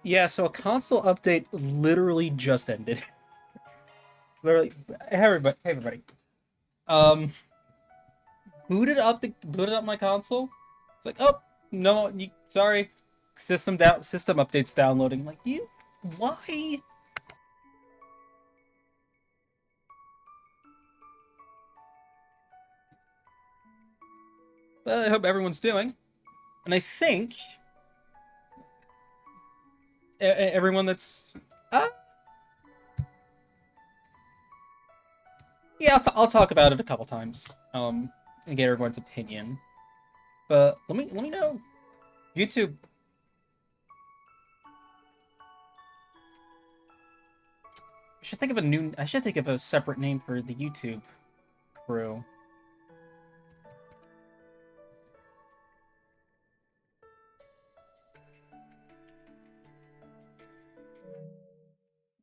Yeah, so a console update literally just ended. Literally, hey everybody. Um, booted up my console. It's like, oh no, sorry, system updates downloading. Like you, why? I hope everyone's doing, and I think everyone that's, uh, yeah, I'll talk about it a couple times. And get everyone's opinion. But let me know, YouTube. I should think of a separate name for the YouTube crew.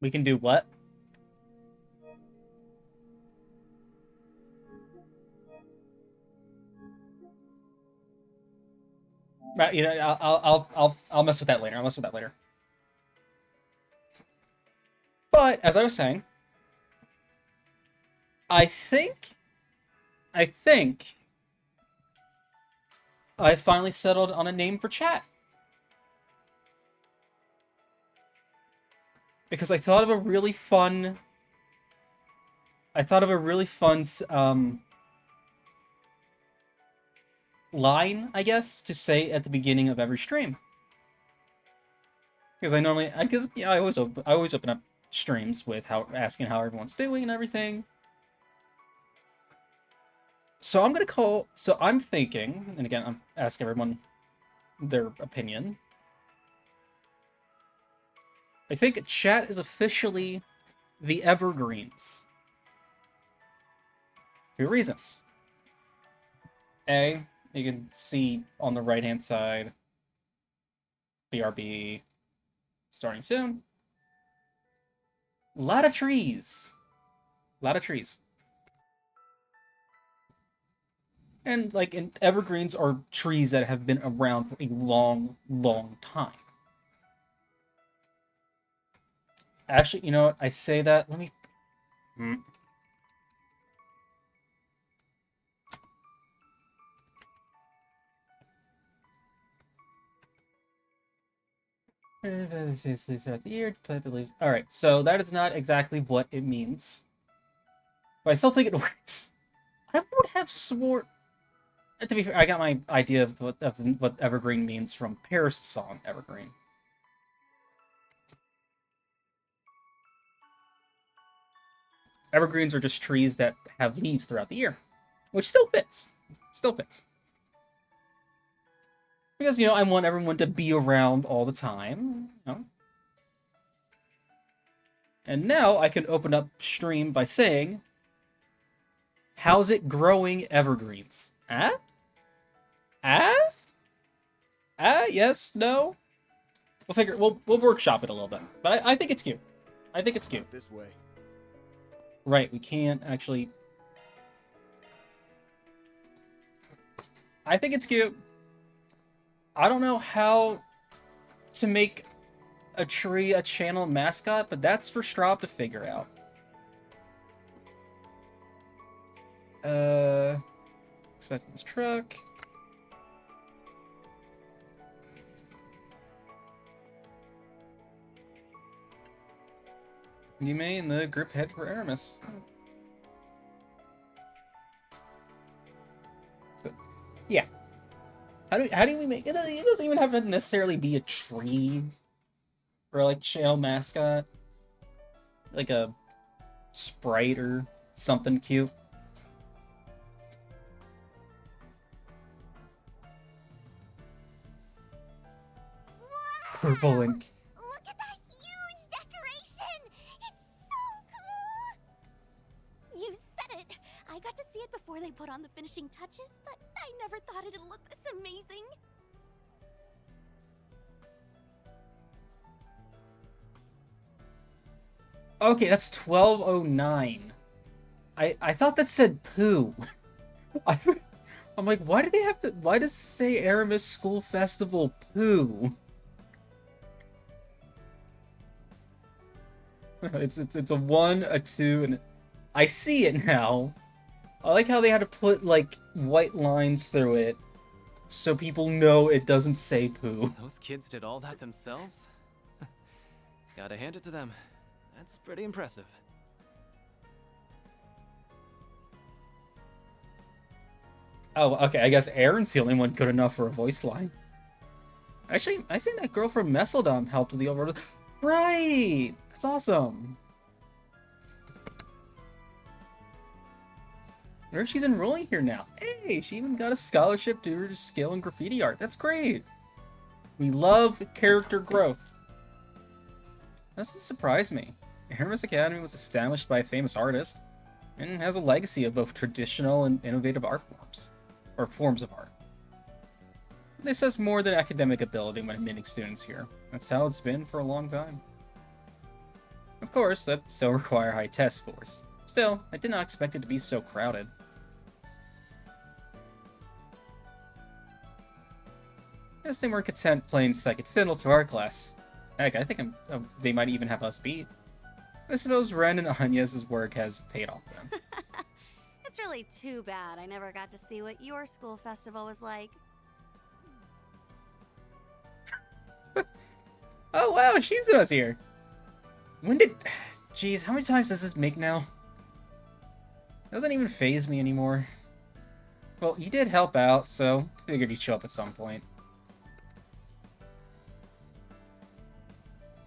We can do what? Right, you know, I'll mess with that later. I'll mess with that later. But as I was saying, I think, I think I finally settled on a name for chat because I thought of a really fun line, I guess, to say at the beginning of every stream. Because because yeah, I always open up streams with asking how everyone's doing and everything. So I'm thinking, and again, I'm asking everyone their opinion. I think chat is officially the Evergreens. For reasons. A, you can see on the right-hand side, BRB starting soon. A lot of trees. A lot of trees. And, like, evergreens are trees that have been around for a long, long time. Actually, you know what? I say that. Let me. Alright, so that is not exactly what it means. But I still think it works. I would have sworn. To be fair, I got my idea of what evergreen means from Paris' song Evergreen. Evergreens are just trees that have leaves throughout the year, which still fits. Still fits. Because, you know, I want everyone to be around all the time. You know? And now I can open up stream by saying, how's it growing evergreens? Ah? Ah? Ah? Yes? No? We'll workshop it a little bit. But I think it's cute. I think it's cute. This way. Right, we can't actually. I think it's cute. I don't know how to make a tree a channel mascot, but that's for Straub to figure out. Expecting this truck. You may in the group head for Aramis. Yeah. How do we make it? It doesn't even have to necessarily be a tree or like channel mascot, like a sprite or something cute. Wow! Purple ink. Look at that huge decoration! It's so cool! You said it! I got to see it before they put on the finishing touches, but I never thought it'd look this amazing. Okay, that's 1209. I thought that said poo. I'm like, why does it say Aramis School Festival poo? It's a 1, a 2, and I see it now. I like how they had to put, like, white lines through it so people know it doesn't say poo. Those kids did all that themselves? Gotta hand it to them. That's pretty impressive. Oh, okay, I guess Aaron's the only one good enough for a voice line. Actually, I think that girl from Messeldom helped with the overall... Right! That's awesome! Or she's enrolling here now. Hey, she even got a scholarship to her skill in graffiti art. That's great! We love character growth. That doesn't surprise me. Hermes Academy was established by a famous artist, and has a legacy of both traditional and innovative art forms. Or forms of art. This has more than academic ability when admitting students here. That's how it's been for a long time. Of course, that still require high test scores. Still, I did not expect it to be so crowded. Guess they weren't content playing second fiddle to our class. Heck, I think they might even have us beat. I suppose Ren and Anya's work has paid off then. It's really too bad I never got to see what your school festival was like. Oh wow, Shizuna's here! When did... Jeez, how many times does this make now? It doesn't even faze me anymore. Well, you did help out, so figured you'd show up at some point.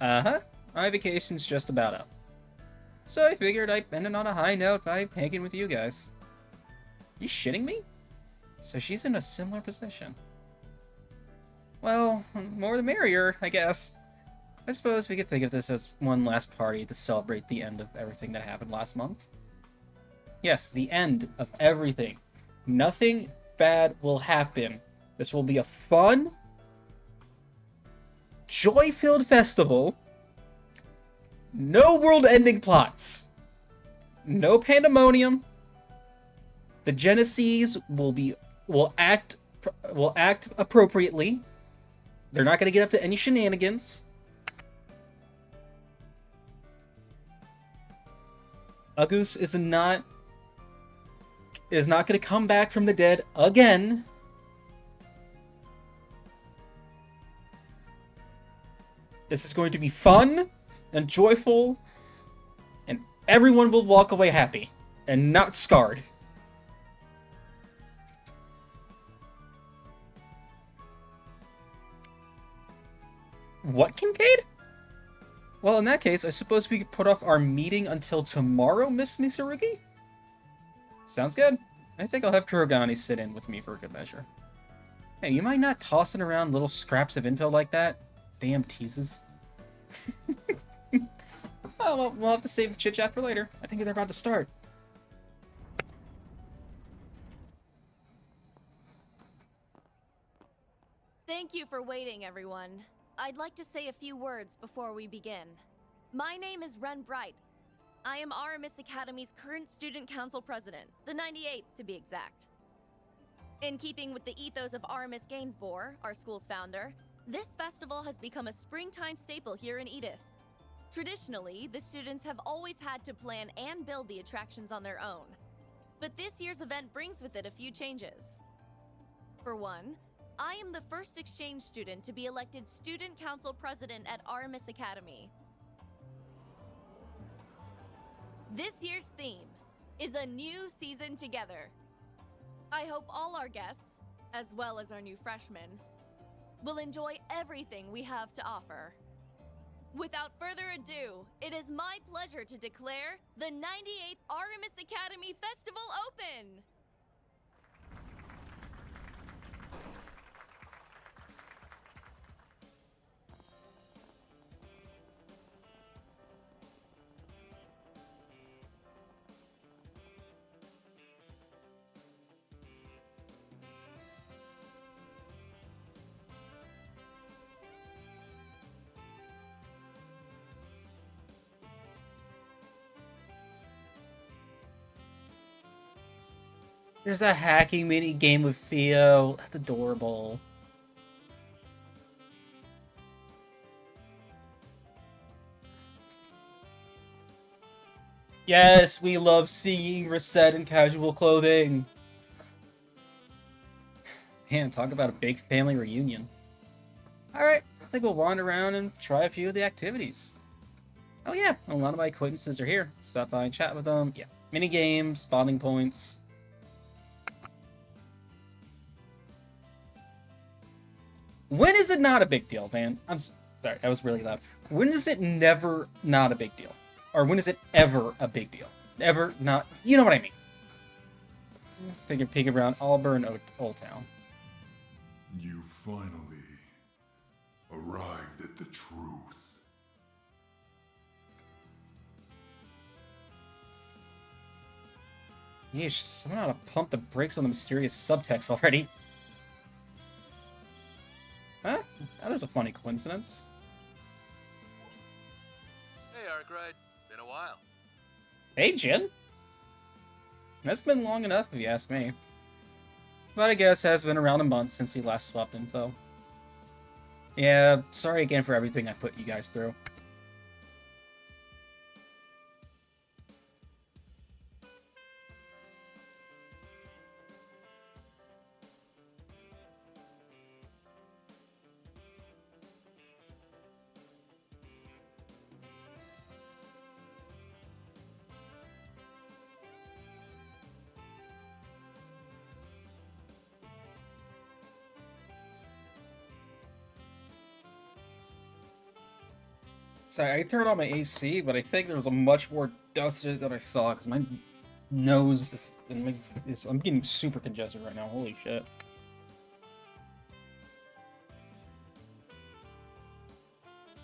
Uh-huh. My vacation's just about up. So I figured I'd end it on a high note by hanging with you guys. You shitting me? So she's in a similar position. Well, more the merrier, I guess. I suppose we could think of this as one last party to celebrate the end of everything that happened last month. Yes, the end of everything. Nothing bad will happen. This will be a fun, joy-filled festival. No world-ending plots. No pandemonium. The Genesees will act appropriately. They're not going to get up to any shenanigans. Agus is not going to come back from the dead again. This is going to be fun and joyful, and everyone will walk away happy and not scarred. What, Kincaid? Well, in that case, I suppose we could put off our meeting until tomorrow, Miss Misarugi? Sounds good. I think I'll have Kurogane sit in with me for a good measure. Hey, you mind not tossing around little scraps of info like that? Damn teases. Oh, well, we'll have to save the chit-chat for later. I think they're about to start. Thank you for waiting, everyone. I'd like to say a few words before we begin. My name is Ren Bright. I am Aramis Academy's current student council president, the 98th to be exact. In keeping with the ethos of Aramis Gainsborough, our school's founder, this festival has become a springtime staple here in Edith. Traditionally, the students have always had to plan and build the attractions on their own. But this year's event brings with it a few changes. For one, I am the first exchange student to be elected student council president at Aramis Academy. This year's theme is a new season together. I hope all our guests, as well as our new freshmen, will enjoy everything we have to offer. Without further ado, it is my pleasure to declare the 98th Aramis Academy Festival open! There's a hacking mini game with Theo. That's adorable. Yes, we love seeing Reset in casual clothing. Man, talk about a big family reunion. Alright, I think we'll wander around and try a few of the activities. Oh yeah, a lot of my acquaintances are here. Stop by and chat with them. Yeah, mini games, bonding points. When is it not a big deal, man? Sorry, that was really loud. When is it never not a big deal? Or when is it ever a big deal? Ever not... You know what I mean. Just take a peek around Auburn, Old Town. You finally arrived at the truth. Yeesh, someone ought to pump the brakes on the mysterious subtext already. Huh? That was a funny coincidence. Hey, Arkwright. Been a while. Hey, Jin. That's been long enough, if you ask me. But I guess it has been around a month since we last swapped info. Yeah, sorry again for everything I put you guys through. Sorry, I turned on my AC, but I think there was a much more dust in it than I thought, because my nose I'm getting super congested right now, holy shit.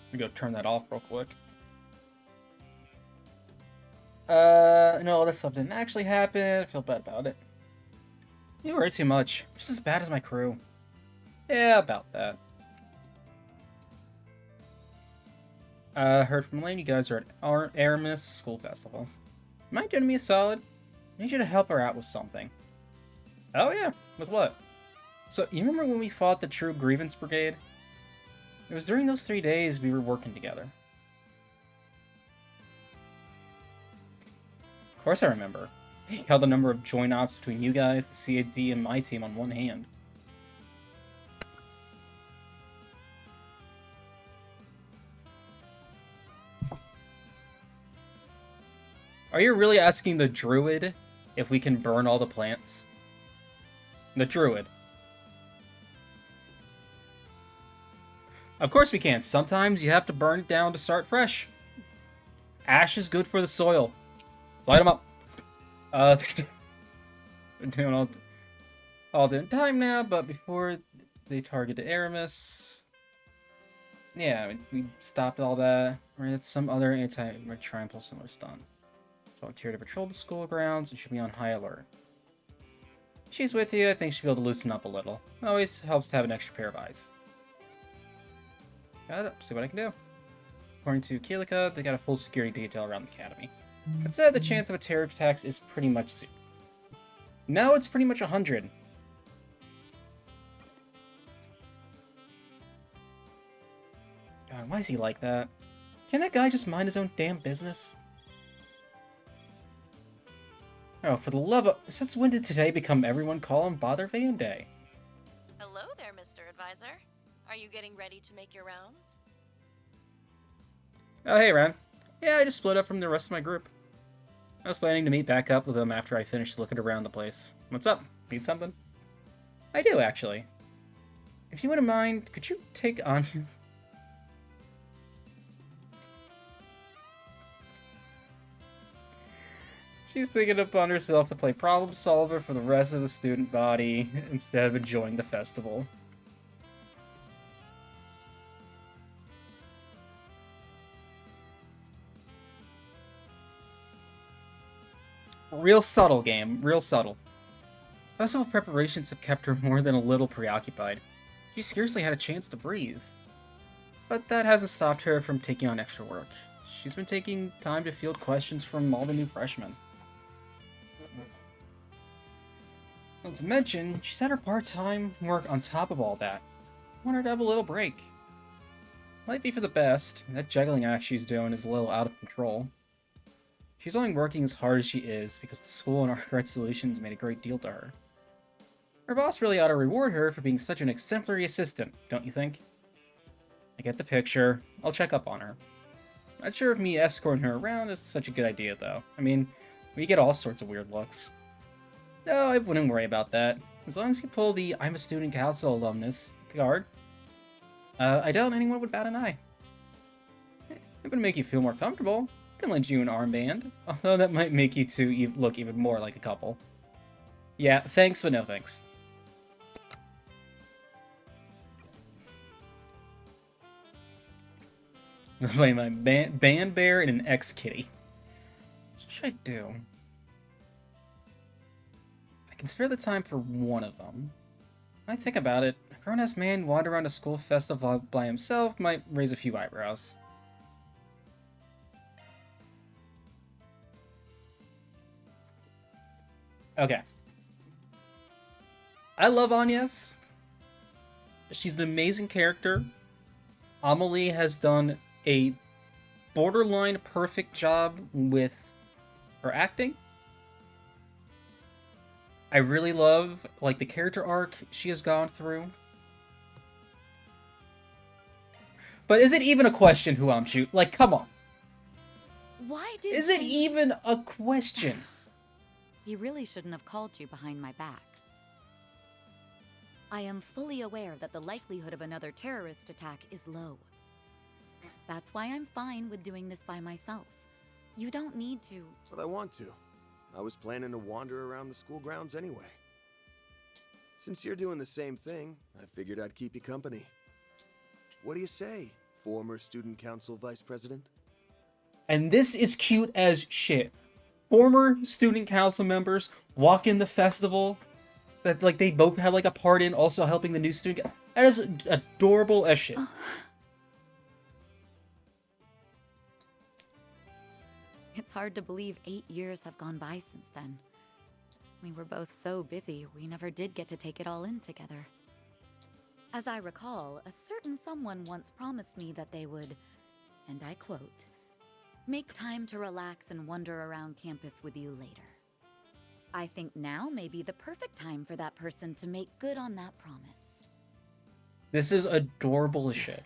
Let me go turn that off real quick. No, this stuff didn't actually happen. I feel bad about it. You worry too much. Just as bad as my crew. Yeah, about that. Heard from Elaine you guys are at Aramis School Festival. Mind doing me a solid? I need you to help her out with something. Oh yeah, with what? So, you remember when we fought the True Grievance Brigade? It was during those 3 days we were working together. Of course I remember. I held the number of joint ops between you guys, the CAD, and my team on one hand. Are you really asking the druid if we can burn all the plants? The druid. Of course we can. Sometimes you have to burn it down to start fresh. Ash is good for the soil. Light them up. We're doing all doing time now, but before they targeted Aramis... Yeah, we stopped all that. We're at some other anti-triumphal similar stunt. Volunteer to patrol the school grounds and should be on high alert. If she's with you, I think she'll be able to loosen up a little. Always helps to have an extra pair of eyes. Got it. See what I can do. According to Kilika, they got a full security detail around the academy. That said, the chance of a terror attack is pretty much zero. No, it's pretty much 100. God, why is he like that? Can that guy just mind his own damn business? Oh, for the love of... Since when did today become everyone call him Bother Van Day? Hello there, Mr. Advisor. Are you getting ready to make your rounds? Oh, hey, Ren. Yeah, I just split up from the rest of my group. I was planning to meet back up with them after I finished looking around the place. What's up? Need something? I do, actually. If you wouldn't mind, could you take on... She's taking it upon herself to play problem solver for the rest of the student body instead of enjoying the festival. Real subtle game, real subtle. Festival preparations have kept her more than a little preoccupied. She scarcely had a chance to breathe. But that hasn't stopped her from taking on extra work. She's been taking time to field questions from all the new freshmen. Not to mention, she's had her part-time work on top of all that. I want her to have a little break. Might be for the best. That juggling act she's doing is a little out of control. She's only working as hard as she is because the school and Arkwright Solutions made a great deal to her. Her boss really ought to reward her for being such an exemplary assistant, don't you think? I get the picture. I'll check up on her. Not sure if me escorting her around is such a good idea, though. I mean, we get all sorts of weird looks. No, I wouldn't worry about that. As long as you pull the I'm a student council alumnus card, I doubt anyone would bat an eye. If it would make you feel more comfortable, I can lend you an armband, although that might make you two look even more like a couple. Yeah, thanks, but no thanks. I'm gonna play my band bear and an ex-kitty. What should I do? I can spare the time for one of them. When I think about it, a grown-ass man wandering around a school festival by himself might raise a few eyebrows. Okay. I love Agnes. She's an amazing character. Amelie has done a borderline perfect job with her acting. I really love, like, the character arc she has gone through. But is it even a question who I'm shooting? Like, come on. Why did Is it they- even a question? He really shouldn't have called you behind my back. I am fully aware that the likelihood of another terrorist attack is low. That's why I'm fine with doing this by myself. You don't need to. But I want to. I was planning to wander around the school grounds anyway. Since you're doing the same thing, I figured I'd keep you company. What do you say, former student council vice president? And this is cute as shit. Former student council members walk in the festival that, like, they both had, like, a part in, also helping the new student. That is adorable as shit. It's hard to believe 8 years have gone by since then. We were both so busy, we never did get to take it all in together. As I recall, a certain someone once promised me that they would, and I quote, make time to relax and wander around campus with you later. I think now may be the perfect time for that person to make good on that promise. This is adorable as shit.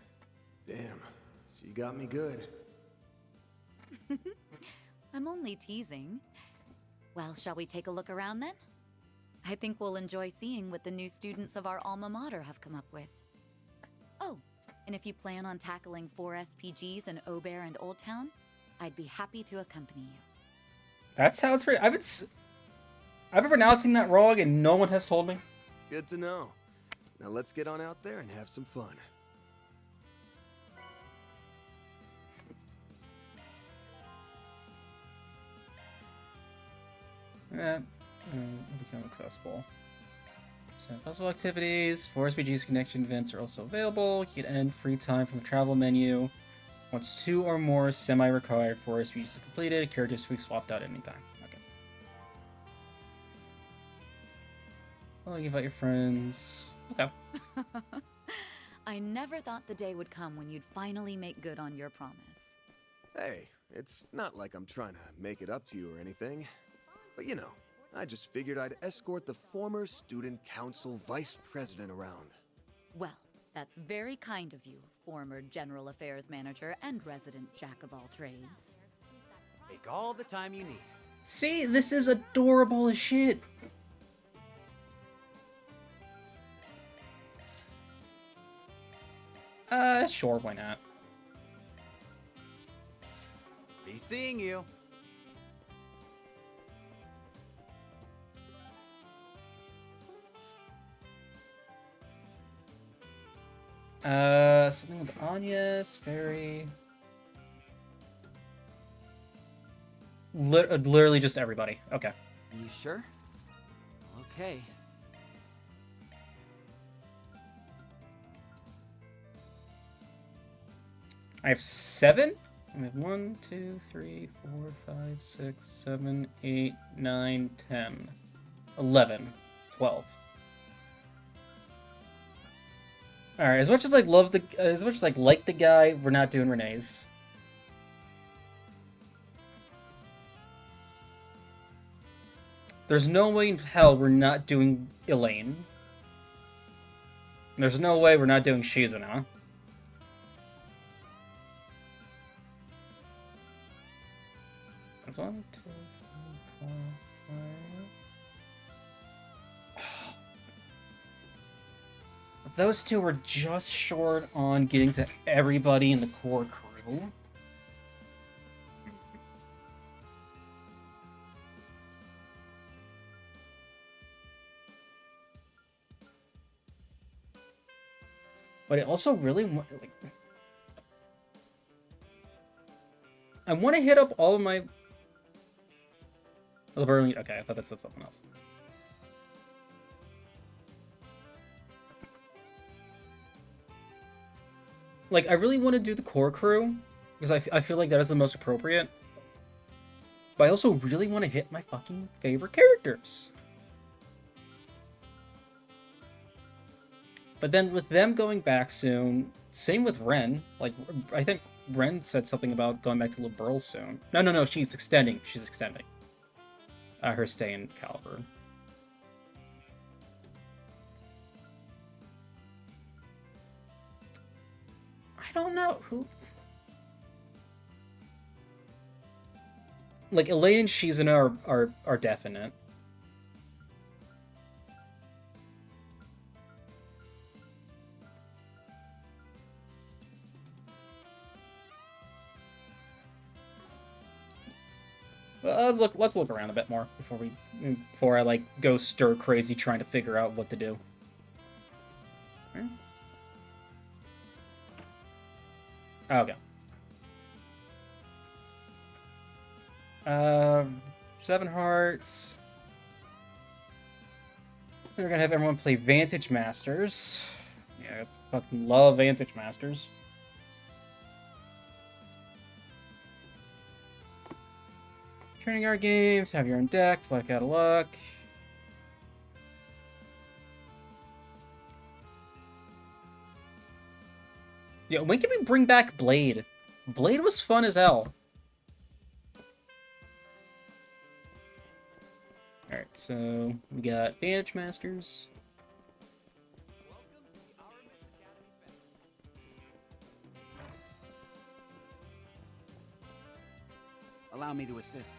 Damn, she got me good. I'm only teasing. Well, shall we take a look around then? I think we'll enjoy seeing what the new students of our alma mater have come up with. Oh, and if you plan on tackling 4 SPGs in Aubert and Old Town, I'd be happy to accompany you. That's how it's written. I've been pronouncing that wrong and no one has told me. Good to know. Now let's get on out there and have some fun. Become accessible. Festival activities, 4 SPG's connection events are also available. You can end free time from the travel menu. Once 2 or more semi-required 4 SPGs are completed, characters can be swapped out anytime. Okay. Well, invite your friends. Okay. I never thought the day would come when you'd finally make good on your promise. Hey, it's not like I'm trying to make it up to you or anything. But you know, I just figured I'd escort the former student council vice president around. Well, that's very kind of you, former general affairs manager and resident jack of all trades. Take all the time you need. See, this is adorable as shit. Sure, why not? Be seeing you. Something with Anya's very... literally just everybody. Okay. You sure? Okay. I have 7? I have 1, 2, 3, 4, 5, 6, 7, 8, 9, 10, 11, 12. Alright, as much as I like the guy, we're not doing Renee's. There's no way in hell we're not doing Elaine. There's no way we're not doing Shizuna. That's 1, 2, 3, 4, 5. Those two were just short on getting to everybody in the core crew. But I also really want, like, I want to hit up all of my... Oh, the Berlin... Okay, I thought that said something else. Like, I really want to do the core crew, because I feel like that is the most appropriate. But I also really want to hit my fucking favorite characters. But then with them going back soon, same with Ren. Like, I think Ren said something about going back to Liberl soon. No, she's extending. She's extending her stay in Caliber. I don't know who. Like, Elaine and Shizuna are definite. Well, let's look around a bit more before I like go stir crazy trying to figure out what to do. Okay. 7 hearts. We're gonna have everyone play Vantage Masters. Yeah, I fucking love Vantage Masters. Training our games, have your own deck, fleck out of luck. Yeah, when can we bring back Blade? Blade was fun as hell. Alright, so we got Vantage Masters. Allow me to assist.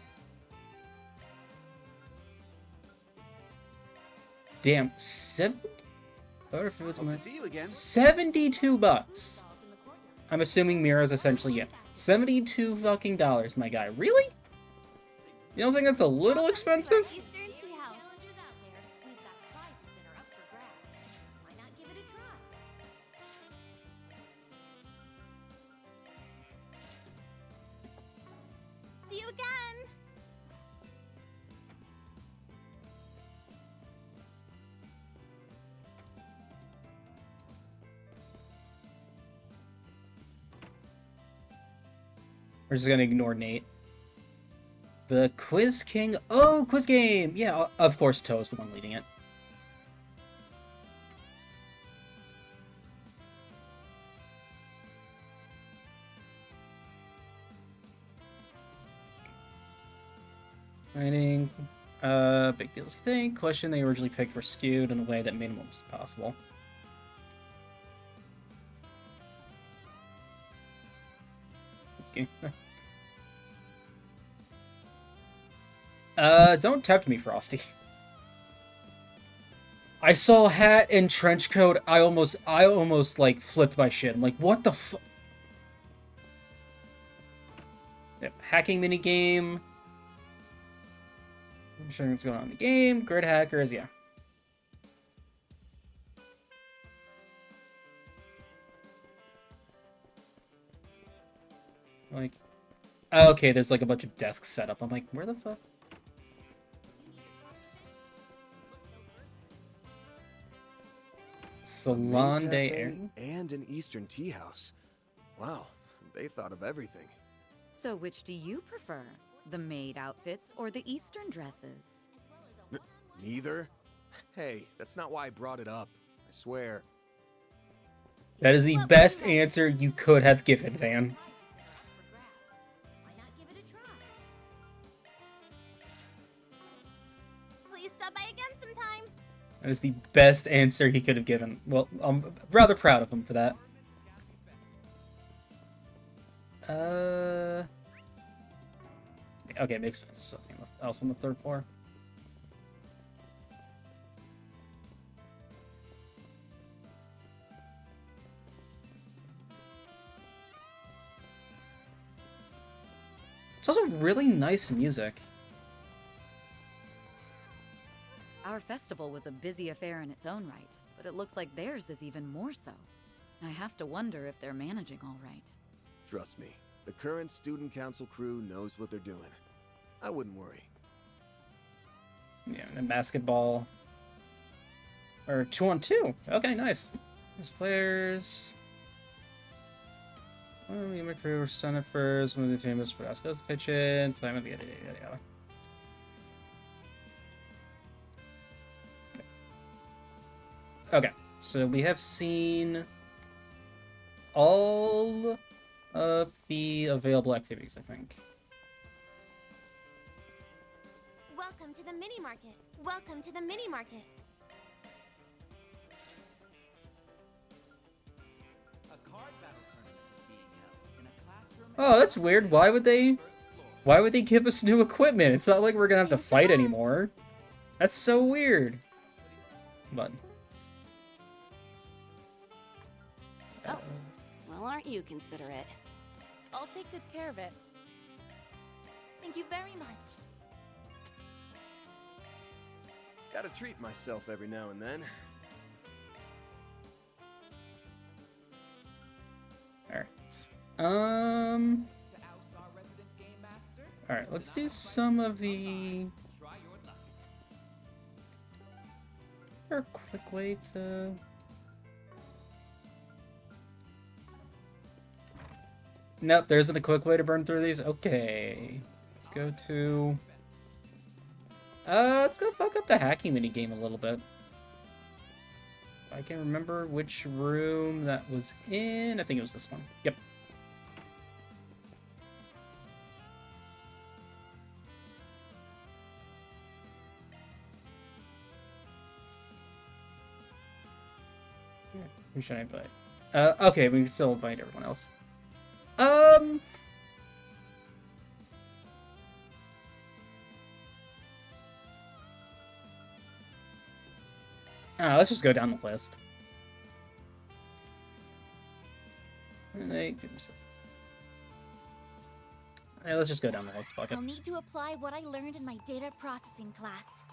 Damn, 72 bucks. I'm assuming Mira's essentially, yeah. $72 fucking dollars, my guy. Really? You don't think that's a little expensive? Eastern Tea House. Challengers out there, we've got prizes that are up for grabs. Why not give it a try? See you again. We're just gonna ignore Nate. The Quiz King. Oh, quiz game! Yeah, of course Toe's the one leading it. Writing. Big deals, you think? Question they originally picked were skewed in a way that made them almost impossible. This game. Don't tempt me, Frosty. I saw hat and trench coat. I almost like flipped my shit. I'm like, what the fu- Yep, hacking minigame. I'm sure what's going on in the game. Grid hackers, yeah. Like, okay, there's like a bunch of desks set up. I'm like, where the fuck? Salon Maid Day Cafe Air. and an Eastern Tea House. Wow, they thought of everything. So which do you prefer? The maid outfits or the Eastern dresses? Neither? Hey, that's not why I brought it up. I swear. That is the best answer you could have given, Van. Why not give it a try? That is the best answer he could have given. Well, I'm rather proud of him for that. Okay, makes sense. Something else on the third floor. It's also really nice music. Our festival was a busy affair in its own right, but it looks like theirs is even more so. I have to wonder if they're managing all right. Trust me, the current student council crew knows what they're doing. I wouldn't worry. Yeah, and basketball. Or 2-on-2. Okay, nice. There's players. Well, me and my crew were stunned at first when the famous Brasco's pitch in. So I'm gonna get it. Okay, so we have seen all of the available activities, I think. Welcome to the mini market. Welcome to the mini market. A card battle tournament is being held in a classroom. Oh, that's weird. Why would they give us new equipment? It's not like we're gonna have to fight anymore. That's so weird. But Oh, well, aren't you considerate? I'll take good care of it. Thank you very much. Gotta treat myself every now and then. alright. Alright, let's do some of the... Is there a quick way to... Nope, there isn't a quick way to burn through these? Okay. Let's go to... let's go fuck up the hacking minigame a little bit. I can remember which room that was in. I think it was this one. Yep. Who should I invite? Okay, we can still invite everyone else. Let's just go down the list. Let's just go down the list. Fuck it. I'll need to apply what I learned in my data processing class.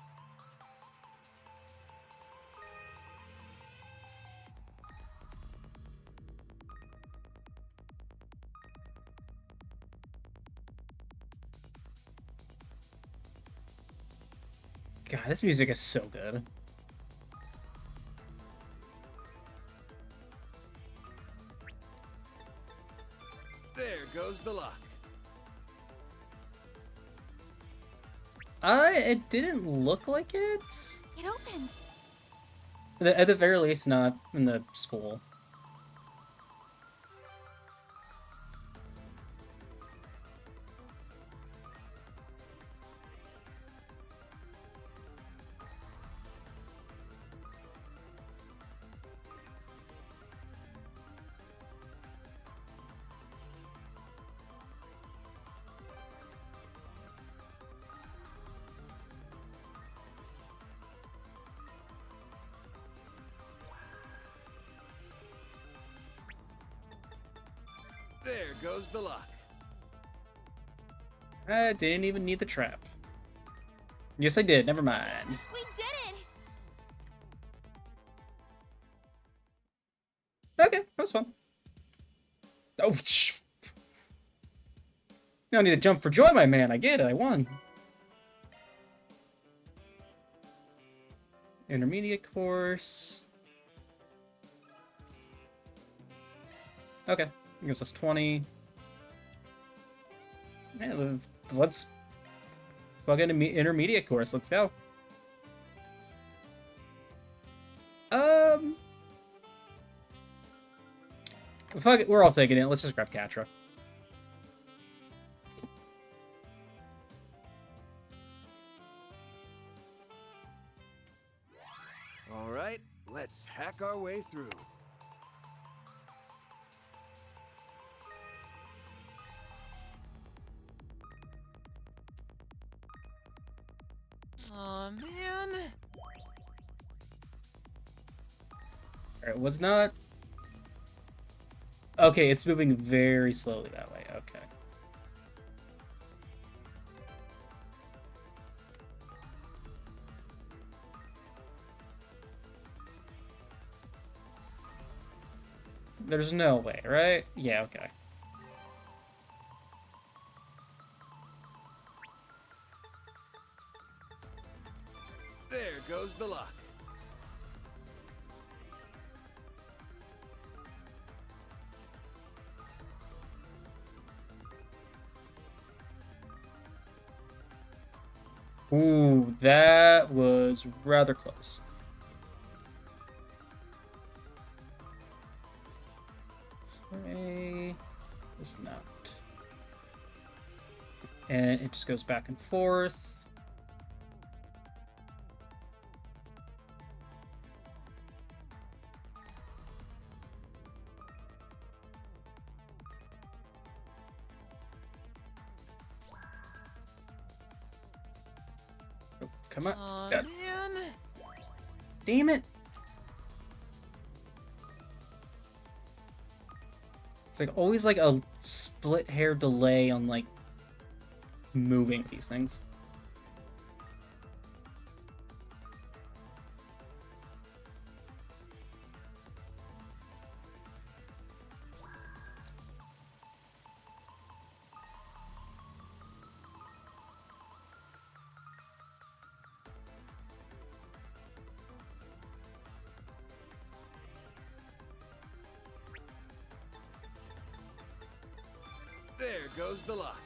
God, this music is so good. There goes the luck. It didn't look like it. It opened. At the very least, not in the school. There goes the luck. I didn't even need the trap. Yes, I did. Never mind. We did it! Okay, that was fun. Oh, shh. You don't need to jump for joy, my man. I get it. I won. Intermediate course. Okay. Gives us 20. Yeah, let's fucking intermediate course. Let's go. Fuck it. We're all thinking it. Let's just grab Catra. hack our way through. Aw, man. Alright, was not... Okay, it's moving very slowly that way. Okay. There's no way, right? Yeah, okay. There goes the luck. Ooh, that was rather close. Okay, it's not. And it just goes back and forth. Oh, come on. Aw, God. man. Damn it. It's like always like a split hair delay on like moving these things. There goes the luck.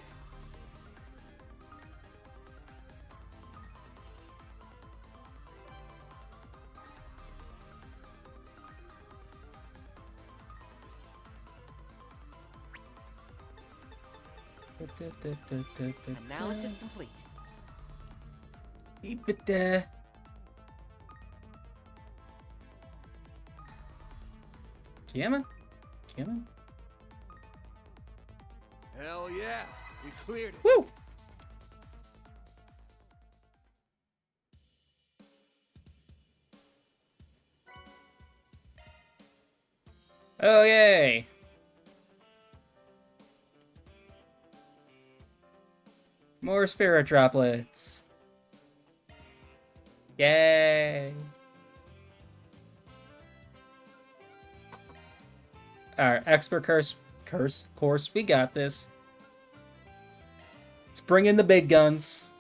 Analysis complete. Keep it there. Come on. Come on. Hell yeah, we cleared it. Woo! Oh, yay! More spirit droplets. Yay! Alright, expert course, we got this. Let's bring in the big guns.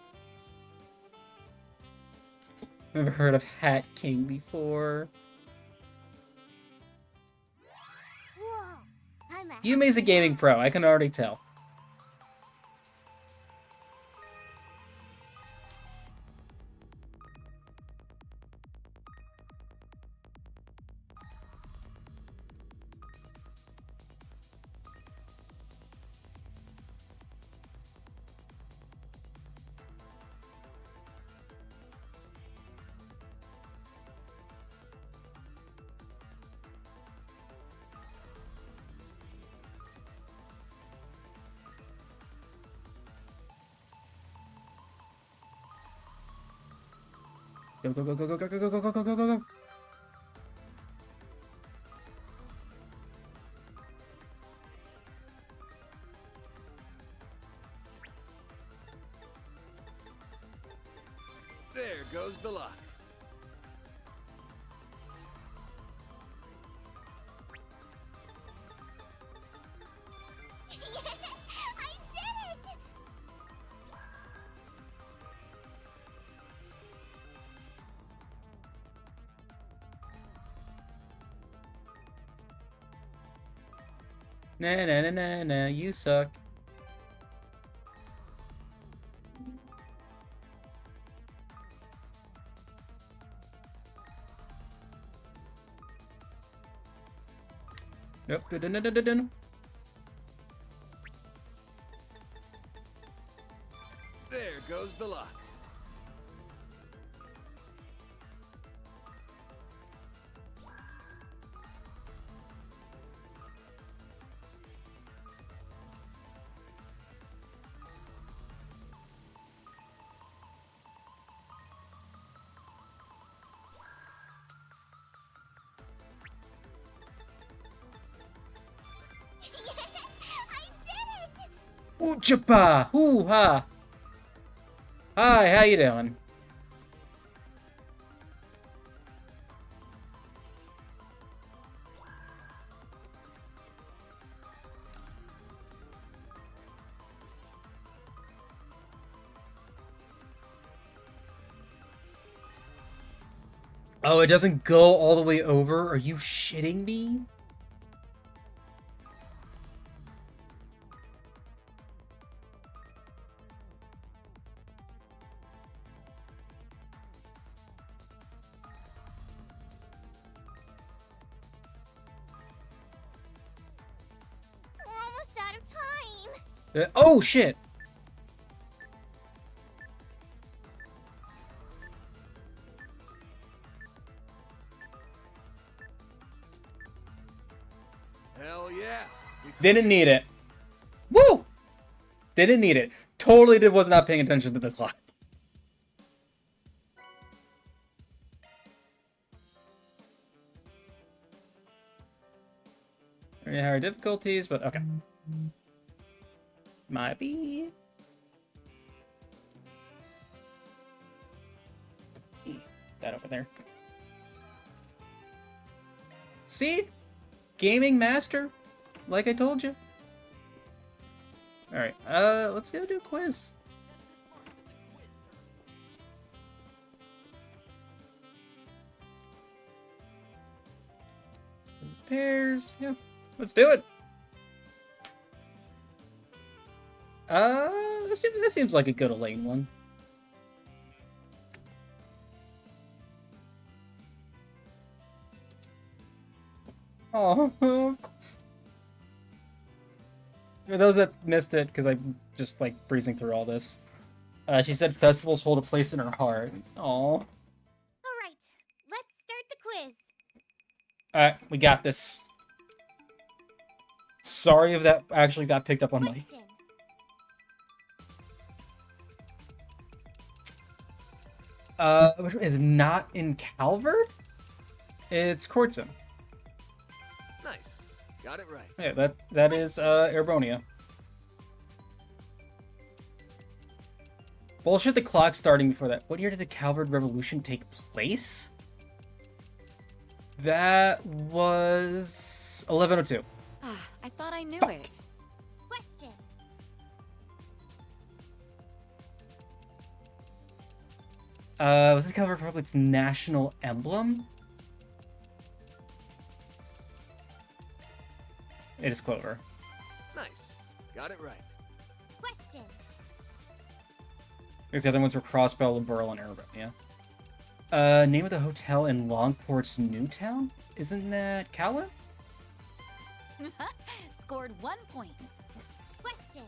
Never heard of Hat King before. Whoa! I'm a Yume's a gaming pro, I can already tell. Go, go, go, go, go, go, go, go, go, go, go, go, go. There goes the luck. I did it! Nah, nah, nah, nah, nah, you suck. Nope. Dun-dun-dun-dun-dun. There goes the luck. Ooh, chapa! Ooh, ha! Hi, how you doing? Oh, it doesn't go all the way over? Are you shitting me? We're almost out of time. Oh, shit! Hell yeah. Didn't need it. Woo! Didn't need it. Totally was not paying attention to the clock. Very hard difficulties, but okay. Might be. That over there. See? Gaming master? Like I told you. Alright, let's go do a quiz. Pairs, yeah. Let's do it. That seems like a good Elaine one. Oh, for those that missed it, because I'm just like breezing through all this. She said festivals hold a place in her heart. Oh. All right, let's start the quiz. Alright, we got this. Sorry if that actually got picked up on mic. Question. Which one is not in Calvert? It's Kortzen. Nice. Got it right. Yeah, that is Erebonia. Bullshit, the clock starting before that. What year did the Calvert Revolution take place? That was 1102. Ah, I thought I knew Fuck. it. Question. Was the Calvert Republic's national emblem? It is clover. Nice. Got it right. Question. Because the other ones were Crossbell, Liberal, and Erebonia. Name of the hotel in Longport's Newtown? Isn't that Cowler? Scored 1 point. Question.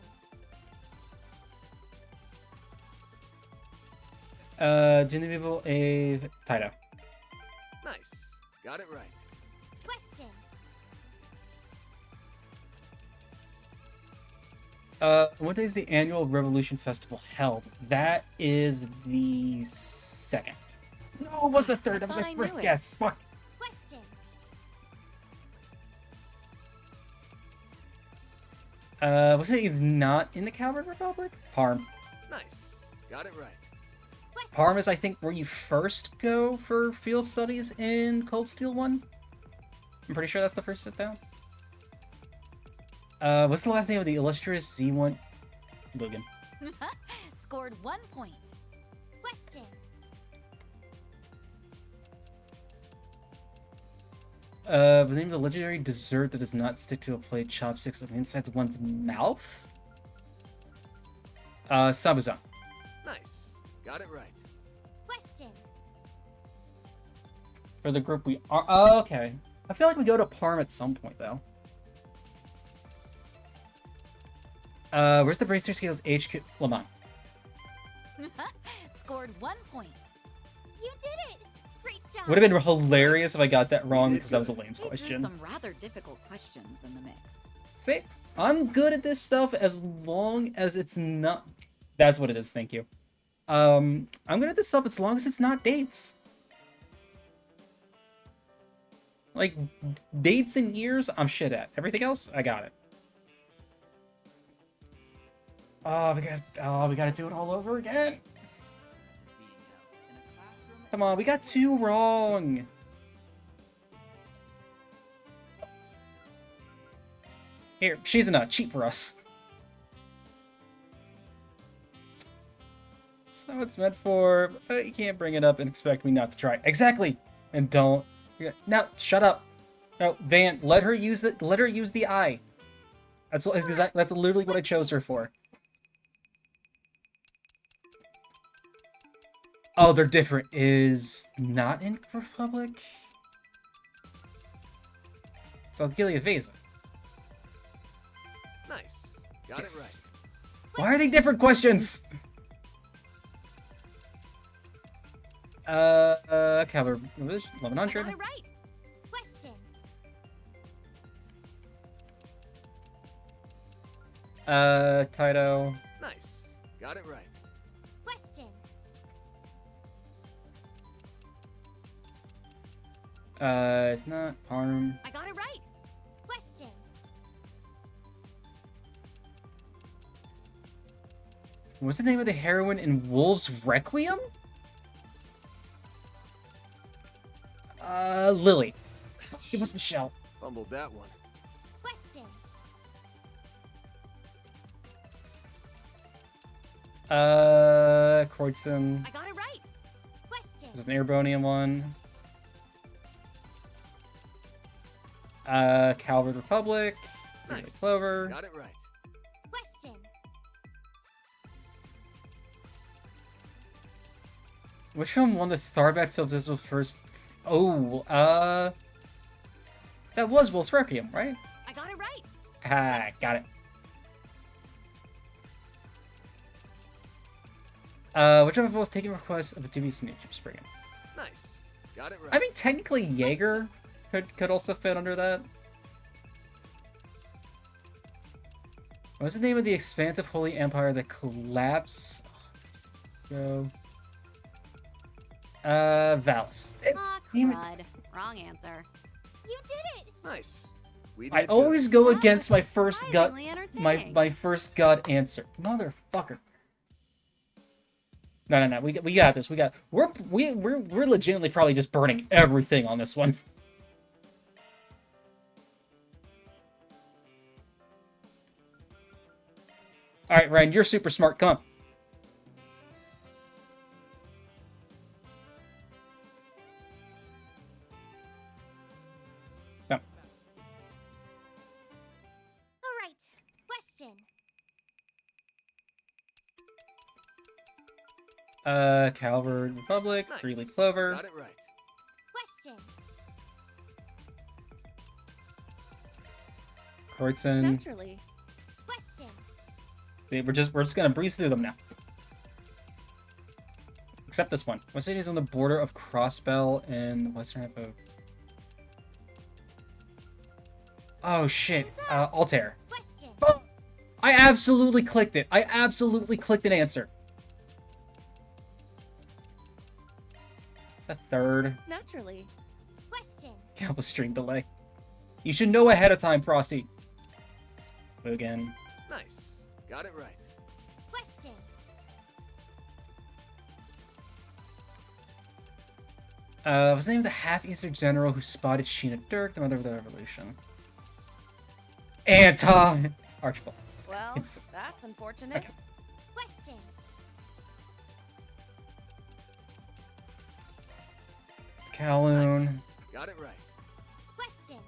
Genevieve A. Taito. Nice. Got it right. Question. What day is the annual Revolution Festival held? That is the 2nd. No, it was the 3rd. That was thought my I first knew it. guess. Fuck. Question. Was it is not in the Calvert Republic? Parm. Nice. Got it right. Question. Parm is, I think, where you first go for field studies in Cold Steel 1. I'm pretty sure that's the first sit down. What's the last name of the illustrious Z1 Lugan? Scored 1 point. Question. The name of the legendary dessert that does not stick to a plate, chopsticks on the inside of one's mouth? Sabuzan. Nice. Got it right. Question. For the group we are... Oh, okay. I feel like we go to Parm at some point, though. Where's the Bracer Scales HQ? Lamont. Scored 1 point. You did it. Great job. Would have been hilarious if I got that wrong, because that was Elaine's We threw question. some rather difficult questions in the mix. See? I'm good at this stuff as long as it's not... That's what it is, thank you. I'm good at this stuff as long as it's not dates. Like, dates and years, I'm shit at. Everything else, I got it. we gotta do it all over again. Is being held in a classroom. Come on, we got 2 wrong. Here, she's gonna cheat for us. That's what it's meant for. But you can't bring it up and expect me not to try. Exactly. And don't. Now, shut up. No, Van, let her use it. Let her use the eye. That's literally what I chose her for. Oh, they're different. Is not in Republic. South Gilead Vesa. Nice. Got it right. Why are they different questions? Caliber 1100. I got it right. Question. Taito. Nice. Got it right. Question. It's not arm. I got it right. Question. What's the name of the heroine in Wolf's Requiem? Lily. It was Michelle. Fumbled that one. Question. Kreuzin. I got it right. Question. This is an Airbonian one. Calvert Republic. Nice. Clover. Got it right. Question. Which film won the Starbat Film Festival first? Oh, that was Wolf's Requiem, right? I got it right. Ah, got it. Which one of us was taking requests of a dubious nature springing? Nice. Got it right. I mean, technically, Jaeger could also fit under that. What's the name of the expansive Holy Empire that collapsed? Go. Valis. Ah, crud. Wrong answer. You did it. Nice. We did I good. always go That against was my first gut, surprisingly entertaining. my first gut answer. Motherfucker. No. We got this. We're legitimately probably just burning everything on this one. All right, Ryan, you're super smart. Come on. Come. All right. Question. Calvert Republic, Nice. Three-Leaf Clover. Got it right. Question. Kreuzin. Naturally. Question. See, we're just gonna breeze through them now. Except this one. What city is on the border of Crossbell and the western half of... Oh shit. Altair. Question. Oh, I absolutely clicked it. I absolutely clicked an answer. Is that third? Naturally. Question. Couple stream delay. You should know ahead of time, Frosty. Again. Nice. Got it right. Question. What's the name of the half-Eastern general who spotted Sheena Dirk, the mother of the revolution? Anton! Archibald. Well, It's- that's unfortunate. Okay. Question. It's Kowloon. Nice. Got it right. Question.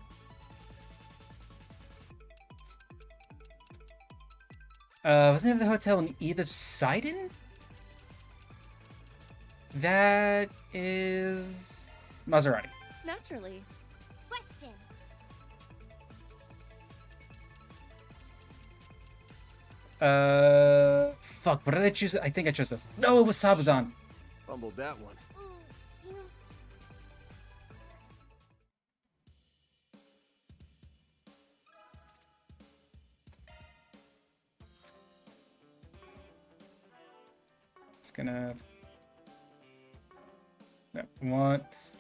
What's the name of the hotel in Edith Sidon? That is... Maserati. Naturally. Question. Fuck, what did I choose? I think I chose this. No, it was Sabuzan. Fumbled that one. You. Just gonna... No, want...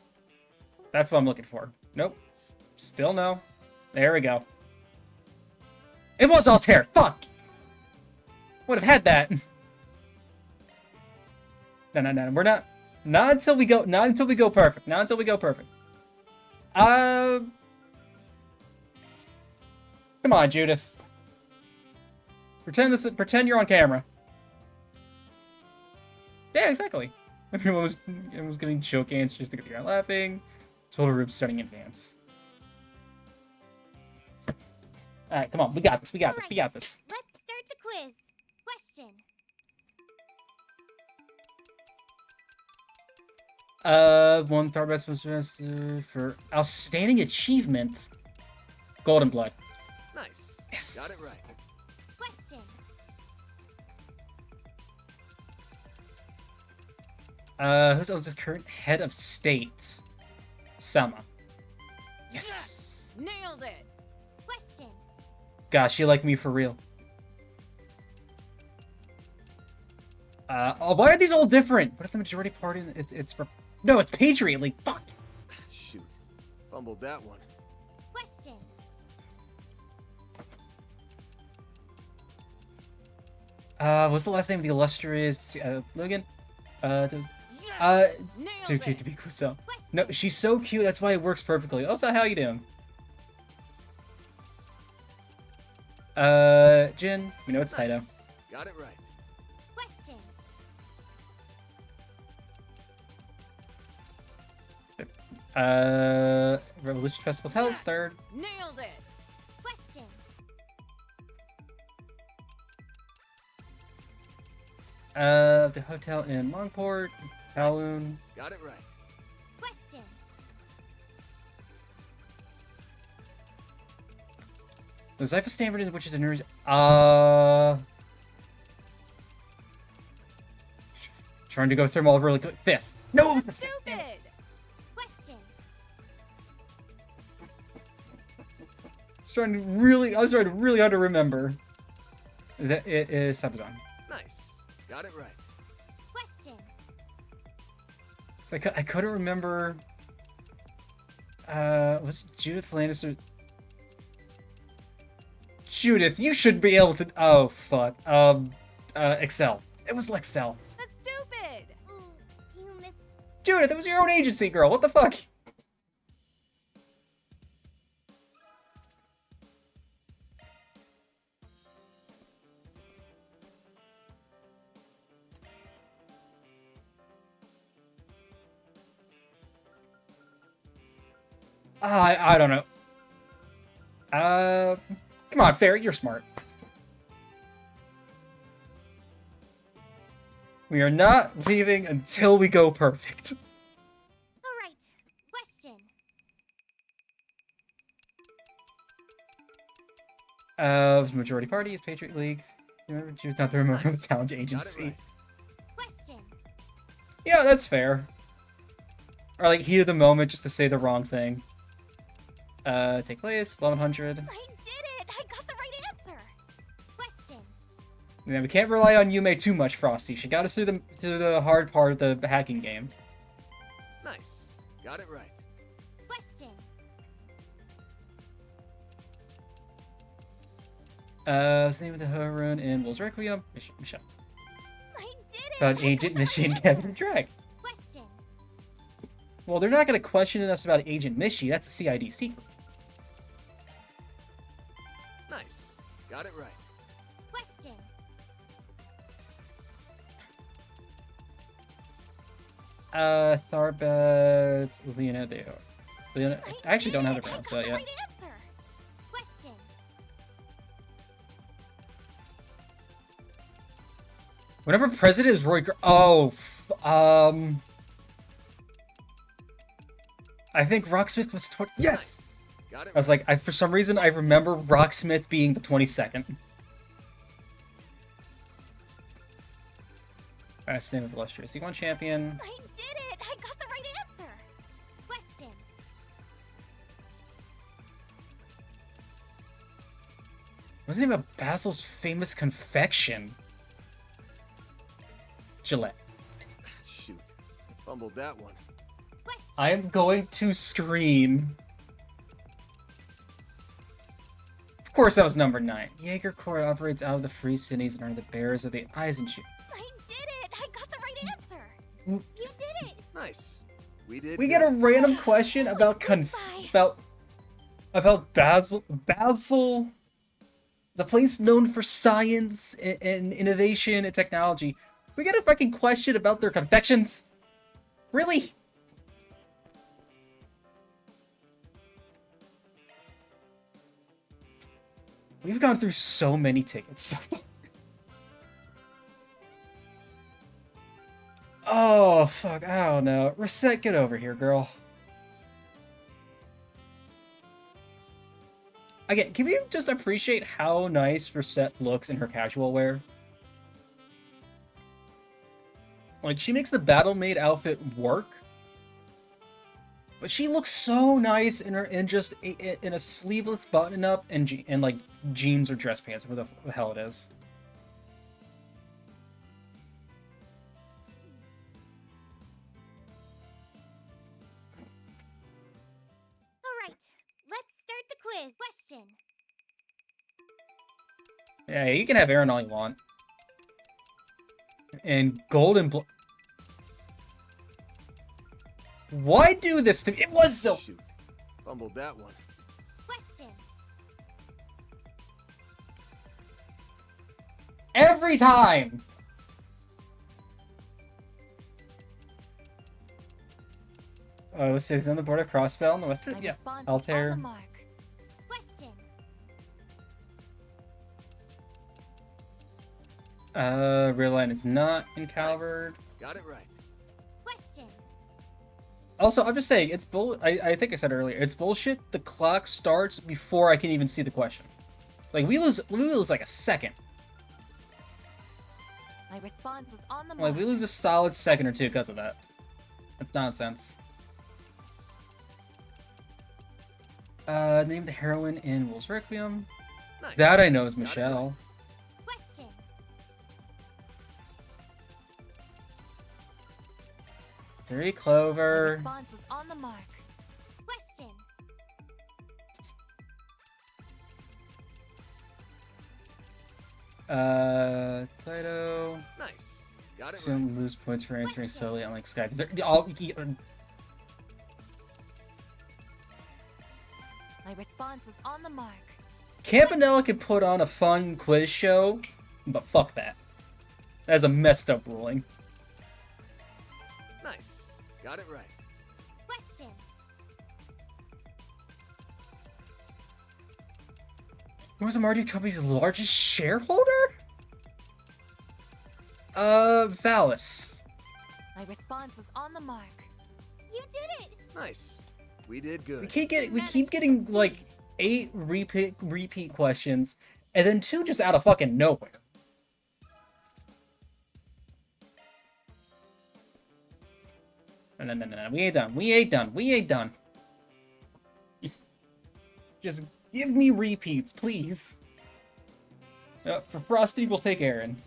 That's what I'm looking for. Nope. Still no. There we go. It was Altair! Fuck! Would have had that. No. We're not. Not until we go. Not until we go perfect. Not until we go perfect. Come on, Judith. Pretend you're on camera. Yeah, exactly. Everyone was giving joke answers just to get the guy laughing. Total group starting in advance. Alright, come on. We got this. We got this. We got this. Let's start the quiz. Question. One third best for outstanding achievement. Golden Blood. Nice. Yes. Got it right. Question. Who's the current head of state? Selma. Yes. Nailed it. Question. Gosh, you like me for real. Oh, why are these all different? What is the majority party? No, it's Patriot League. Fuck. Shoot. Fumbled that one. Question. What's the last name of the illustrious Logan? Nailed It's too cute it. to be Kusel. No, she's so cute. That's why it works perfectly. Also, how you doing? Jin. We know it's Saito. Got it right. Question. Revolution Festival's held. It's third. Nailed it. Question. The hotel in Longport, Kowloon. Got it right. Question. The Zypha Standard, which is a nerd. Trying to go through them all really quick. Fifth. No, it was the Stupid. Question. I was trying really hard to remember. That it is Sabazon. Nice. Got it right. Question. So I couldn't remember. Was Judith Lannister? Judith, you should be able to. Oh fuck. Excel. It was Lexel. That's stupid. Ooh, you missed. Judith, it was your own agency, girl. What the fuck? I don't know. Come on, Ferret, you're smart. We are not leaving until we go perfect. All right. Question. Majority party is Patriot League. Remember, choose not to remember the talent Got it agency. right. Question. Yeah, that's fair. Or like heat of the moment just to say the wrong thing. Take place 1100. I did it. I got the right answer. Question. Yeah, we can't rely on Yume too much, Frosty. She got us through the hard part of the hacking game. Nice. Got it right. Question. What's the name of the Harun in Will's Requiem? Michelle. I did it. About I Agent got the Mishi and right Kevin answer. Drag. Question. Well, they're not going to question us about Agent Mishi. That's a CID secret. Nice. Got it right. Question. Tharbets, Leonardo. I actually don't have the pronounce that yet. Right answer. Question. Whenever president is Roy I think Rocksmith was yes! Got it I was like, for some reason, I remember Rocksmith being the 22nd. Alright, name of illustrious League 1 champion. I did it. I got the right answer. Question. What's the name of Basil's famous confection? Gillette. Shoot. Fumbled that one. Question. I am going to scream. course that was number 9. Jaeger Corps operates out of the Free Cities and are the bearers of the Eisenschild. I did it! I got the right answer! Mm. You did it! Nice. We did. We good. get a random question about about Basel, the place known for science and innovation and technology. We get a fucking question about their confections? Really? We've gone through so many tickets so far. Oh, fuck, I don't know. Reset, get over here, girl. Again, can you just appreciate how nice Reset looks in her casual wear? Like, she makes the Battle-Maid outfit work. But she looks so nice in a sleeveless button-up and like jeans or dress pants, whatever the hell it is. Alright, let's start the quiz. Question. Yeah, you can have Aaron all you want. And golden Why do this to me? It was so... Shoot. Fumbled that one. Question. Every time! Let's see, is on the border Crossbell on the western? My Yeah, response is Altair. on the mark. Question. Real line is not in Calvert. Got it right. Question. Also, I'm just saying, it's I think I said earlier, it's bullshit. The clock starts before I can even see the question. Like, we lose like a second. My response was on the mark. Like, we lose a solid second or two because of that. That's nonsense. Name the heroine in Wolf's Requiem. Nice. That I know is Got it Michelle. right. Question. Three My Clover. response was on the mark. Question. Taito. Nice. Got it right. Shouldn't lose points for answering solely on like Skype. They're all. My response was on the mark. Campanella could put on a fun quiz show, but fuck that. That's a messed up ruling. Nice. Got it right. Question. Who was the Marty Company's largest shareholder? Valis. My response was on the mark. You did it! Nice. We did good. We keep getting like 8 repeat questions, and then 2 just out of fucking nowhere. No. We ain't done. We ain't done. Just give me repeats, please. For Frosty, we'll take Aaron.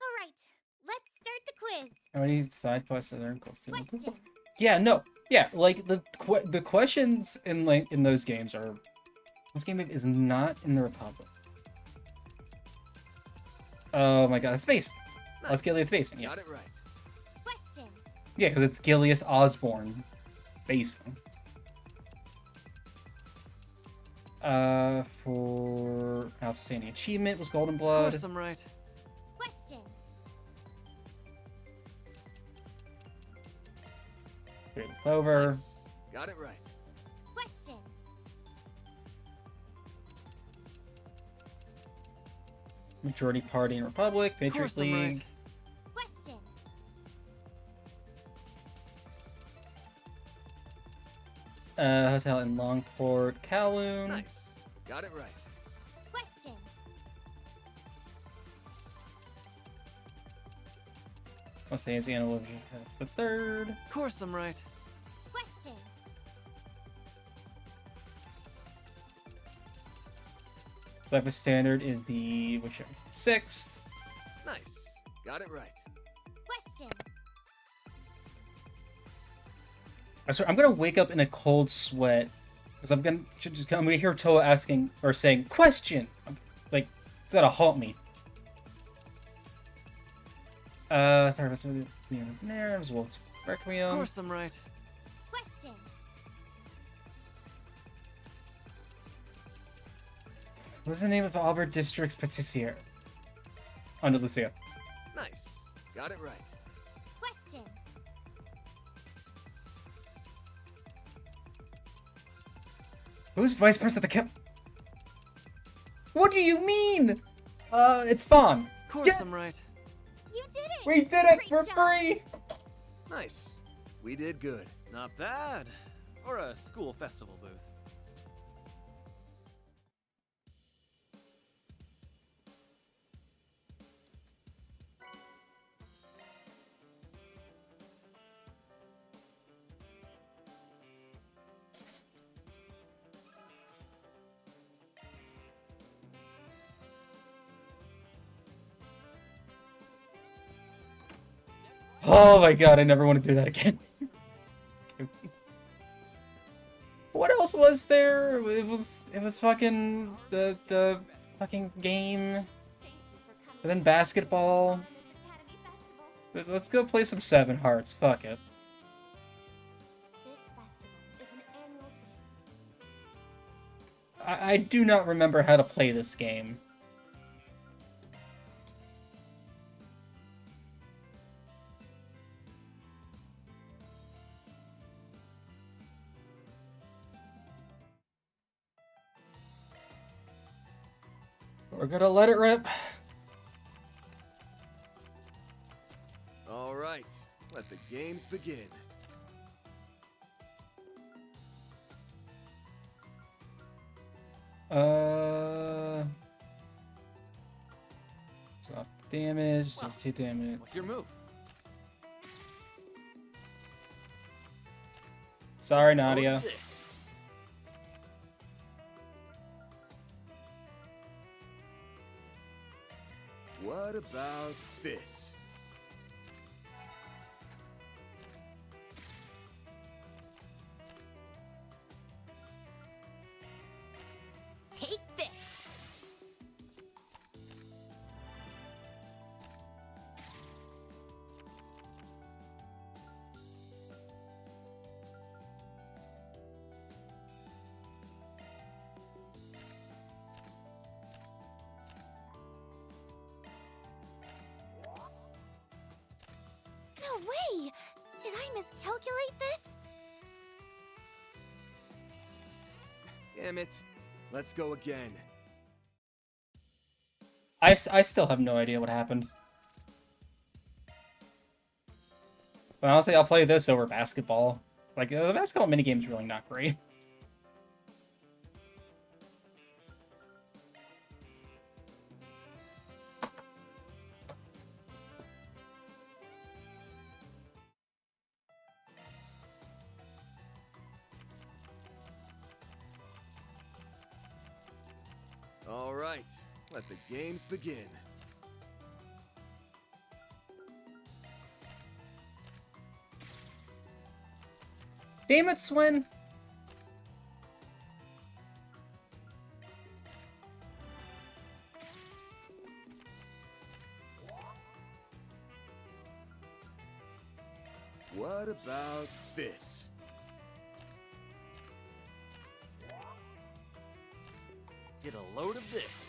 Alright, let's start the quiz. How many side quests are there in Coastal? Question. Yeah, no. Yeah, like the questions in those games are... This game is not in the Republic. Oh my god, space! Nice. Let's Gileath Basin, yeah. Got it right. Question. Yeah, because it's Gileath Osborne Basin. For outstanding achievement was Golden Of Blood. course I'm right. Question. Three Clover. Nice. Got it right. Question. Majority Party and Republic. Of Patriots course I'm League. right. Question. Hotel in Longport, Kowloon. Nice. Got it right. Question. Los Angeles is the third. Of course I'm right. Question. Cyber Standard is the sixth. Nice. Got it right. Question. I swear, I'm gonna wake up in a cold sweat because I'm gonna hear Toa asking or saying question. Like it's gonna haunt me. Third of the nerves. Wolf's Of Requiem. course I'm right. Question. What's the name of Albert District's patisserie? Andalusia. Nice. Got it right. Question. Who's vice president of the camp? What do you mean? It's Fawn. Of course Yes! I'm right. You did it! We did it Great for job. free! Nice. We did good. Not bad. Or a school festival booth. Oh my god, I never want to do that again. What else was there? It was fucking the fucking game. Thank you for coming And then to basketball. Miss Academy Festival. Let's go play some Seven Hearts. Fuck it. This festival is an annual tradition. I do not remember how to play this game. We're gonna let it rip. All right. Let the games begin. Stop damage. Wow. Does 2 damage. What's your move? Sorry, Load Nadia. this. What about this? Take this! No way! Did I miscalculate this? Damn it. Let's go again. I still have no idea what happened. But honestly, I'll play this over basketball. Like, the basketball minigame's really not great. All right. Let the games begin. Damn it, Swin! What about this? Get a load of this.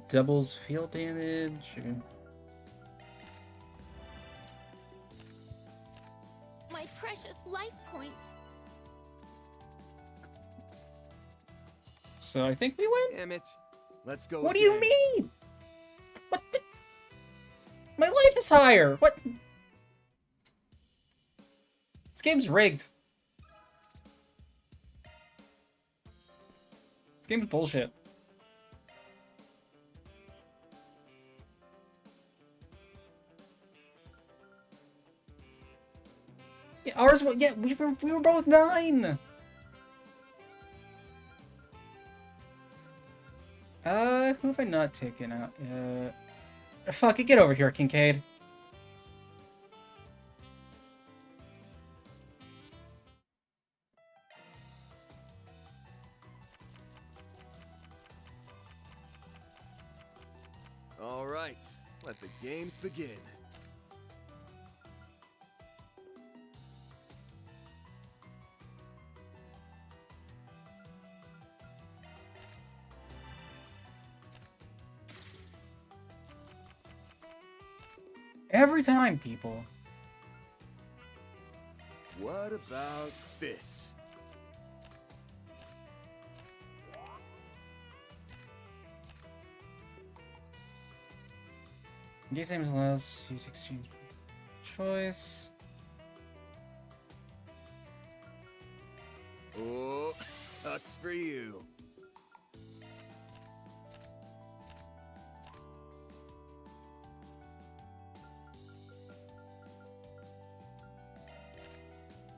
Doubles field damage. My precious life points. So I think we win? Damn it. Let's go What do you again. mean? What? My life is higher! What? This game's rigged. This game's bullshit. Yeah, ours was, yeah, we were both 9! Who have I not taken out? Fuck it, get over here, Kincaid. All right, let the games begin. Every time, people. What about this? These games allows you to exchange choice. Oh, sucks for you.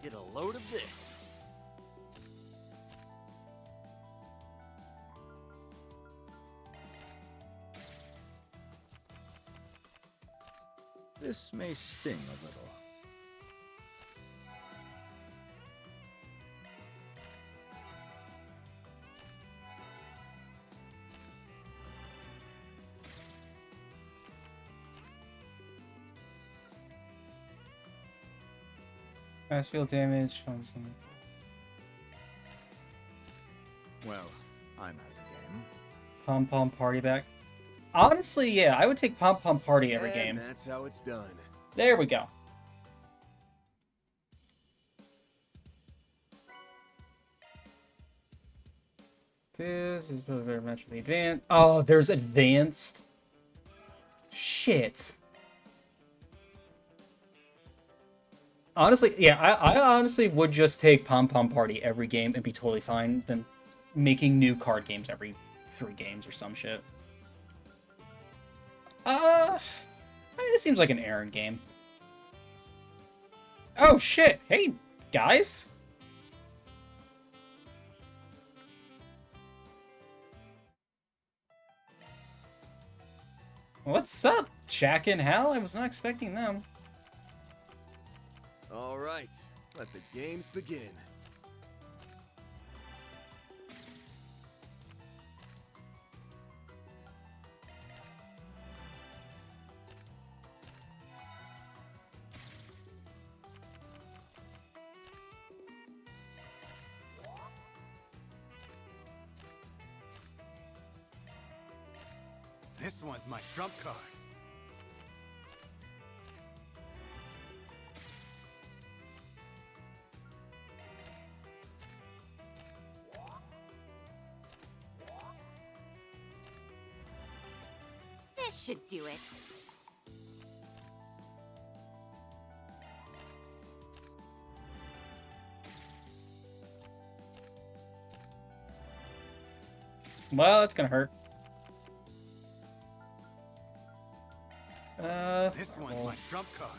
Get a load of this. This may sting a little. Fast field damage, find some. Well, I'm out of the game. Pom Pom Party back. Honestly, yeah, I would take Pom Pom Party every game. And that's how it's done. There we go. This is very much for the advanced. Oh, there's advanced. Shit. Honestly, yeah, I honestly would just take Pom Pom Party every game and be totally fine than making new card games every 3 games or some shit. It seems like an Aaron game. Oh shit! Hey, guys! What's up, Jack and Hal? I was not expecting them. All right, let the games begin. This one's my trump card. This should do it. Well, it's gonna hurt. This one's my trump card.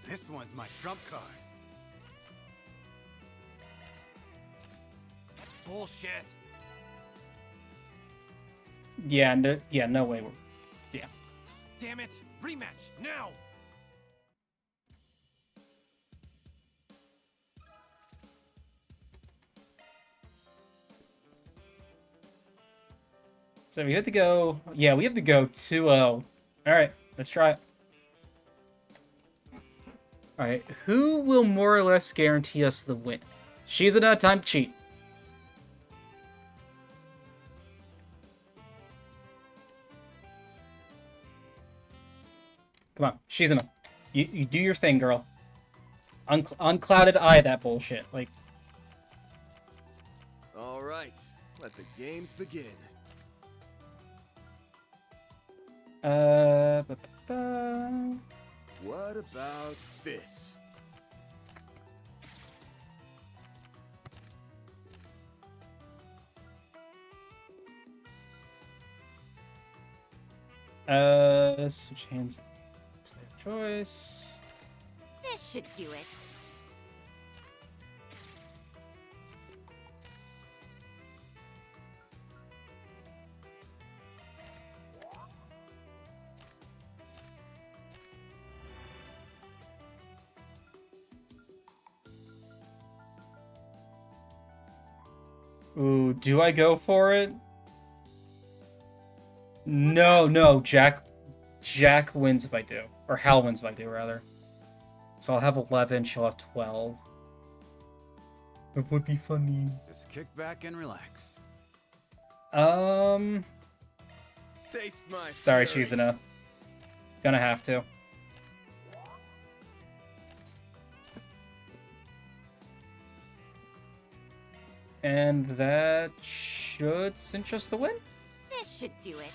This one's my trump card. Bullshit. Yeah, no way. Yeah. Damn it! Rematch now. So we have to go. Yeah, we have to go 2-0. All right, let's try it. All right, who will more or less guarantee us the win? She's not time to cheat. Come on, she's enough. You do your thing, girl. Unclouded eye that bullshit. Like. All right, let the games begin. Ba-ba-ba. What about this? Switch hands. Player choice. This should do it. Ooh, do I go for it? No, no, Jack wins if I do. Or Hal wins if I do, rather. So I'll have 11, she'll have 12. It would be funny. Just kick back and relax. Taste my Sorry, fury. Shizuna. Gonna have to. And that should cinch us the win? This should do it.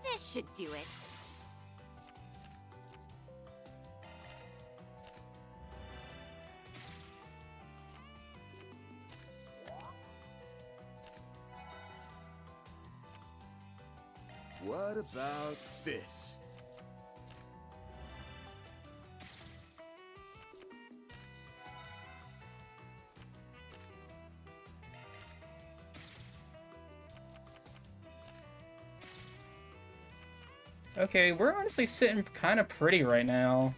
This should do it. What about this? Okay, we're honestly sitting kind of pretty right now.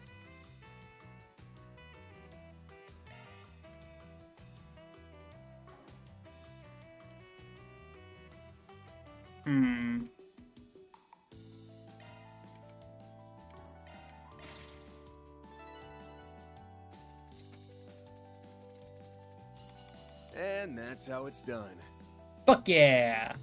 Hmm. And that's how it's done. Fuck yeah!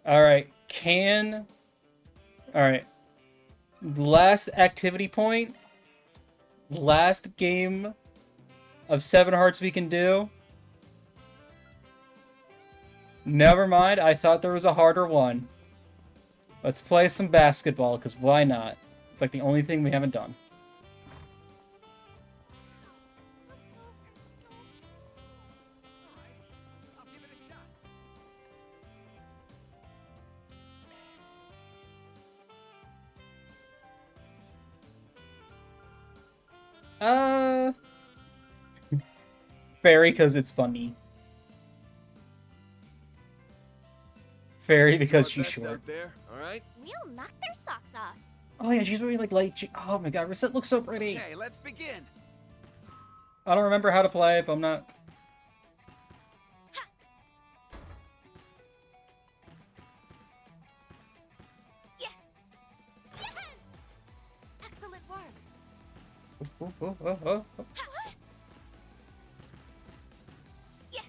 Alright, Alright. Last activity point. Last game of 7 Hearts we can do. Never mind, I thought there was a harder one. Let's play some basketball, because why not? It's like the only thing we haven't done. I'll give it a shot. Fairy, because it's funny. Fairy, because she's short. Out there, all right? We'll knock their socks off. Oh yeah, she's wearing like light. Oh my god, Reset looks so pretty. Okay, let's begin. I don't remember how to play, but I'm not. Yeah. Yes. Excellent work. Yeah. Yes.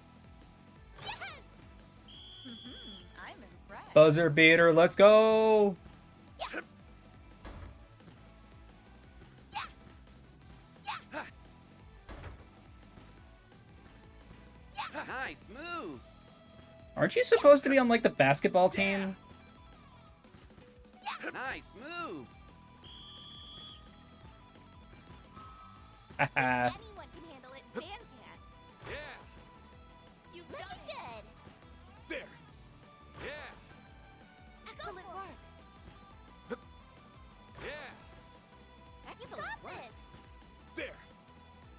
I'm impressed. Buzzer beater, let's go! Nice moves. Aren't you supposed to be on like the basketball team? Nice moves. Haha. Anyone can handle it. Dan can. Yeah. You look good. There. Yeah. Excellent work. Yeah. You got this. There.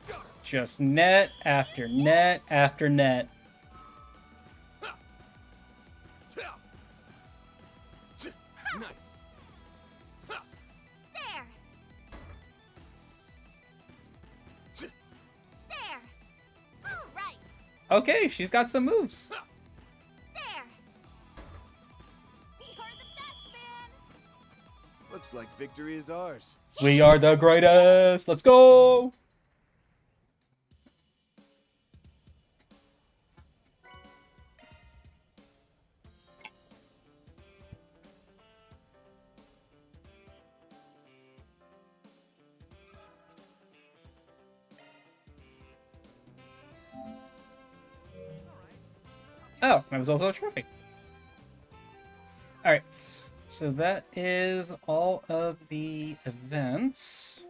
Got her. Just net after net after net. Nice. There. There. All right. Okay, she's got some moves. There. You're the best, man. Looks like victory is ours. We are the greatest! Let's go! Oh, that was also a trophy. Alright, so that is all of the events.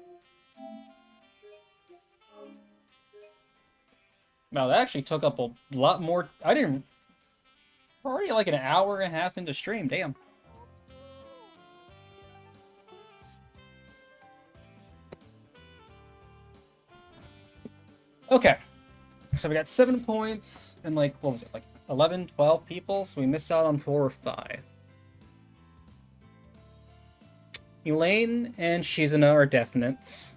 Wow, that actually took up a lot more. We're already like an hour and a half into stream, damn. Okay, so we got 7 points and like, what was it, like 11, 12 people? So we missed out on 4 or 5. Elaine and Shizuna are definites.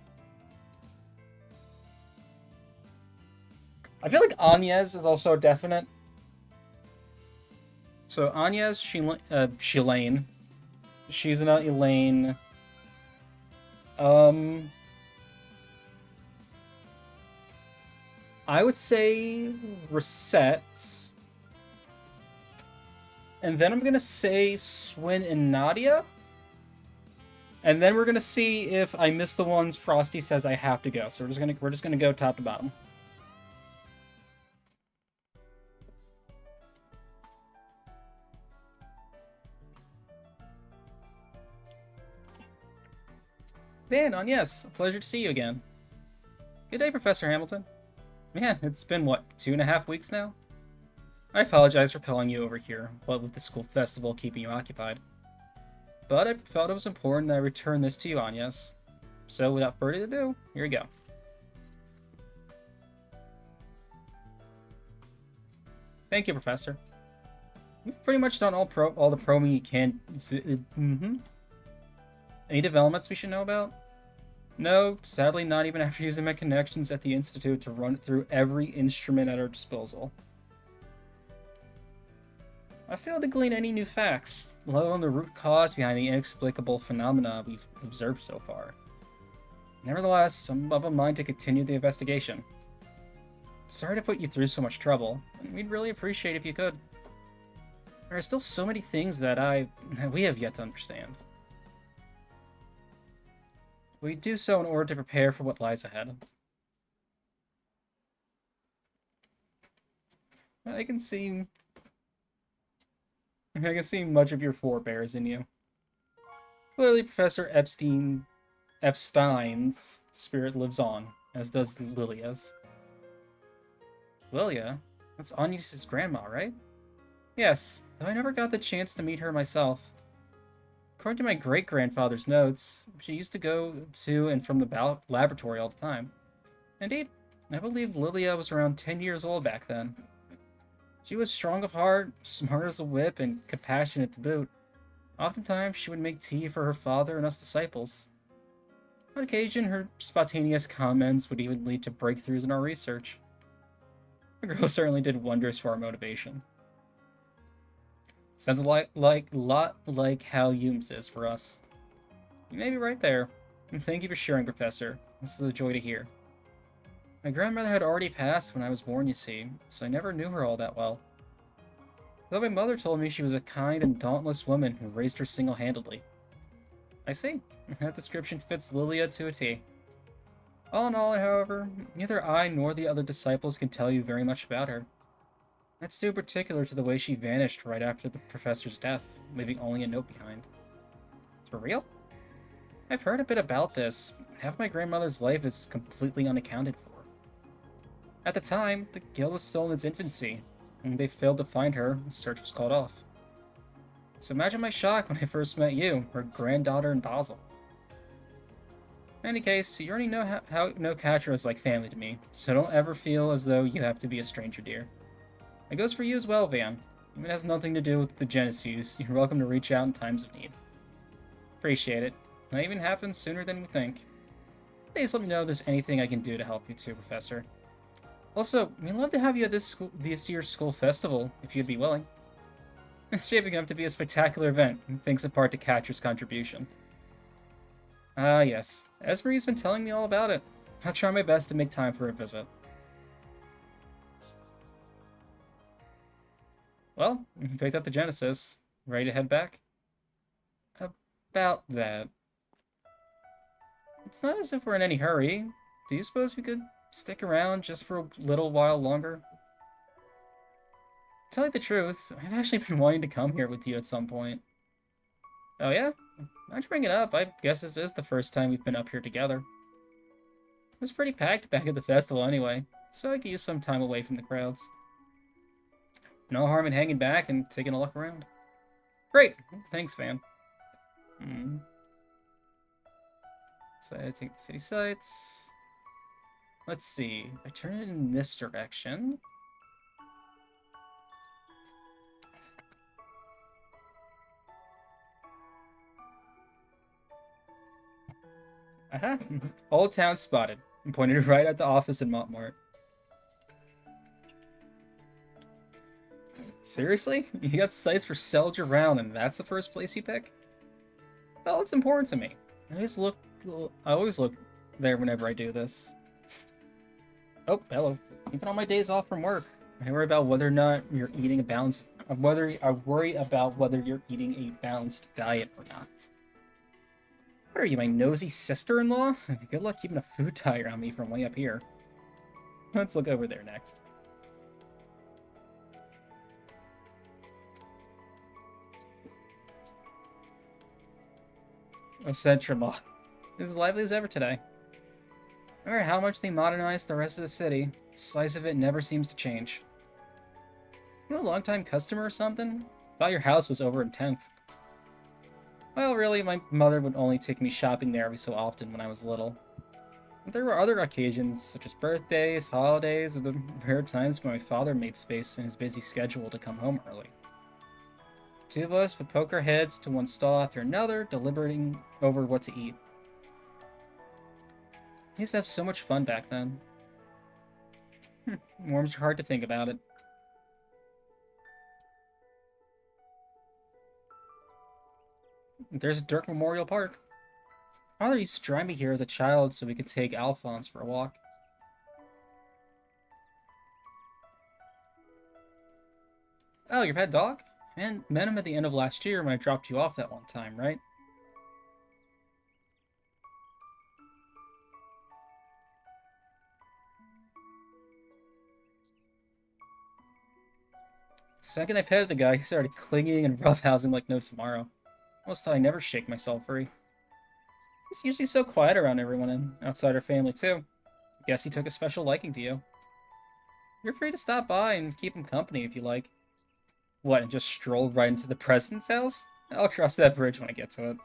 I feel like Anyez is also a definite. So Anyez, Shilane, Shizuna, Elaine. I would say Reset. And then I'm gonna say Swin and Nadia. And then we're gonna see if I miss the ones Frosty says I have to go. So we're just gonna go top to bottom. Van, on yes, a pleasure to see you again. Good day, Professor Hamilton. Yeah, it's been what, 2.5 weeks now? I apologize for calling you over here, what with the school festival keeping you occupied. But I felt it was important that I return this to you, Agnes. So without further ado, here we go. Thank you, Professor. You've pretty much done all the probing you can. Any developments we should know about? No, sadly not even after using my connections at the Institute to run through every instrument at our disposal. I failed to glean any new facts, let alone the root cause behind the inexplicable phenomena we've observed so far. Nevertheless, I'm of a mind to continue the investigation. Sorry to put you through so much trouble, and we'd really appreciate if you could. There are still so many things that we have yet to understand. We do so in order to prepare for what lies ahead. I can see much of your forebears in you. Clearly, Professor Epstein's spirit lives on, as does Lilia's. Lilia? That's Agnes' grandma, right? Yes, though I never got the chance to meet her myself. According to my great-grandfather's notes, she used to go to and from the laboratory all the time. Indeed, I believe Lilia was around 10 years old back then. She was strong of heart, smart as a whip, and compassionate to boot. Oftentimes, she would make tea for her father and us disciples. On occasion, her spontaneous comments would even lead to breakthroughs in our research. The girl certainly did wonders for our motivation. Sounds a lot like how Humes is for us. You may be right there. And thank you for sharing, Professor. This is a joy to hear. My grandmother had already passed when I was born, you see, so I never knew her all that well. Though my mother told me she was a kind and dauntless woman who raised her single-handedly. I see. That description fits Lilia to a T. All in all, however, neither I nor the other disciples can tell you very much about her. That's due particular to the way she vanished right after the professor's death, leaving only a note behind. For real? I've heard a bit about this. Half my grandmother's life is completely unaccounted for. At the time, the guild was still in its infancy, and they failed to find her. The search was called off. So imagine my shock when I first met you, her granddaughter in Basel. In any case, you already know how Katra is like family to me, so don't ever feel as though you have to be a stranger, dear. It goes for you as well, Van. If it has nothing to do with the Genesis, you're welcome to reach out in times of need. Appreciate it. Might even happen sooner than we think. Please let me know if there's anything I can do to help you too, Professor. Also, we'd love to have you at this year's school festival, if you'd be willing. It's shaping up to be a spectacular event, thanks in part to Catra's contribution. Ah, yes. Esmery's been telling me all about it. I'll try my best to make time for a visit. Well, we picked up the Genesis. Ready to head back? About that. It's not as if we're in any hurry. Do you suppose we could stick around just for a little while longer? tell you the truth, I've actually been wanting to come here with you at some point. Oh yeah? Why'd you bring it up? I guess this is the first time we've been up here together. It was pretty packed back at the festival anyway, so I could use some time away from the crowds. No harm in hanging back and taking a look around. Great! Thanks, Van. So I take the city sights. Let's see. I turn it in this direction. Aha! Old Town spotted. And pointed right at the office in Montmort. Seriously? You got sites for Selger Round and that's the first place you pick? Well, it's important to me. I always look there whenever I do this. Oh, hello. Even on my days off from work, I worry about whether or not you're eating a balanced. I worry about whether you're eating a balanced diet or not. What are you, my nosy sister-in-law? Good luck keeping a food diary on me from way up here. Let's look over there next. Centrama. This is lively as ever today. No matter how much they modernize the rest of the city, the slice of it never seems to change. You a long-time customer or something? Thought your house was over in 10th. Well, really, my mother would only take me shopping there every so often when I was little. But there were other occasions, such as birthdays, holidays, or the rare times when my father made space in his busy schedule to come home early. Two of us would poke our heads to one stall after another, deliberating over what to eat. I used to have so much fun back then. Warms your heart to think about it. There's Dirk Memorial Park. Father used to drive me here as a child so we could take Alphonse for a walk. Oh, your pet dog? Man, met him at the end of last year when I dropped you off that one time, right? Second I petted the guy, he started clinging and roughhousing like no tomorrow. Almost thought I'd never shake myself free. He's usually so quiet around everyone and outside our family too. Guess he took a special liking to you. You're free to stop by and keep him company if you like. What, and just stroll right into the president's house? I'll cross that bridge when I get to it.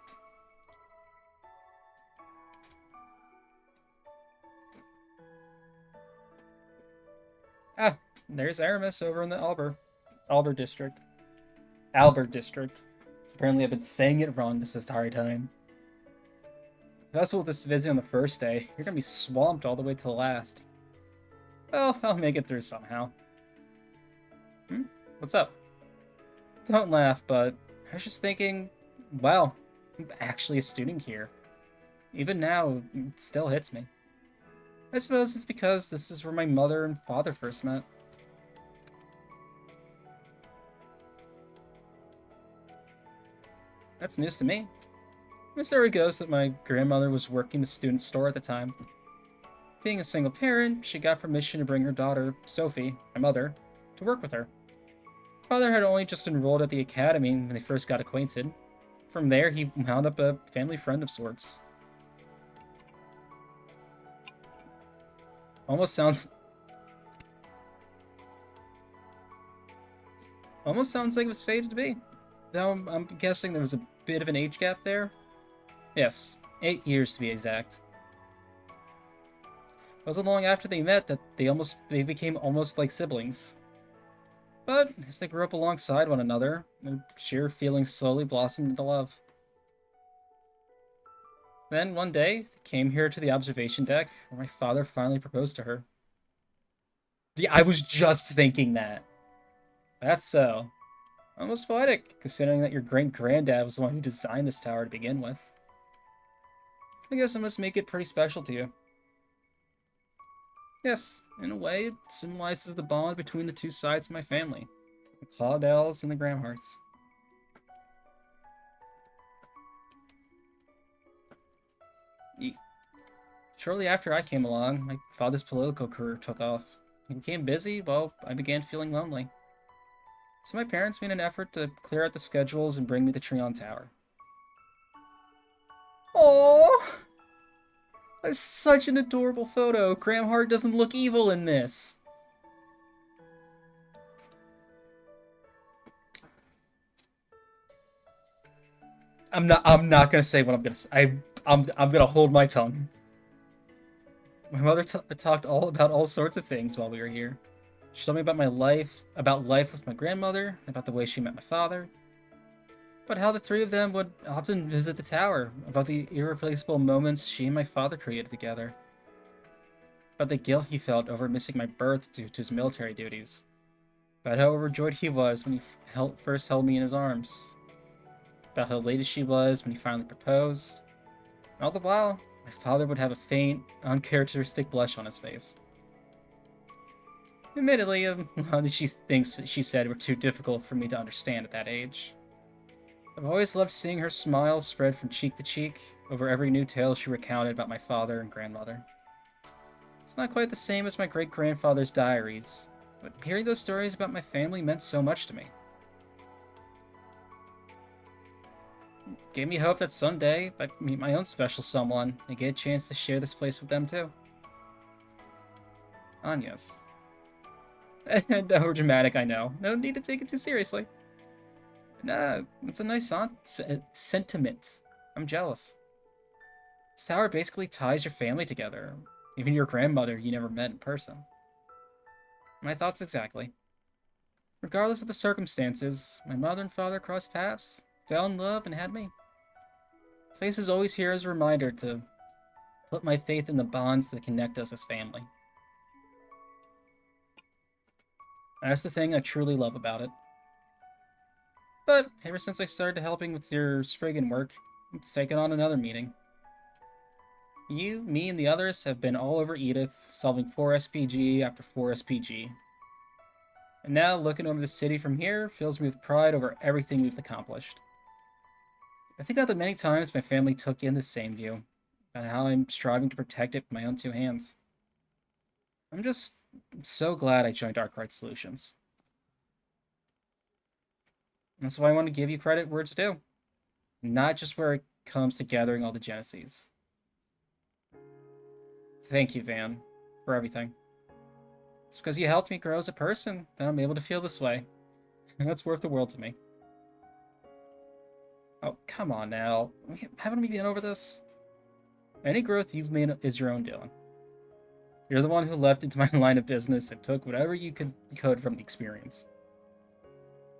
Ah, there's Aramis over in the Albert district. Albert district. Apparently I've been saying it wrong this entire time. Also with this visit on the first day, you're gonna be swamped all the way to the last. Well, I'll make it through somehow. What's up? Don't laugh, but I was just thinking, wow, I'm actually a student here. Even now, it still hits me. I suppose it's because this is where my mother and father first met. That's news to me. The story goes that my grandmother was working the student store at the time. Being a single parent, she got permission to bring her daughter, Sophie, my mother, to work with her. Father had only just enrolled at the academy when they first got acquainted. From there, he wound up a family friend of sorts. Almost sounds like it was fated to be. Though I'm guessing there was a bit of an age gap there. Yes, 8 years to be exact. It wasn't long after they met that they became almost like siblings. But as they grew up alongside one another, their sheer feelings slowly blossomed into love. Then one day, they came here to the observation deck, where my father finally proposed to her. Yeah, I was just thinking that. That's so. Almost poetic, considering that your great-granddad was the one who designed this tower to begin with. I guess I must make it pretty special to you. Yes, in a way, it symbolizes the bond between the two sides of my family. The Claudels and the Gramharts. Shortly after I came along, my father's political career took off. He became busy, while I began feeling lonely. So my parents made an effort to clear out the schedules and bring me to Treon Tower. Oh, that's such an adorable photo. Graham Hart doesn't look evil in this. I'm not gonna say what I'm gonna say. I'm gonna hold my tongue. My mother talked all about all sorts of things while we were here. She told me about my life, about life with my grandmother, about the way she met my father, about how the three of them would often visit the tower, about the irreplaceable moments she and my father created together, about the guilt he felt over missing my birth due to his military duties, about how overjoyed he was when he first held me in his arms, about how elated she was when he finally proposed. And all the while, my father would have a faint, uncharacteristic blush on his face. Admittedly, a lot of these things she said were too difficult for me to understand at that age. I've always loved seeing her smile spread from cheek to cheek over every new tale she recounted about my father and grandmother. It's not quite the same as my great-grandfather's diaries, but hearing those stories about my family meant so much to me. It gave me hope that someday I'd meet my own special someone and get a chance to share this place with them too. Anya's. Overdramatic, I know. No need to take it too seriously. Nah, it's a nice sentiment. I'm jealous. This tower basically ties your family together. Even your grandmother you never met in person. My thoughts exactly. Regardless of the circumstances, my mother and father crossed paths, fell in love, and had me. This place is always here as a reminder to put my faith in the bonds that connect us as family. That's the thing I truly love about it. But ever since I started helping with your Spriggan work, it's taken on another meaning. You, me, and the others have been all over Edith, solving 4 SPG after 4 SPG. And now, looking over the city from here fills me with pride over everything we've accomplished. I think about the many times my family took in the same view, and how I'm striving to protect it with my own 2 hands. I'm just so glad I joined Arkwright Solutions. That's why I want to give you credit where it's due. Not just where it comes to gathering all the Genesees. Thank you, Van, for everything. It's because you helped me grow as a person that I'm able to feel this way. And that's worth the world to me. Oh, come on now. Haven't we been over this? Any growth you've made is your own doing. You're the one who leapt into my line of business and took whatever you could from the experience.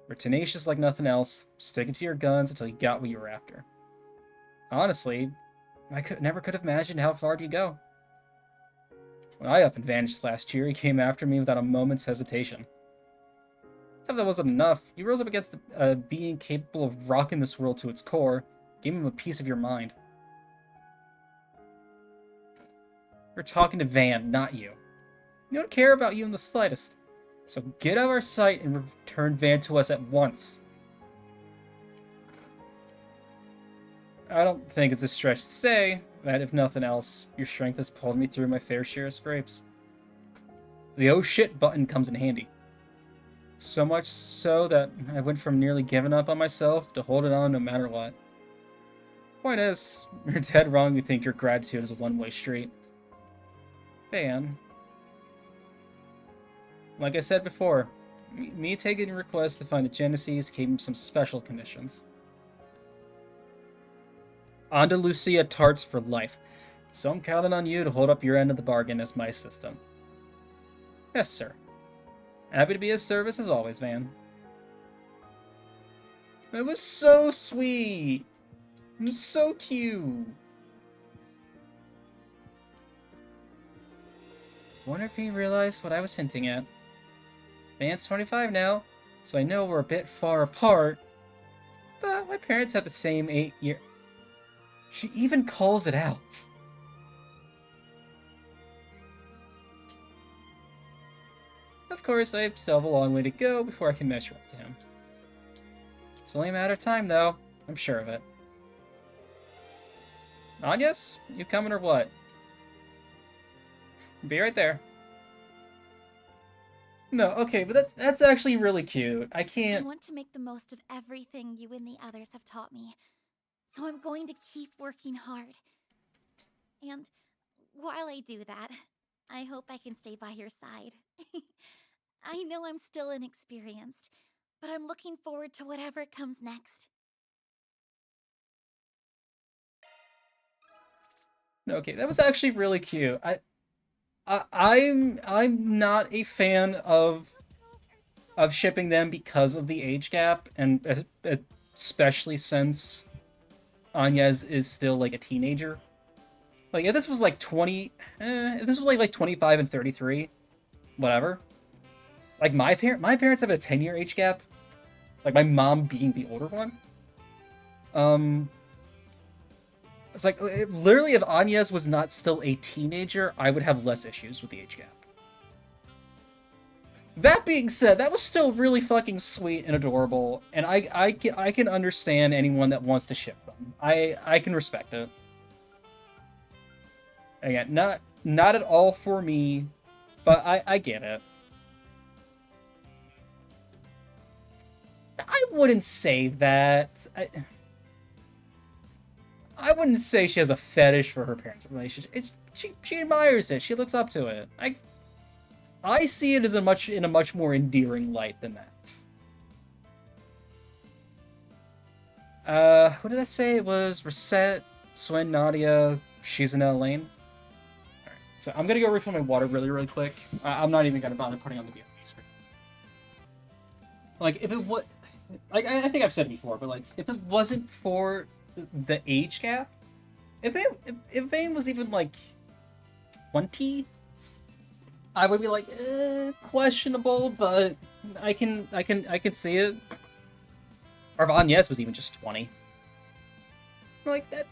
You're tenacious like nothing else, sticking to your guns until you got what you were after. Honestly, I never could have imagined how far you'd go. When I up and vanished last year, he came after me without a moment's hesitation. If that wasn't enough, you rose up against a being capable of rocking this world to its core, gave him a piece of your mind. We're talking to Van, not you. We don't care about you in the slightest. So get out of our sight and return Van to us at once. I don't think it's a stretch to say that, if nothing else, your strength has pulled me through my fair share of scrapes. The oh shit button comes in handy. So much so that I went from nearly giving up on myself to holding on no matter what. Point is, you're dead wrong you think your gratitude is a one-way street. Van. Like I said before, me taking your request to find the Genesees came with some special conditions. Andalusia tarts for life, so I'm counting on you to hold up your end of the bargain as my assistant. Yes, sir. Happy to be of service as always, Van. It was so sweet! It was so cute! Wonder if he realized what I was hinting at. Van's 25 now, so I know we're a bit far apart, but my parents had the same 8-year... She even calls it out. Of course, I still have a long way to go before I can measure up to him. It's only a matter of time, though. I'm sure of it. Anyas? You coming or what? Be right there. No, okay, but that's actually really cute. I I can't. want to make the most of everything you and the others have taught me. So I'm going to keep working hard. And while I do that, I hope I can stay by your side. I know I'm still inexperienced, but I'm looking forward to whatever comes next. Okay, that was actually really cute. I'm not a fan of shipping them because of the age gap, and especially since Anyez is still like a teenager. Like if this was like 20, if this was like 25 and 33, whatever. Like my parents have a 10-year age gap. Like my mom being the older one. Um, it's like literally if Anyez was not still a teenager, I would have less issues with the age gap. That being said, that was still really fucking sweet and adorable, and I can understand anyone that wants to ship them. I can respect it. Again, not at all for me, but I get it. I wouldn't say that. I wouldn't say she has a fetish for her parents' relationship. She admires it. She looks up to it. I see it as in a much more endearing light than that. What did I say? It was Reset, Swin, Nadia, Shizuna, Lane. Alright, so I'm gonna go refill my water really quick. I'm not even gonna bother putting on the VOD screen. Like, if it was... Like, I think I've said it before, but, like, if it wasn't for the age gap, if Vayne was even, like, 20, I would be like, questionable, but I can see it. Or Anyez was even just 20. Like, that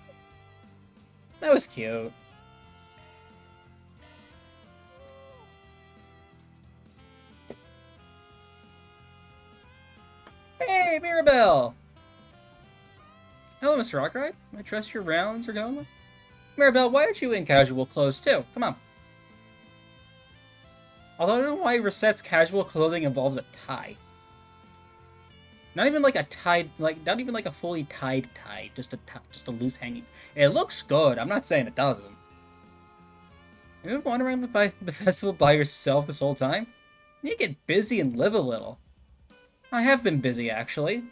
was cute. Hey, Mirabelle! Hello, Mr. Arkwright. I trust your rounds are going well. Mirabelle, why aren't you in casual clothes too? Come on. Although I don't know why Reset's casual clothing involves a tie. Not even like a tied, like not even like a fully tied tie, just a loose hanging. It looks good. I'm not saying it doesn't. You've been wandering by the festival by yourself this whole time? You need to get busy and live a little. I have been busy, actually.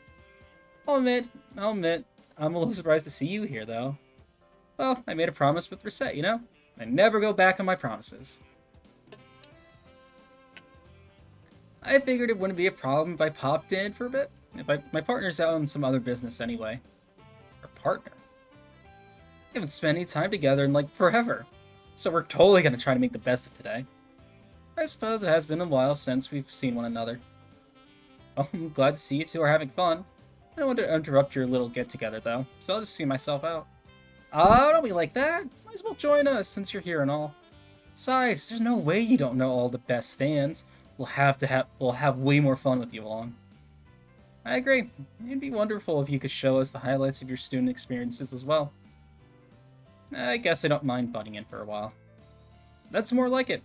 I'll admit, I'm a little surprised to see you here, though. Well, I made a promise with Reset, you know? I never go back on my promises. I figured it wouldn't be a problem if I popped in for a bit. My partner's out on some other business anyway. Our partner? We haven't spent any time together in, like, forever. So we're totally gonna try to make the best of today. I suppose it has been a while since we've seen one another. Oh, I'm glad to see you two are having fun. I don't want to interrupt your little get-together, though, so I'll just see myself out. Oh, don't be like that! Might as well join us, since you're here and all. Besides, there's no way you don't know all the best stands. We'll have way more fun with you along. I agree. It'd be wonderful if you could show us the highlights of your student experiences as well. I guess I don't mind butting in for a while. That's more like it.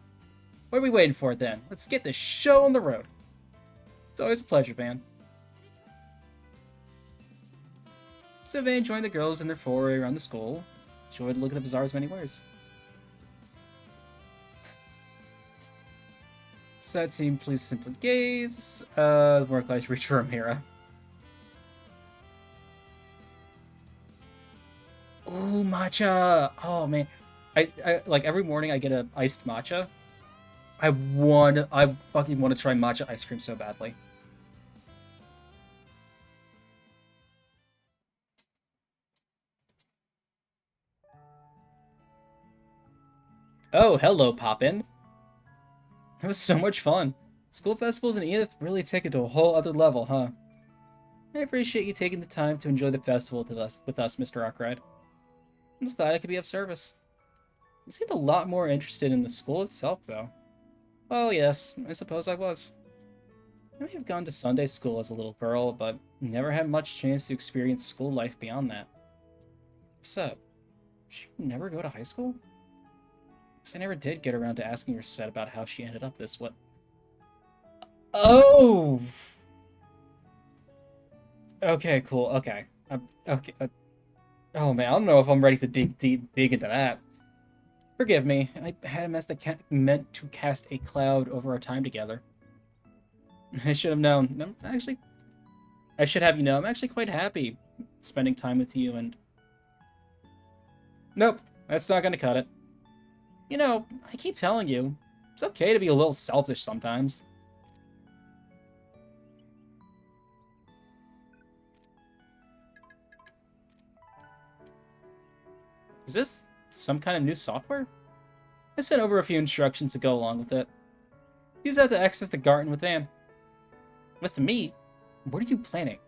What are we waiting for, then? Let's get this show on the road. It's always a pleasure, Van. So Van joined the girls in their foray around the school. Enjoyed to look at the bazaar's many wares. Sad scene, please simply gaze. More likely reach for a mirror. Ooh, matcha! Oh man, I like every morning I get a iced matcha. I fucking want to try matcha ice cream so badly. Oh, hello, Poppin. That was so much fun. School festivals in Edith really take it to a whole other level, huh? I appreciate you taking the time to enjoy the festival with us, Mr. Arkwright. I'm just glad I could be of service. You seemed a lot more interested in the school itself, though. Well, yes, I suppose I was. I may have gone to Sunday school as a little girl, but never had much chance to experience school life beyond that. So, did you never go to high school? Because I never did get around to asking Reset about how she ended up this way. Oh! Okay, cool. Okay. Okay. Oh man, I don't know if I'm ready to dig into that. Forgive me. I had meant to cast a cloud over our time together. I should have known. Actually, I should have you know, I'm actually quite happy spending time with you and... Nope, that's not gonna cut it. You know, I keep telling you, it's okay to be a little selfish sometimes. Is this some kind of new software? I sent over a few instructions to go along with it. Use that to access the garden with Van. With me? What are you planning?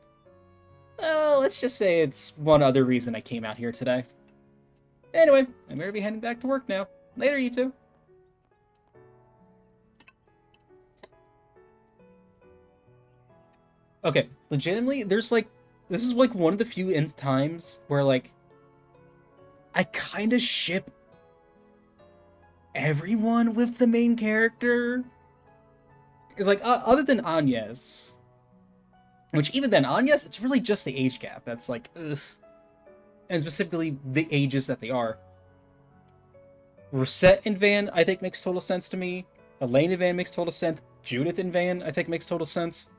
Well, let's just say it's one other reason I came out here today. Anyway, I'm gonna be heading back to work now. Later, you two. Okay, legitimately, there's like... This is like one of the few times where like... I kind of ship everyone with the main character. It's like, other than Agnes. Which, even then, Agnes, it's really just the age gap that's like, ugh. And specifically, the ages that they are. Rosette and Van, I think, makes total sense to me. Elaine and Van makes total sense. Judith and Van, I think, makes total sense.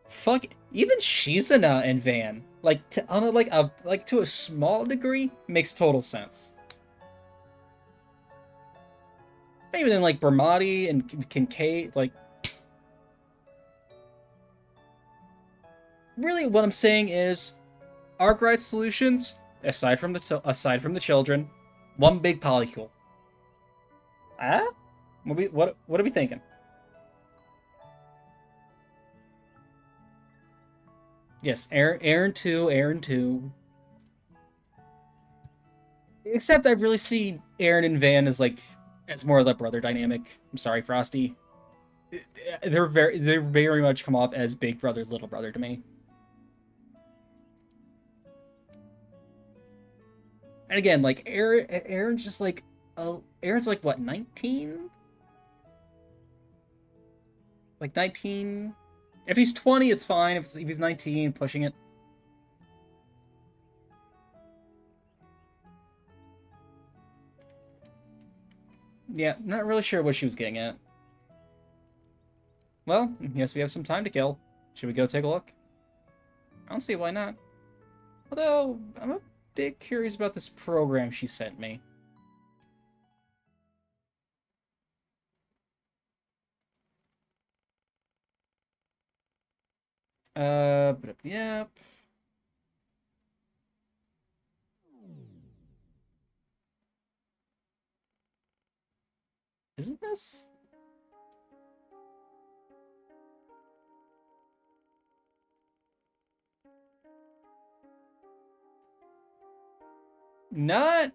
Fuck, even Shizuna and Van, like, to a small degree, makes total sense. Maybe then, like, Bermati and Kincaid, like... Really, what I'm saying is, Arkwright Solutions, aside from the children, one big polycule. Ah? What are we thinking? Yes, Aaron 2. Except I really see Aaron and Van as like as more of that brother dynamic. I'm sorry, Frosty. They very much come off as big brother, little brother to me. And again, like Aaron's just like Aaron's like what, 19? Like 19? If he's 20, it's fine. If he's 19, pushing it. Yeah, not really sure what she was getting at. Well, yes, we have some time to kill. Should we go take a look? I don't see why not. Although, I'm a bit curious about this program she sent me. But yep. Isn't this? Not...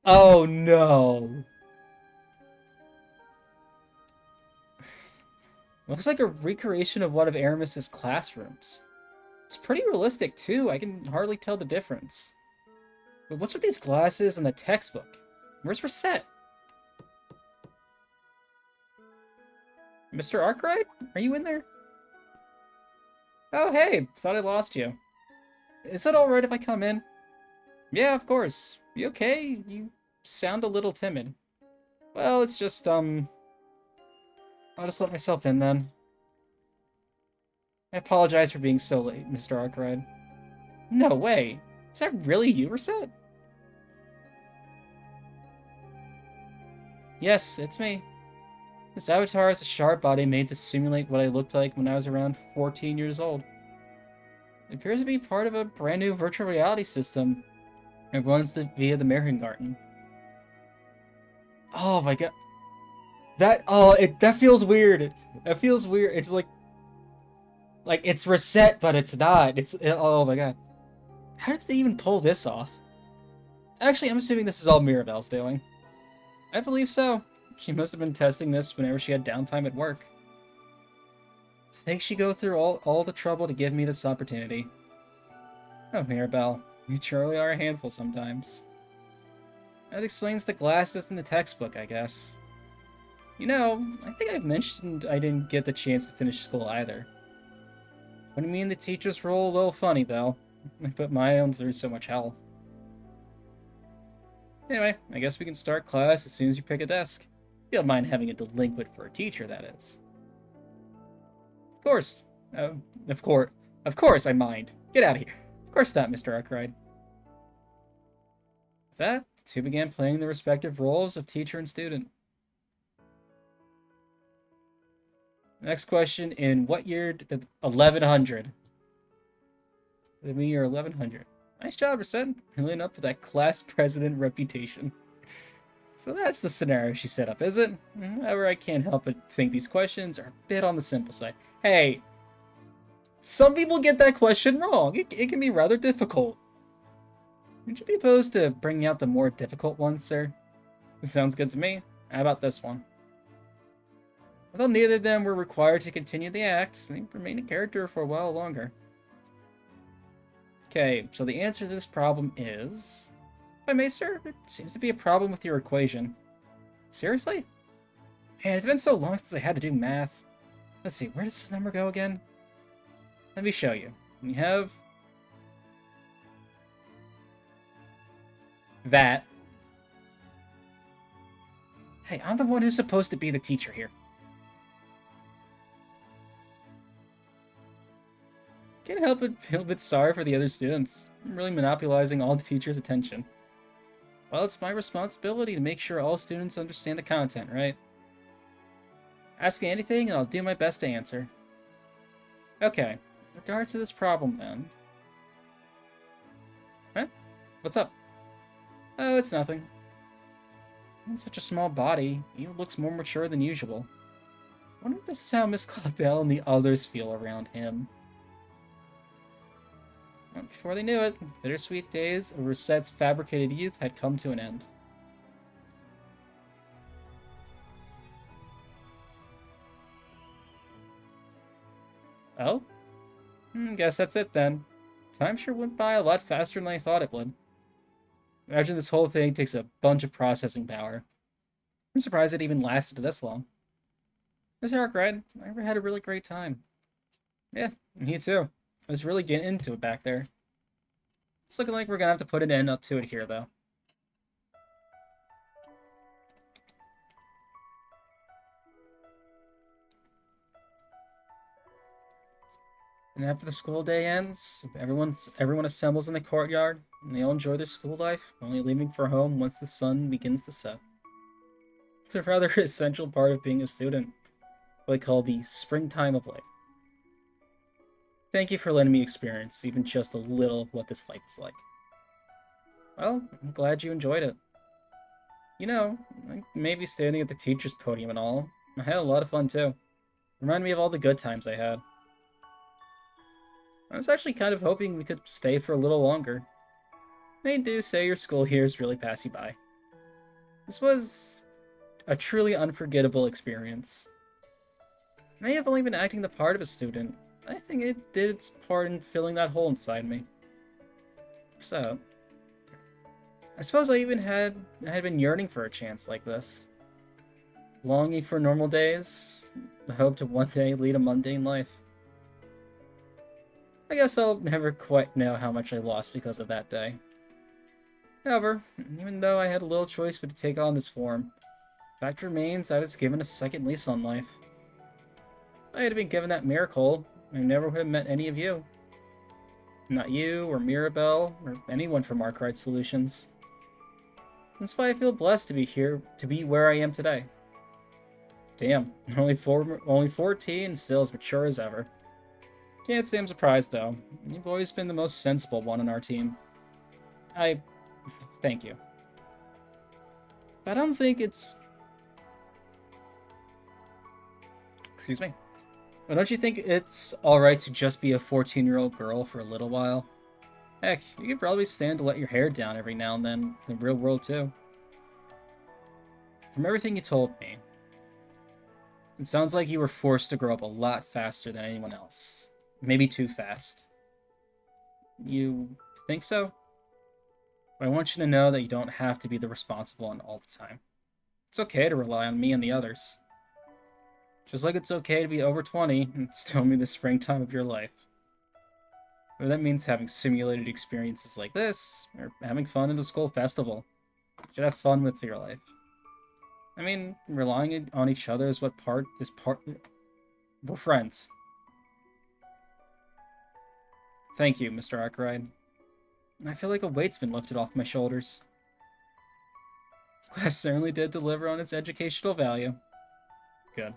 Oh, no. Looks like a recreation of one of Aramis's classrooms. It's pretty realistic, too. I can hardly tell the difference. But what's with these glasses and the textbook? Where's Rosette? Mr. Arkwright? Are you in there? Oh, hey. Thought I lost you. Is it alright if I come in? Yeah, of course. You okay? You sound a little timid. Well, it's just, I'll just let myself in, then. I apologize for being so late, Mr. Arkwright. No way. Is that really you, Rosette? Yes, it's me. This avatar is a sharp body made to simulate what I looked like when I was around 14 years old. It appears to be part of a brand new virtual reality system. It runs via the Garden. Oh my god. That feels weird. That feels weird. It's like it's reset, but it's not. Oh my god. How did they even pull this off? Actually, I'm assuming this is all Mirabelle's doing. I believe so. She must have been testing this whenever she had downtime at work. Thanks she go through all the trouble to give me this opportunity. Oh, Mirabelle, you truly are a handful sometimes. That explains the glasses in the textbook, I guess. You know, I think I've mentioned I didn't get the chance to finish school either. What do you mean the teachers roll a little funny, though? I put my own through so much hell. Anyway, I guess we can start class as soon as you pick a desk. You don't mind having a delinquent for a teacher, that is. Of course. Of course I mind. Get out of here. Of course not, Mr. Arkwright. With that, the two began playing their respective roles of teacher and student. Next question, in what year? 1100. The year 1100. Nice job, Reset. Filling up to that class president reputation. So that's the scenario she set up, is it? However, I can't help but think these questions are a bit on the simple side. Hey, some people get that question wrong. It can be rather difficult. Would you be opposed to bringing out the more difficult ones, sir? Sounds good to me. How about this one? Although neither of them were required to continue the act, they remained a character for a while longer. Okay, so the answer to this problem is... If I may, sir, there seems to be a problem with your equation. Seriously? Man, it's been so long since I had to do math. Let's see, where does this number go again? Let me show you. We have... that. Hey, I'm the one who's supposed to be the teacher here. Can't help but feel a bit sorry for the other students. I'm really monopolizing all the teacher's attention. Well, it's my responsibility to make sure all students understand the content, right? Ask me anything and I'll do my best to answer. Okay, in regards to this problem then. Huh? What's up? Oh, it's nothing. In such a small body, he looks more mature than usual. I wonder if this is how Miss Claudel and the others feel around him. Before they knew it, the bittersweet days of Rosette's fabricated youth had come to an end. Oh? Guess that's it then. Time sure went by a lot faster than I thought it would. Imagine this whole thing takes a bunch of processing power. I'm surprised it even lasted this long. Mr. Arkwright, I had a really great time. Yeah, me too. I was really getting into it back there. It's looking like we're gonna have to put an end up to it here, though. And after the school day ends, everyone assembles in the courtyard, and they all enjoy their school life, only leaving for home once the sun begins to set. It's a rather essential part of being a student, what they call the springtime of life. Thank you for letting me experience even just a little of what this life is like. Well, I'm glad you enjoyed it. You know, maybe standing at the teacher's podium and all, I had a lot of fun too. Reminded me of all the good times I had. I was actually kind of hoping we could stay for a little longer. They do say your school years really pass you by. This was a truly unforgettable experience. I may have only been acting the part of a student. I think it did its part in filling that hole inside me. So, I suppose I had been yearning for a chance like this. Longing for normal days, the hope to one day lead a mundane life. I guess I'll never quite know how much I lost because of that day. However, even though I had a little choice but to take on this form, the fact remains I was given a second lease on life. If I had been given that miracle, I never would have met any of you. Not you, or Mirabelle, or anyone from Arkwright Solutions. That's why I feel blessed to be here, to be where I am today. Damn, only 14 and still as mature as ever. Can't say I'm surprised, though. You've always been the most sensible one on our team. Thank you. But I don't think it's... Excuse me. But don't you think it's alright to just be a 14-year-old girl for a little while? Heck, you could probably stand to let your hair down every now and then, in the real world too. From everything you told me, it sounds like you were forced to grow up a lot faster than anyone else. Maybe too fast. You think so? But I want you to know that you don't have to be the responsible one all the time. It's okay to rely on me and the others. Just like it's okay to be over 20 and still mean the springtime of your life. Whether that means having simulated experiences like this, or having fun at the school festival. You should have fun with your life. I mean, relying on each other is part. We're friends. Thank you, Mr. Arkwright. I feel like a weight's been lifted off my shoulders. This class certainly did deliver on its educational value. Good.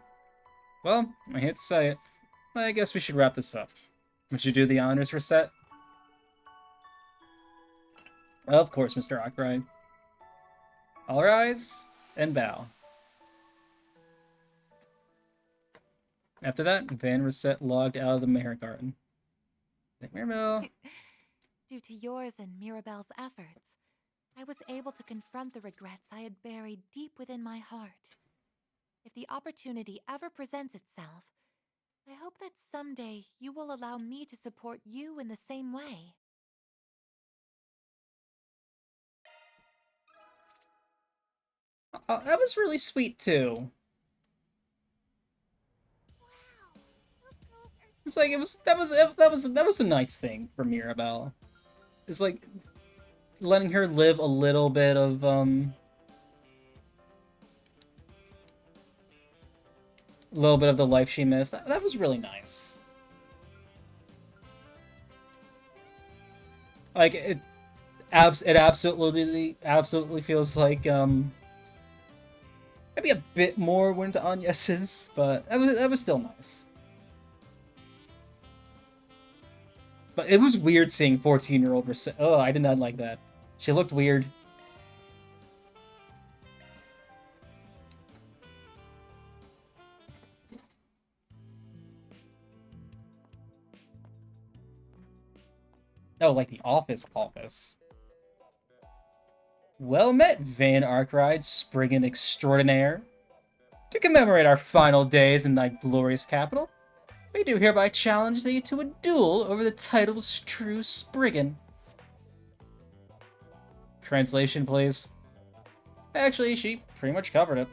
Well, I hate to say it, but I guess we should wrap this up. Would you do the honors reset? Of course, Mr. Arkwright. All rise and bow. After that, Van Reset logged out of the Merit Garden. Like, Mirabelle. Due to yours and Mirabelle's efforts, I was able to confront the regrets I had buried deep within my heart. If the opportunity ever presents itself, I hope that someday you will allow me to support you in the same way. That was really sweet too. It's like that was a nice thing for Mirabelle. It's like letting her live a little bit of the life she missed. That was really nice. Like it absolutely feels like maybe a bit more went to Agnes's, but that was still nice. But it was weird seeing 14-year-old Reset. Oh, I did not like that. She looked weird. Oh, like the office. Well met, Van Arkwright, Spriggan extraordinaire. To commemorate our final days in thy glorious capital, we do hereby challenge thee to a duel over the title of true Spriggan. Translation, please. Actually, she pretty much covered it.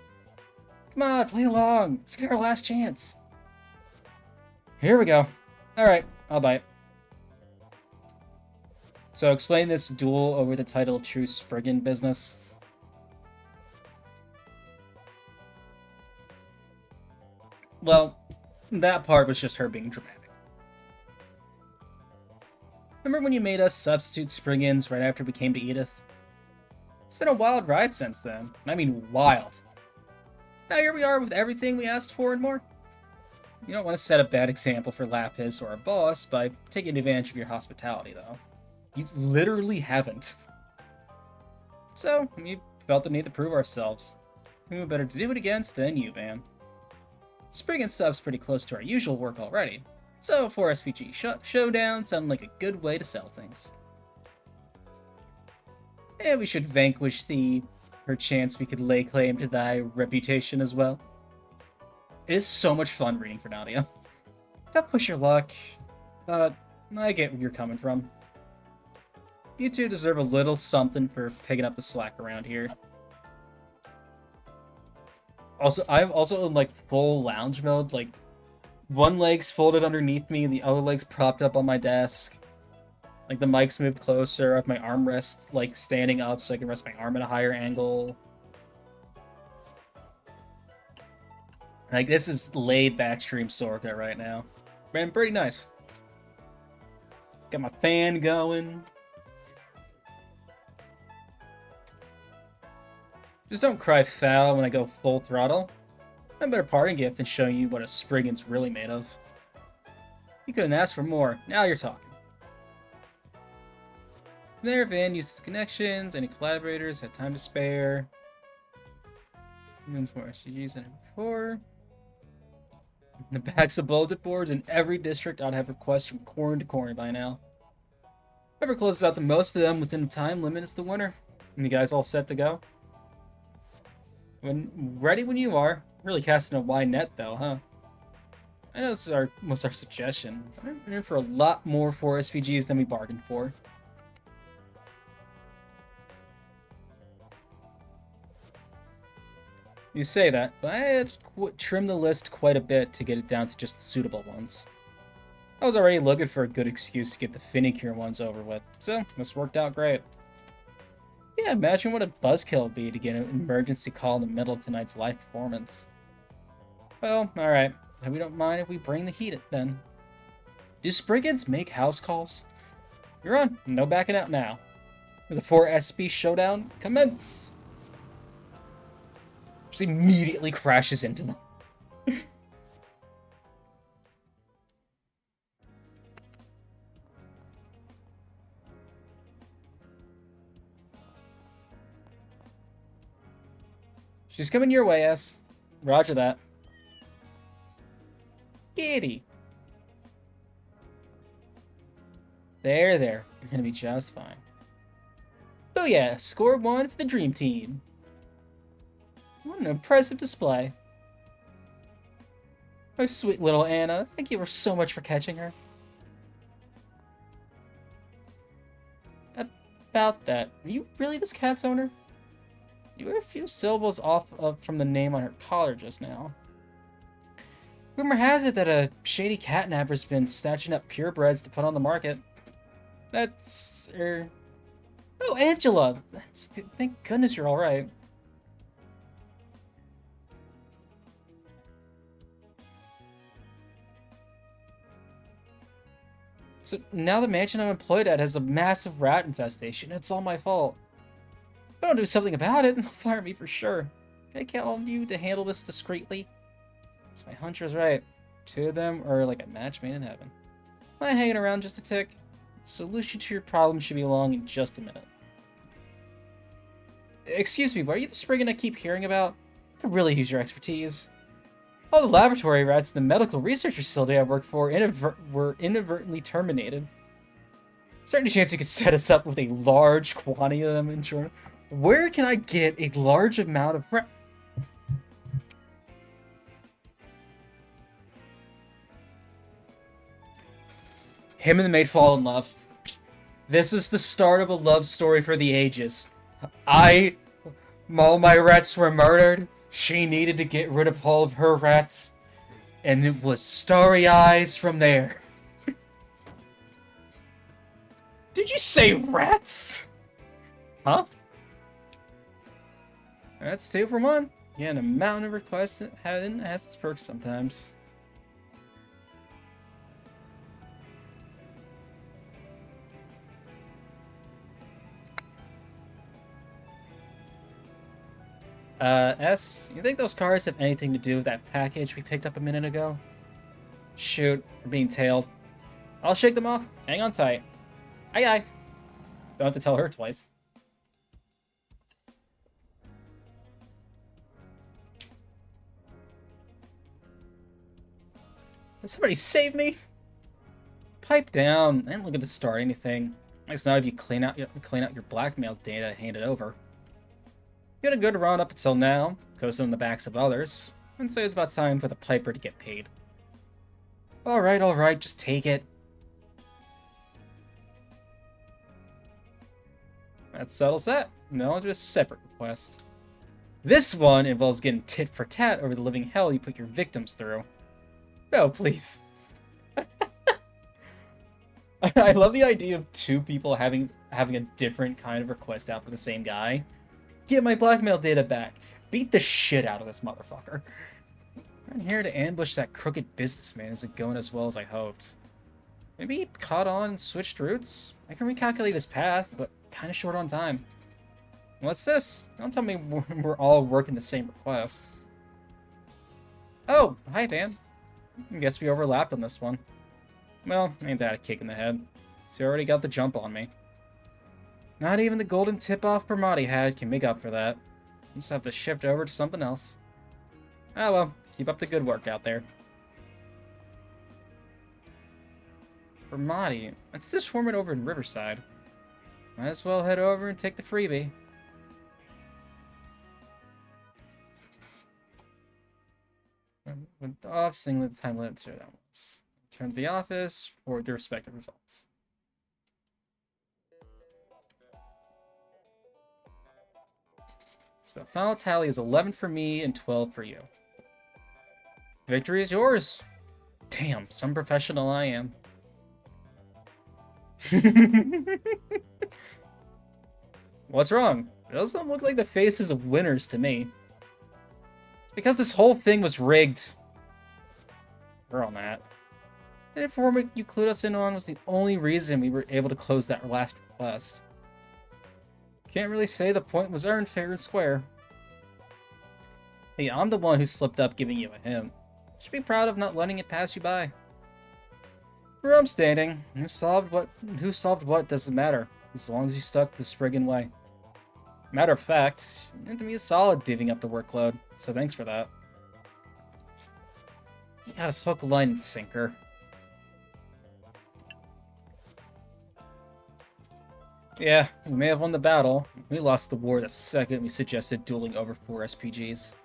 Come on, play along. Let's get our last chance. Here we go. Alright, I'll bite. So explain this duel over the title of true Spriggan business. Well, that part was just her being dramatic. Remember when you made us substitute Spriggans right after we came to Edith? It's been a wild ride since then, and I mean wild. Now here we are with everything we asked for and more. You don't want to set a bad example for Lapis or our boss by taking advantage of your hospitality, though. You literally haven't. So, we felt the need to prove ourselves. Who better to do it against than you, Van? Spriggan stuff's pretty close to our usual work already, so 4SVG Showdown sounded like a good way to sell things. And we should vanquish thee. Perchance we could lay claim to thy reputation as well. It is so much fun reading for Nadia. Don't push your luck, but I get where you're coming from. You two deserve a little something for picking up the slack around here. Also, I'm also in like full lounge mode. Like, one leg's folded underneath me, and the other leg's propped up on my desk. Like the mic's moved closer. I have my armrest like standing up so I can rest my arm at a higher angle. Like this is laid back stream Sorka right now. Man, pretty nice. Got my fan going. Just don't cry foul when I go full throttle. No better parting gift than showing you what a Spriggan's really made of. You couldn't ask for more. Now you're talking. From there, Van uses connections. Any collaborators had time to spare. And for SCGs and before. The backs of bulletin boards in every district ought to have requests from corner to corner by now. Whoever closes out the most of them within the time limit is the winner. And you guys all set to go? Ready when you are. Really casting a wide net though, huh? I know this was our suggestion, but I'm in for a lot more 4SVGs than we bargained for. You say that, but I had trimmed the list quite a bit to get it down to just the suitable ones. I was already looking for a good excuse to get the finicure ones over with, so this worked out great. Yeah, imagine what a buzzkill it'd be to get an emergency call in the middle of tonight's live performance. Well, alright. We don't mind if we bring the heat then. Do Spriggans make house calls? You're on. No backing out now. The 4SB showdown commence! Just immediately crashes into them. She's coming your way, S. Roger that. Giddy. There. You're gonna be just fine. Oh yeah, score 1 for the Dream Team. What an impressive display. Oh, sweet little Anna. Thank you so much for catching her. About that, are you really this cat's owner? You were a few syllables off from the name on her collar just now. Rumor has it that a shady catnapper's been snatching up purebreds to put on the market. That's, Oh, Angela! Thank goodness you're alright. So now the mansion I'm employed at has a massive rat infestation. It's all my fault. If I don't do something about it, they'll fire me for sure. Can I count on you to handle this discreetly? So my hunch was right. 2 of them are like a match made in heaven. Am I hanging around just a tick? The solution to your problem should be along in just a minute. Excuse me, but are you the Spriggan I keep hearing about? I could really use your expertise. All the laboratory rats in the medical research facility I work for were inadvertently terminated. Is there any chance you could set us up with a large quantity of them in short? Where can I get a large amount of Him and the maid fall in love. This is the start of a love story for the ages. All my rats were murdered. She needed to get rid of all of her rats. And it was starry eyes from there. Did you say rats? Huh? That's 2 for 1. Yeah, and a mountain of requests has its perks sometimes. S, you think those cars have anything to do with that package we picked up a minute ago? Shoot, we're being tailed. I'll shake them off. Hang on tight. Aye. Don't have to tell her twice. Did somebody save me? Pipe down. I didn't look at the start or anything. It's not if you clean out your blackmail data and hand it over. You had a good run up until now, coasting on the backs of others, and so it's about time for the piper to get paid. Alright, just take it. That settles that. No, just a separate request. This one involves getting tit for tat over the living hell you put your victims through. No, please. I love the idea of 2 people having a different kind of request out for the same guy. Get my blackmail data back. Beat the shit out of this motherfucker. I'm here to ambush that crooked businessman isn't going as well as I hoped. Maybe he caught on and switched routes? I can recalculate his path, but kinda short on time. What's this? Don't tell me we're all working the same request. Oh, hi, Dan. I guess we overlapped on this one. Well, ain't that a kick in the head? So you already got the jump on me. Not even the golden tip-off Permati had can make up for that. You just have to shift over to something else. Ah well, keep up the good work out there. Permati? That's this foreman over in Riverside. Might as well head over and take the freebie. With off, sing the time limit to that once. Return to the office for the respective results. So final tally is 11 for me and 12 for you. Victory is yours. Damn, some professional I am. What's wrong? Those don't look like the faces of winners to me. Because this whole thing was rigged. We're on that. The informant you clued us in on was the only reason we were able to close that last request. Can't really say the point was earned fair and square. Hey, I'm the one who slipped up giving you a hint. Should be proud of not letting it pass you by. Where I'm standing, who solved what doesn't matter, as long as you stuck the Spriggan way. Matter of fact, you did me a solid divvying up the workload, so thanks for that. You got us hook, line, and sinker. Yeah, we may have won the battle. We lost the war the second we suggested dueling over 4 SPGs.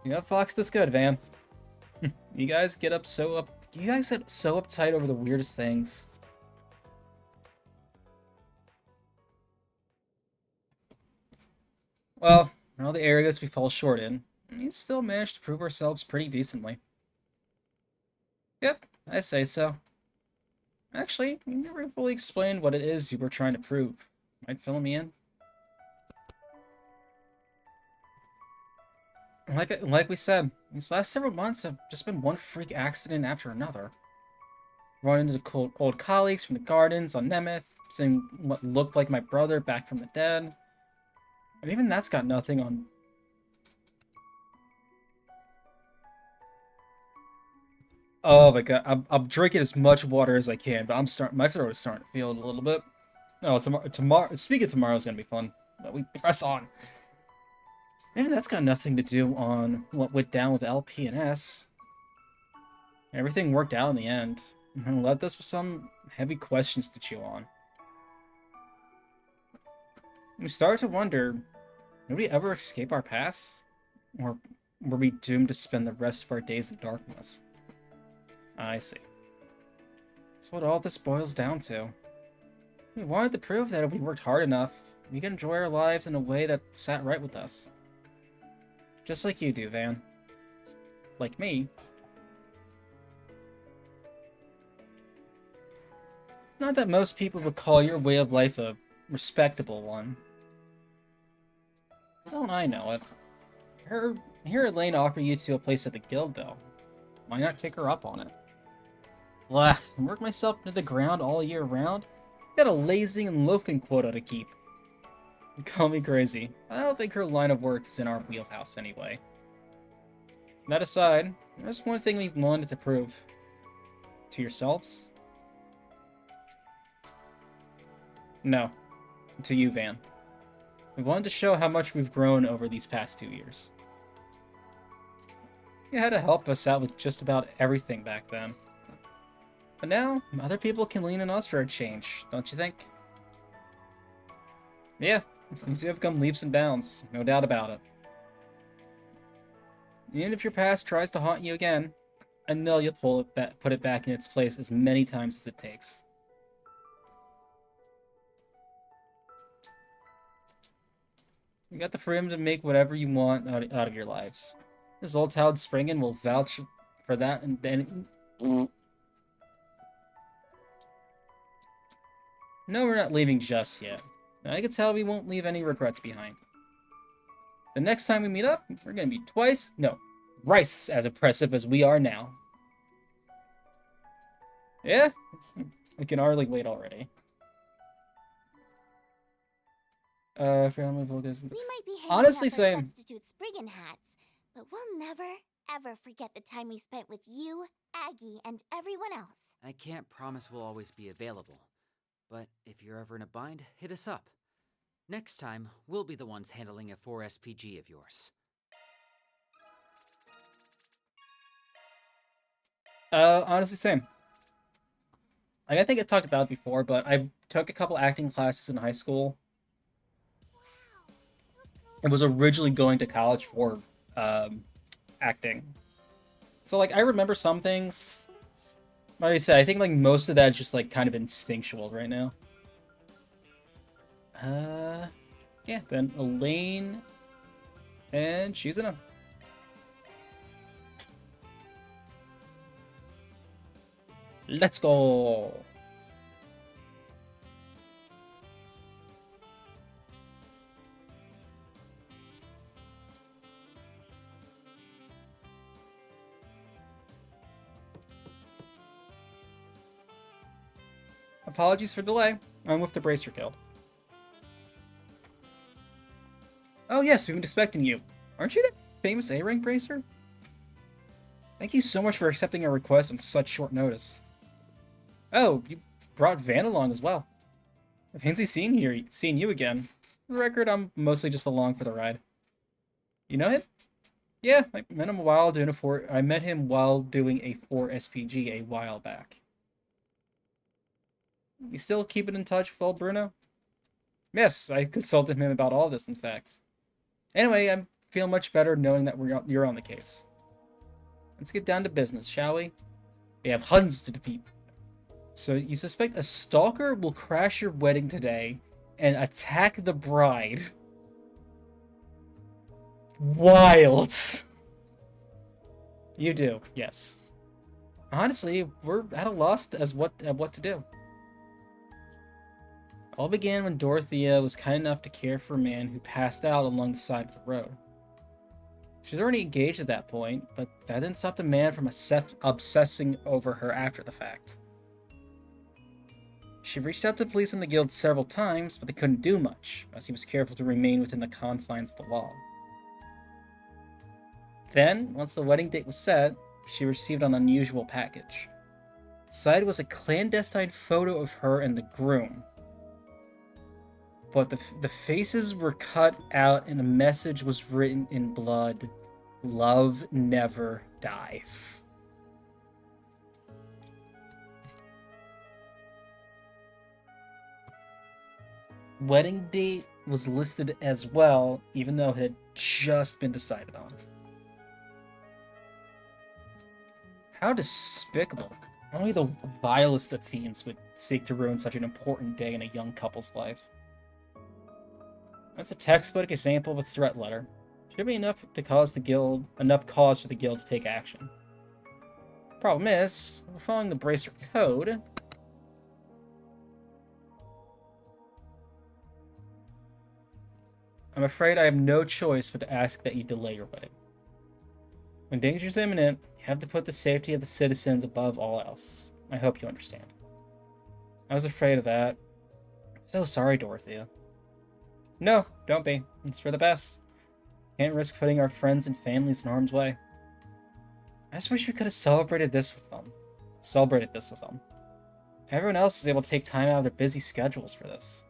You got Fox this good, Van. You guys get so uptight over the weirdest things. Well, in all the areas we fall short in, we still managed to prove ourselves pretty decently. Yep, I say so. Actually, you never fully explained what it is you were trying to prove. Might fill me in? Like we said, these last several months have just been one freak accident after another. Running into old colleagues from the gardens on Nemeth, seeing what looked like my brother back from the dead. And even that's got nothing on... Oh my god, I'm drinking as much water as I can, but my throat is starting to feel it a little bit. Oh, tomorrow, speaking of tomorrow's gonna be fun, but we press on. Maybe that's got nothing to do on what went down with LP and S. Everything worked out in the end, and left us with some heavy questions to chew on. We started to wonder, did we ever escape our past? Or were we doomed to spend the rest of our days in darkness? I see. That's what all this boils down to. We wanted to prove that if we worked hard enough, we could enjoy our lives in a way that sat right with us. Just like you do, Van. Like me. Not that most people would call your way of life a respectable one. Don't I know it? Here Elaine offer you to a place at the guild, though. Why not take her up on it? Blah, work myself into the ground all year round? Got a lazing and loafing quota to keep. Call me crazy. I don't think her line of work is in our wheelhouse anyway. That aside, there's one thing we wanted to prove. To yourselves? No. To you, Van. We wanted to show how much we've grown over these past 2 years. You had to help us out with just about everything back then. But now, other people can lean on us for a change, don't you think? Yeah, things have come leaps and bounds, no doubt about it. Even if your past tries to haunt you again, I know you'll put it back in its place as many times as it takes. You got the freedom to make whatever you want out of your lives. This old town Springen will vouch for that, and then... No, we're not leaving just yet. I can tell we won't leave any regrets behind. The next time we meet up, we're gonna be thrice as impressive as we are now. Yeah? We can hardly wait already. Family focus. We might be hanging Honestly, up our same. substitute Spriggan hats, but we'll never, ever forget the time we spent with you, Aggie, and everyone else. I can't promise we'll always be available, but if you're ever in a bind, hit us up. Next time, we'll be the ones handling a 4 SPG of yours. Honestly, same. Like, I think I've talked about it before, but I took a couple acting classes in high school. I was originally going to college for acting. So, like, I remember some things. Like I said, I think, like, most of that is just, like, kind of instinctual right now. Yeah, then Elaine And she's in him. Let's go. Apologies for delay. I'm with the Bracer Guild. Oh yes, we've been expecting you. Aren't you that famous A-rank Bracer? Thank you so much for accepting our request on such short notice. Oh, you brought Van along as well. Fancy seeing you again. For the record, I'm mostly just along for the ride. You know him? Yeah, I met him while doing I met him while doing a 4 SPG a while back. You still keeping in touch with old Bruno? Yes, I consulted him about all this, in fact. Anyway, I feel much better knowing that you're on the case. Let's get down to business, shall we? We have Huns to defeat. So you suspect a stalker will crash your wedding today and attack the bride. Wild. You do, yes. Honestly, we're at a loss as what to do. All began when Dorothea was kind enough to care for a man who passed out along the side of the road. She was already engaged at that point, but that didn't stop the man from obsessing over her after the fact. She reached out to the police and the guild several times, but they couldn't do much, as he was careful to remain within the confines of the law. Then, once the wedding date was set, she received an unusual package. Inside was a clandestine photo of her and the groom. But the faces were cut out and a message was written in blood. Love never dies. Wedding date was listed as well, even though it had just been decided on. How despicable. Only the vilest of fiends would seek to ruin such an important day in a young couple's life. That's a textbook example of a threat letter. Should be enough cause for the guild to take action. Problem is, we're following the Bracer code. I'm afraid I have no choice but to ask that you delay your wedding. When danger is imminent, you have to put the safety of the citizens above all else. I hope you understand. I was afraid of that. So sorry, Dorothea. No, don't be. It's for the best. Can't risk putting our friends and families in harm's way. I just wish we could have celebrated this with them. Everyone else was able to take time out of their busy schedules for this.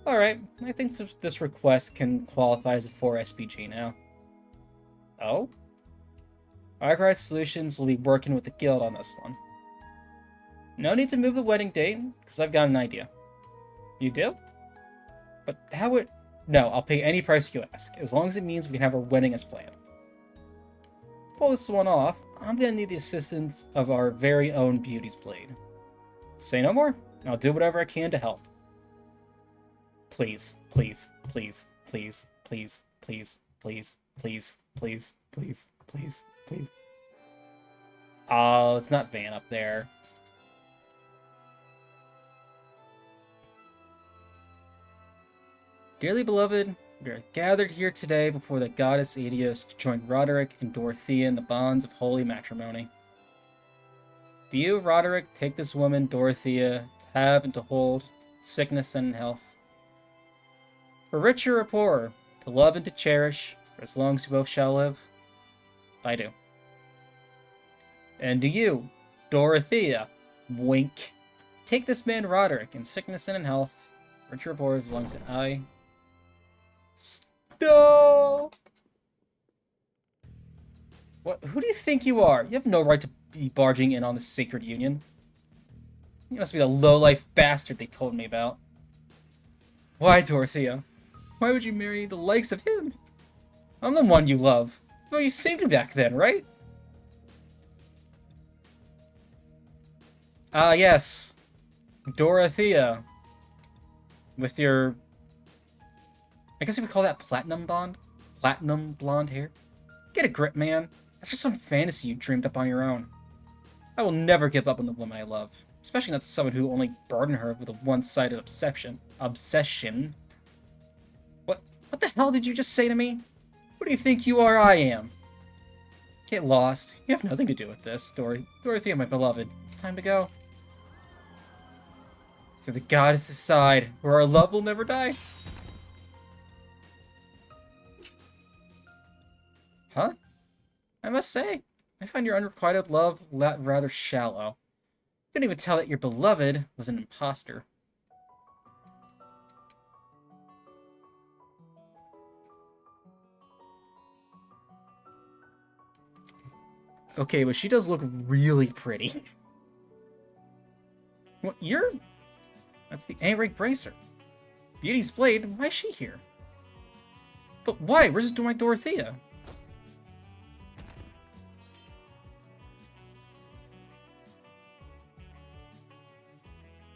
Alright, I think this request can qualify as a 4 SPG now. Oh? Archive Solutions will be working with the guild on this one. No need to move the wedding date, because I've got an idea. You do? But how would... No, I'll pay any price you ask, as long as it means we can have our wedding as planned. To pull this one off, I'm gonna need the assistance of our very own Beauty's Blade. Say no more, I'll do whatever I can to help. Please, please, please, please, please, please, please, please, please, please, please, please. Oh, it's not Van up there. Dearly beloved, we are gathered here today before the goddess Adios to join Roderick and Dorothea in the bonds of holy matrimony. Do you, Roderick, take this woman, Dorothea, to have and to hold, sickness and health? For richer or poorer, to love and to cherish, for as long as you both shall live? I do. And do you, Dorothea, wink, take this man, Roderick, in sickness and in health, richer or poorer, as long as I... Stop! What? Who do you think you are? You have no right to be barging in on this sacred union. You must be the low-life bastard they told me about. Why, Dorothea? Why would you marry the likes of him? I'm the one you love. Well, you saved me back then, right? Ah, yes. Dorothea. With your I guess you would call that platinum blonde? Platinum blonde hair? Get a grip, man. That's just some fantasy you dreamed up on your own. I will never give up on the woman I love, especially not someone who only burden her with a one-sided obsession. What the hell did you just say to me? Who do you think you are I am? Get lost. You have nothing to do with this, Dorothea, my beloved. It's time to go. To the goddess's side, where our love will never die. Huh? I must say, I find your unrequited love rather shallow. You couldn't even tell that your beloved was an imposter. Okay, but she does look really pretty. What, you're... That's the Daybreak Bracer. Beauty's Blade, why is she here? But why? Where's my Dorothea?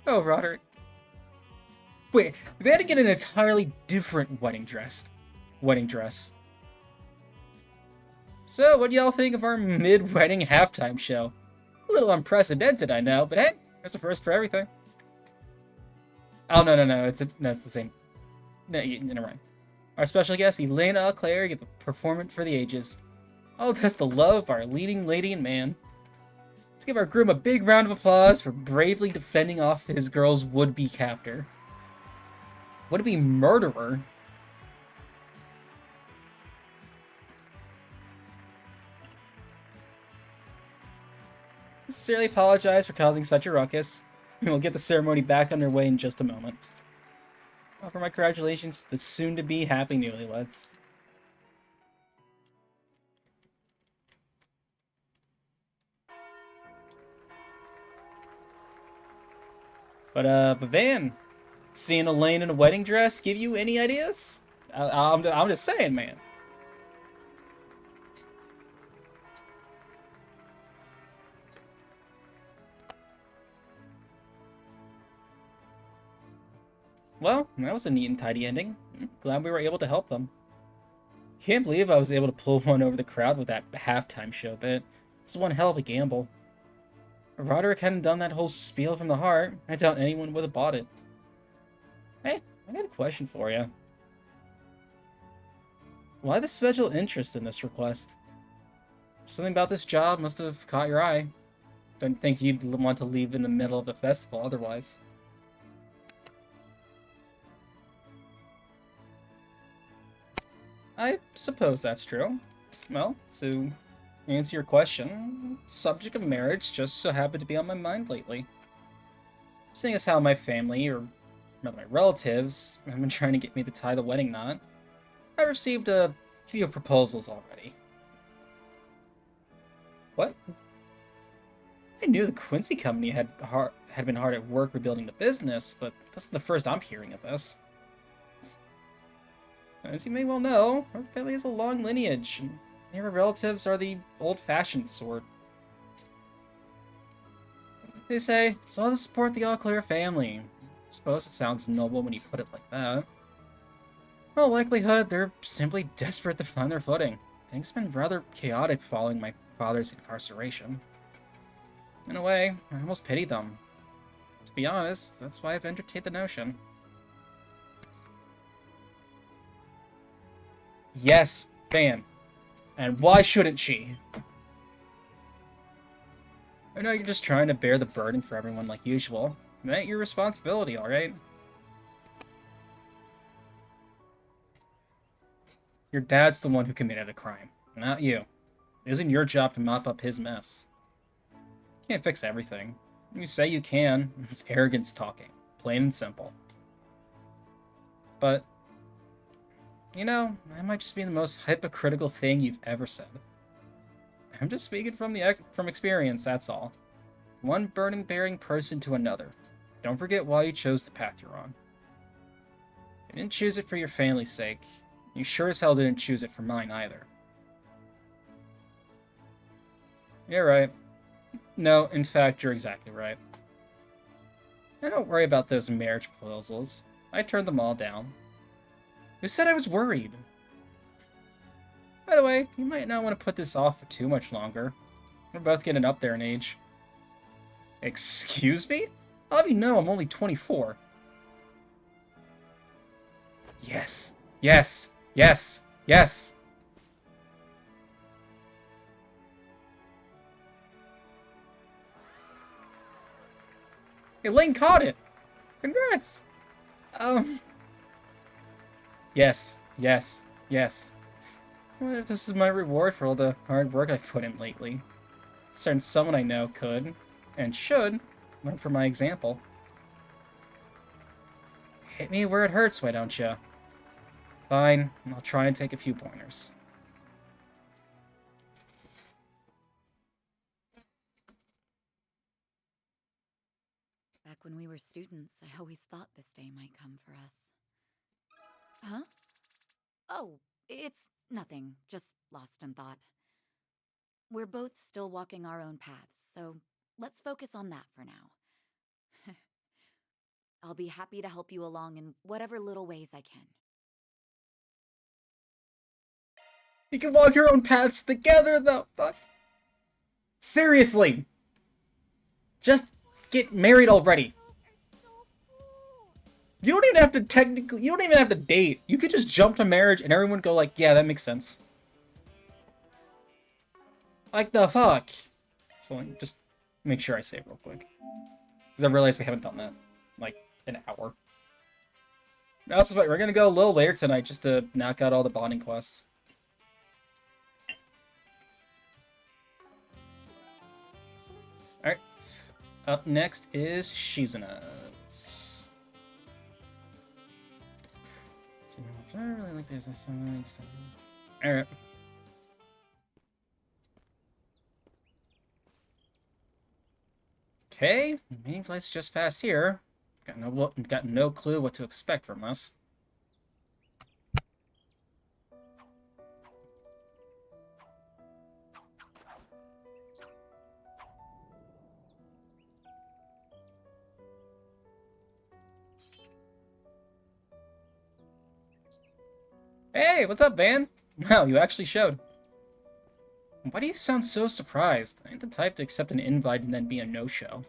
Oh, Roderick. Wait, they had to get an entirely different wedding dress. So, what do y'all think of our mid-wedding halftime show? A little unprecedented, I know, but hey, there's a first for everything. Oh, no, it's the same. No, never mind. Our special guest, Elena Claire, give a performance for the ages. I'll test the love of our leading lady and man. Let's give our groom a big round of applause for bravely defending off his girl's would-be captor. Would-be murderer? I sincerely apologize for causing such a ruckus. We'll get the ceremony back underway in just a moment. Offer my congratulations to the soon-to-be happy newlyweds. But Van, seeing Elaine in a wedding dress give you any ideas? I'm just saying, man. Well, that was a neat and tidy ending. Glad we were able to help them. Can't believe I was able to pull one over the crowd with that halftime show bit. It was one hell of a gamble. If Roderick hadn't done that whole spiel from the heart, I doubt anyone would have bought it. Hey, I got a question for you. Why the special interest in this request? Something about this job must have caught your eye. Don't think you'd want to leave in the middle of the festival otherwise. I suppose that's true. Well, to answer your question, the subject of marriage just so happened to be on my mind lately. Seeing as how my family, or rather my relatives, have been trying to get me to tie the wedding knot, I received a few proposals already. What? I knew the Quincy Company had been hard at work rebuilding the business, but this is the first I'm hearing of this. As you may well know, our family has a long lineage, and near relatives are the old-fashioned sort. They say, it's all to support the all-clear family. I suppose it sounds noble when you put it like that. In all likelihood, they're simply desperate to find their footing. Things have been rather chaotic following my father's incarceration. In a way, I almost pity them. To be honest, that's why I've entertained the notion. Yes, Fan. And why shouldn't she? I know you're just trying to bear the burden for everyone like usual. It ain't your responsibility, alright? Your dad's the one who committed a crime, not you. It isn't your job to mop up his mess. You can't fix everything. You say you can, it's arrogance talking. Plain and simple. But you know, that might just be the most hypocritical thing you've ever said. I'm just speaking from experience, that's all. One burden-bearing person to another. Don't forget why you chose the path you're on. You didn't choose it for your family's sake. You sure as hell didn't choose it for mine either. You're right. No, in fact, you're exactly right. And don't worry about those marriage proposals. I turned them all down. Who said I was worried? By the way, you might not want to put this off for too much longer. We're both getting up there in age. Excuse me? I'll have you know I'm only 24. Yes. Yes. Yes. Yes. Hey, Lane caught it. Congrats. Yes. Yes. Yes. I wonder if this is my reward for all the hard work I've put in lately. Certain someone I know could, and should, learn from my example. Hit me where it hurts, why don't you? Fine, I'll try and take a few pointers. Back when we were students, I always thought this day might come for us. Huh? Oh, it's nothing. Just lost in thought. We're both still walking our own paths, so let's focus on that for now. I'll be happy to help you along in whatever little ways I can. You can walk your own paths together, though. Fuck. Seriously! Just get married already. You don't even have to technically, you don't even have to date. You could just jump to marriage and everyone would go like, yeah, that makes sense. Like the fuck? So just make sure I save real quick. Because I realize we haven't done that. Like, an hour. Also, we're gonna go a little later tonight just to knock out all the bonding quests. Alright. Up next is Shizuna's. I really like this. Alright. Okay, main place just past here. Got no clue what to expect from us. Hey, what's up, Van? Wow, you actually showed. Why do you sound so surprised? I ain't the type to accept an invite and then be a no-show.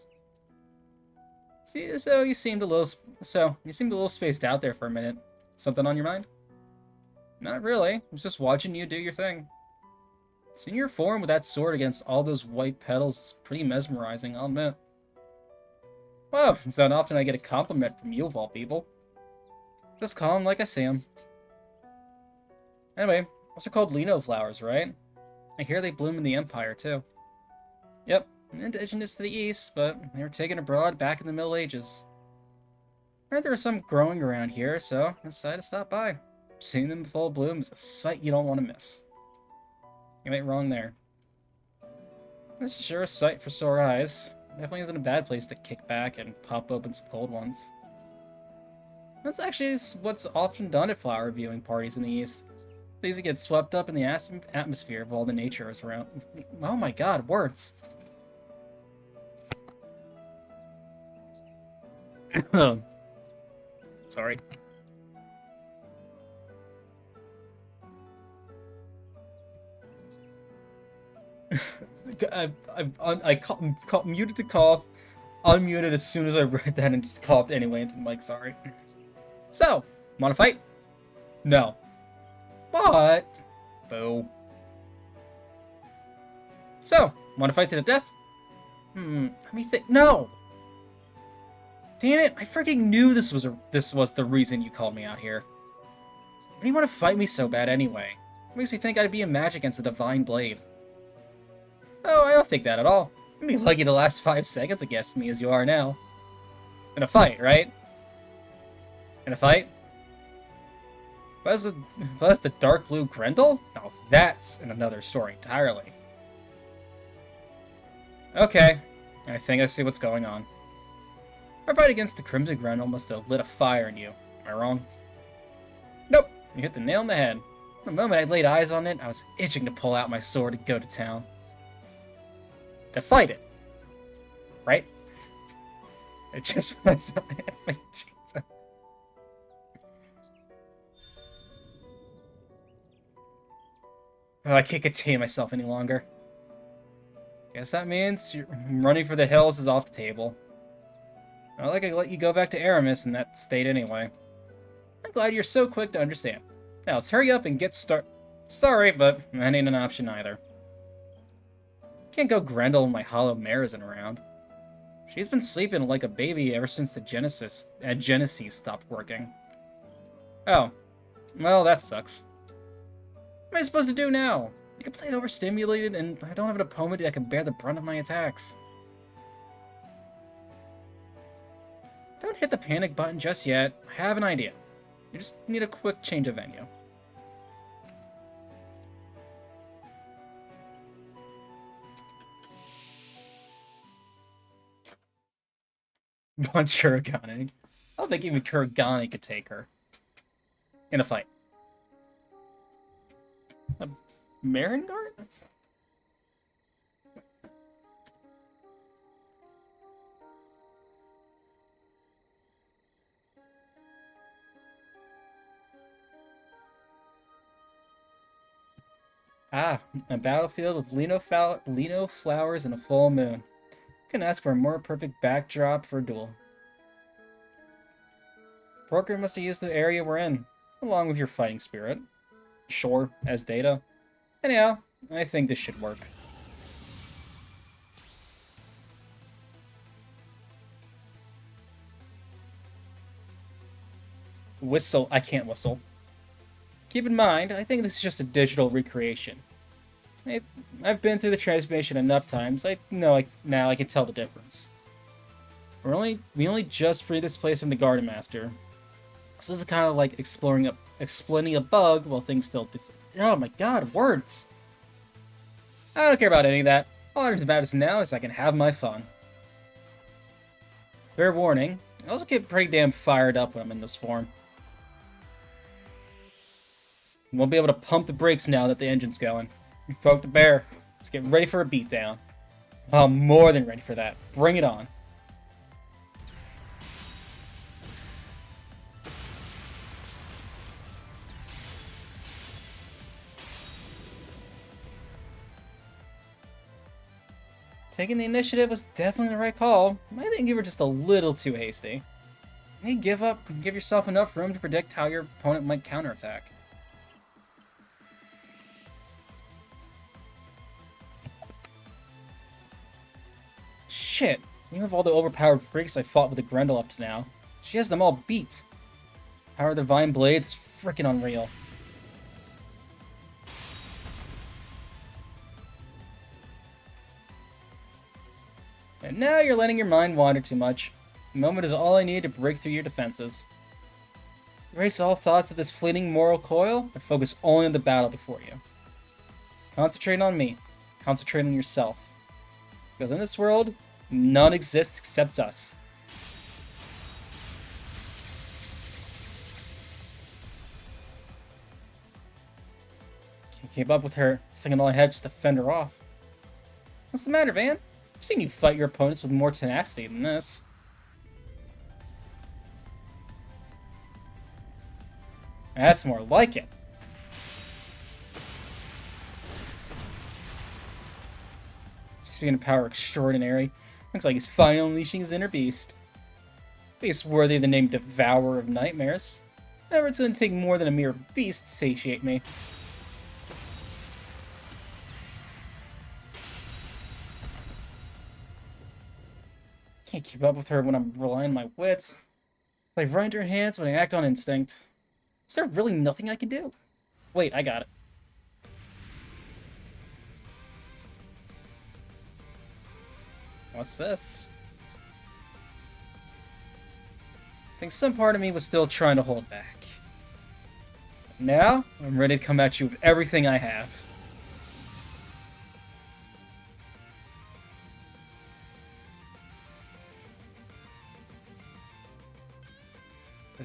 See, so you seemed a little spaced out there for a minute. Something on your mind? Not really. I was just watching you do your thing. Seeing your form with that sword against all those white petals is pretty mesmerizing, I'll admit. Well, it's not often I get a compliment from you of all people. Just call them like I see them. Anyway, those are called Lino flowers, right? I hear they bloom in the Empire, too. Yep, indigenous to the East, but they were taken abroad back in the Middle Ages. I heard there were some growing around here, so I decided to stop by. Seeing them in full bloom is a sight you don't want to miss. You ain't wrong there. This is sure a sight for sore eyes. Definitely isn't a bad place to kick back and pop open some cold ones. That's actually what's often done at flower viewing parties in the East. These get swept up in the atmosphere of all the nature is around. Oh my god, words. Sorry. I muted the cough, unmuted as soon as I read that, and just coughed anyway into the mic, sorry. So, wanna fight? No. But... Boo. So, wanna fight to the death? Let me think. No! Damn it, I freaking knew this was the reason you called me out here. Why do you want to fight me so bad anyway? What makes you think I'd be a match against a divine blade? Oh, I don't think that at all. You'd be lucky to last 5 seconds against me as you are now. In a fight, right? In a fight? If that's the dark blue Grendel? No, that's in another story entirely. Okay, I think I see what's going on. Our fight against the Crimson Grendel must have lit a fire in you. Am I wrong? Nope, you hit the nail on the head. The moment I laid eyes on it, I was itching to pull out my sword and go to town. To fight it. Right? It just... Oh, I can't contain myself any longer. Guess that means running for the hills is off the table. Not like I let you go back to Aramis in that state anyway. I'm glad you're so quick to understand. Now let's hurry up and get Sorry, but that ain't an option either. Can't go Grendel when my hollow mare isn't around. She's been sleeping like a baby ever since the Genesis stopped working. Oh, well, that sucks. What am I supposed to do now? I completely overstimulated, and I don't have an opponent that can bear the brunt of my attacks. Don't hit the panic button just yet. I have an idea. You just need a quick change of venue. Punch Kuragane. I don't think even Kuragane could take her. In a fight. A Marengard? Ah, a battlefield with Lino flowers and a full moon. Couldn't ask for a more perfect backdrop for a duel. Broker must have used the area we're in, along with your fighting spirit. Sure, as data. Anyhow, I think this should work. Whistle. I can't whistle. Keep in mind, I think this is just a digital recreation. I've been through the transformation enough times. I know now I can tell the difference. We only just freed this place from the Garden Master. So this is kind of like explaining a bug while things still oh my god, words! I don't care about any of that. All that matters now is I can have my fun. Fair warning, I also get pretty damn fired up when I'm in this form. Won't be able to pump the brakes now that the engine's going. We poked the bear. Let's get ready for a beatdown. I'm more than ready for that. Bring it on. Taking the initiative was definitely the right call. I think you were just a little too hasty. You need to give yourself enough room to predict how your opponent might counterattack. Shit, even with all the overpowered freaks I fought with the Grendel up to now, she has them all beat. Power of the Divine Blades is freaking unreal. And now you're letting your mind wander too much. The moment is all I need to break through your defenses. Erase all thoughts of this fleeting moral coil and focus only on the battle before you. Concentrate on me. Concentrate on yourself. Because in this world, none exists except us. Can't keep up with her, singing all I had just to fend her off. What's the matter, Van? I've seen you fight your opponents with more tenacity than this. That's more like it. Speaking of power extraordinary, looks like he's finally unleashing his inner beast. Beast worthy of the name Devourer of Nightmares. Never it's going to take more than a mere beast to satiate me. Can't keep up with her when I'm relying on my wits. I run into her hands when I act on instinct. Is there really nothing I can do? Wait, I got it. What's this? I think some part of me was still trying to hold back. Now, I'm ready to come at you with everything I have.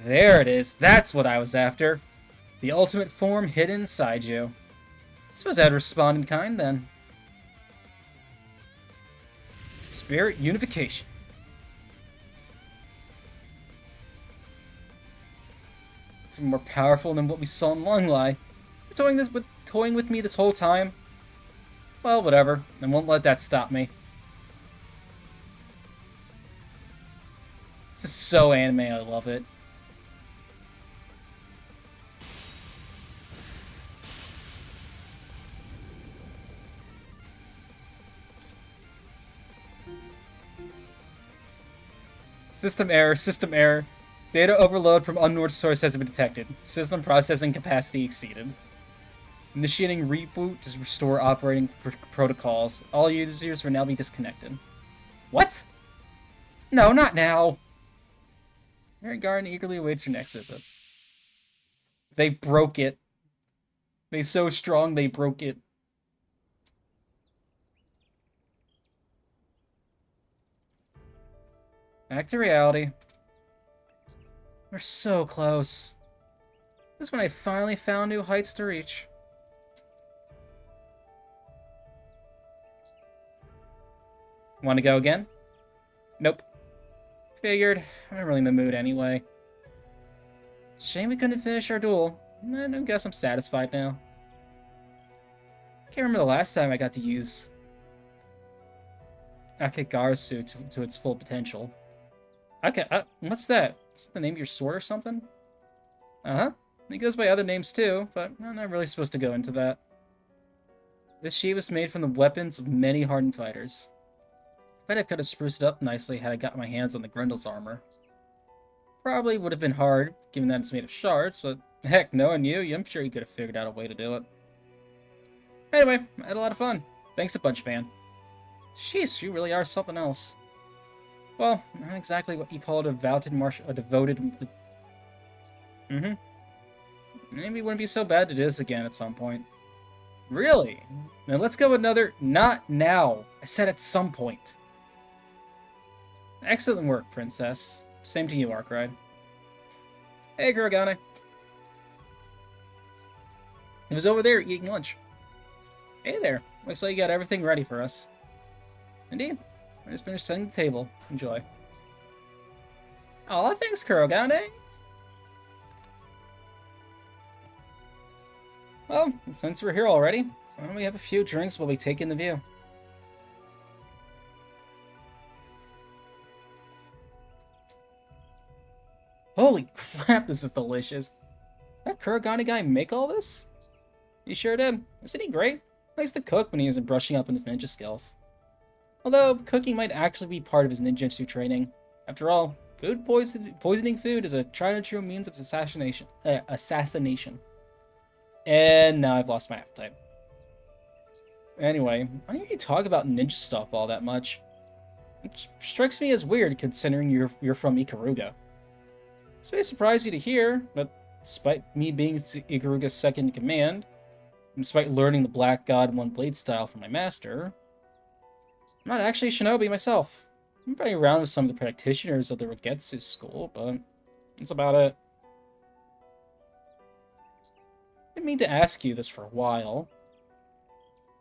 There it is. That's what I was after. The ultimate form hidden inside you. Suppose I'd respond in kind then. Spirit unification. It's more powerful than what we saw in Longlai. Toying with me this whole time? Well, whatever. I won't let that stop me. This is so anime, I love it. System error, system error. Data overload from unknown source has been detected. System processing capacity exceeded. Initiating reboot to restore operating protocols. All users will now be disconnected. What? No, not now. Mary Garden eagerly awaits her next visit. They broke it. They so strong they broke it. Back to reality. We're so close. This is when I finally found new heights to reach. Want to go again? Nope. Figured. I'm not really in the mood anyway. Shame we couldn't finish our duel. I guess I'm satisfied now. Can't remember the last time I got to use Akigarasu to its full potential. Okay, what's that? Is that the name of your sword or something? Uh-huh. It goes by other names too, but I'm not really supposed to go into that. This sheet was made from the weapons of many hardened fighters. I bet I could have spruced it up nicely had I got my hands on the Grendel's armor. Probably would have been hard, given that it's made of shards, but heck, knowing you, I'm sure you could have figured out a way to do it. Anyway, I had a lot of fun. Thanks a bunch, fan. Jeez, you really are something else. Well, not exactly what you call a devoted Mm-hmm. Maybe it wouldn't be so bad to do this again at some point. Really? Now let's go another... Not now. I said at some point. Excellent work, Princess. Same to you, Arkwright. Hey, Kurogane. He was over there eating lunch. Hey there. Looks like you got everything ready for us. Indeed. I just finished setting the table. Enjoy. Aw, thanks, Kurogane. Well, since we're here already, why don't we have a few drinks while we take in the view? Holy crap, this is delicious. That Kurogane guy make all this? He sure did. Isn't he great? Likes to cook when he isn't brushing up on his ninja skills. Although, cooking might actually be part of his ninjutsu training. After all, poisoning food is a tried and true means of assassination. And now I've lost my appetite. Anyway, I don't really talk about ninja stuff all that much. Which strikes me as weird considering you're from Ikaruga. This may surprise you to hear, but despite me being Ikaruga's second in command, and despite learning the Black God One Blade style from my master, I'm not actually a shinobi myself. I'm probably around with some of the practitioners of the Rogetsu school, but that's about it. I didn't mean to ask you this for a while.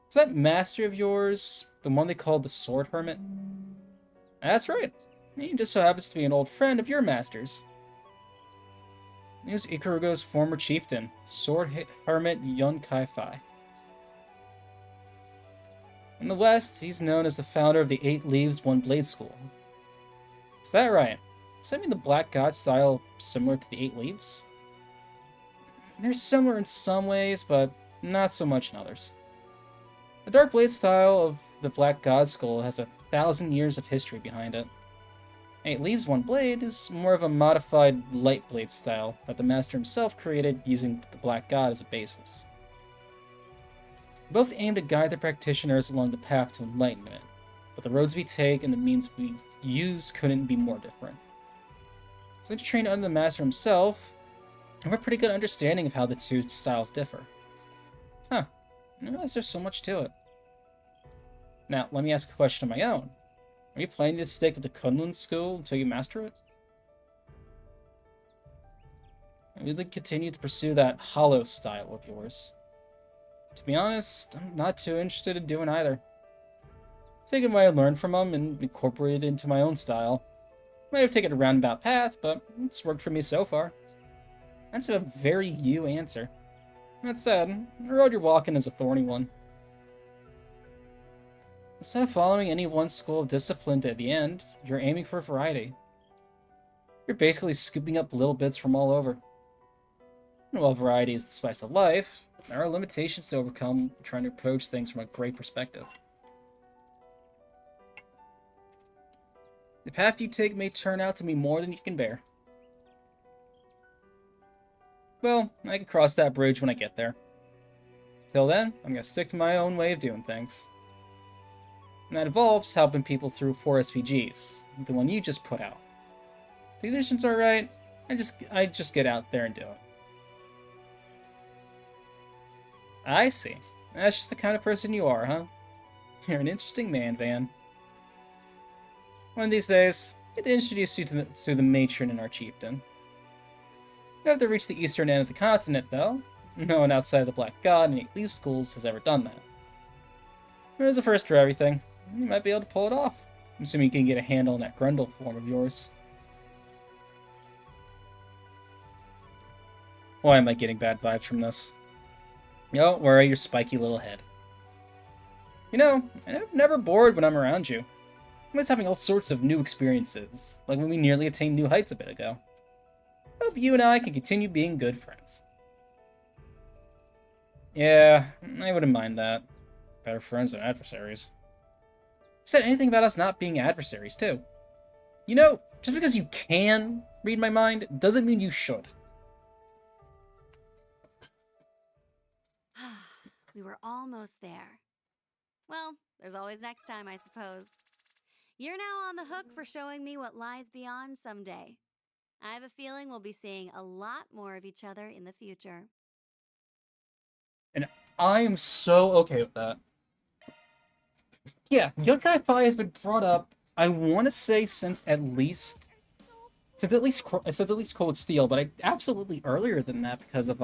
Is that master of yours the one they called the Sword Hermit? That's right. He just so happens to be an old friend of your master's. He was Ikaruga's former chieftain, Sword Hermit Yun Kai-Fai. In the West, he's known as the founder of the 8 Leaves, One Blade School. Is that right? Does that mean the Black God style similar to the 8 Leaves? They're similar in some ways, but not so much in others. The Dark Blade style of the Black God School has 1,000 years of history behind it. 8 Leaves, One Blade is more of a modified Light Blade style that the Master himself created using the Black God as a basis. Both aim to guide the practitioners along the path to enlightenment, but the roads we take and the means we use couldn't be more different. Since you trained under the Master himself, I have a pretty good understanding of how the two styles differ. Huh, I didn't realize there's so much to it. Now, let me ask a question of my own. Are you planning to stick with the Kunlun school until you master it? I would continue to pursue that hollow style of yours. To be honest, I'm not too interested in doing either. Taking what I learned from them and incorporated it into my own style. Might have taken a roundabout path, but it's worked for me so far. That's a very you answer. That's sad. The road you're walking is a thorny one. Instead of following any one school of discipline to the end, you're aiming for variety. You're basically scooping up little bits from all over. And while variety is the spice of life, there are limitations to overcome trying to approach things from a great perspective. The path you take may turn out to be more than you can bear. Well, I can cross that bridge when I get there. Till then, I'm gonna stick to my own way of doing things. And that involves helping people through 4 SPGs, the one you just put out. The conditions are right, I just get out there and do it. I see. That's just the kind of person you are, huh? You're an interesting man, Van. One of these days, I get to introduce you to the matron in our chieftain. You have to reach the eastern end of the continent, though. No one outside the Black God and 8 Leaf Schools has ever done that. There's a first for everything. You might be able to pull it off. I'm assuming you can get a handle on that Grundle form of yours. Why am I getting bad vibes from this? Don't worry, your spiky little head. You know, I'm never bored when I'm around you. I'm always having all sorts of new experiences, like when we nearly attained new heights a bit ago. Hope you and I can continue being good friends. Yeah, I wouldn't mind that. Better friends than adversaries. You said anything about us not being adversaries, too. You know, just because you can read my mind doesn't mean you should. We were almost there. Well, there's always next time, I suppose. You're now on the hook for showing me what lies beyond someday. I have a feeling we'll be seeing a lot more of each other in the future. And I am so okay with that. Yeah, Yokai Fi has been brought up, I want to say since at least Cold Steel, but absolutely earlier than that because of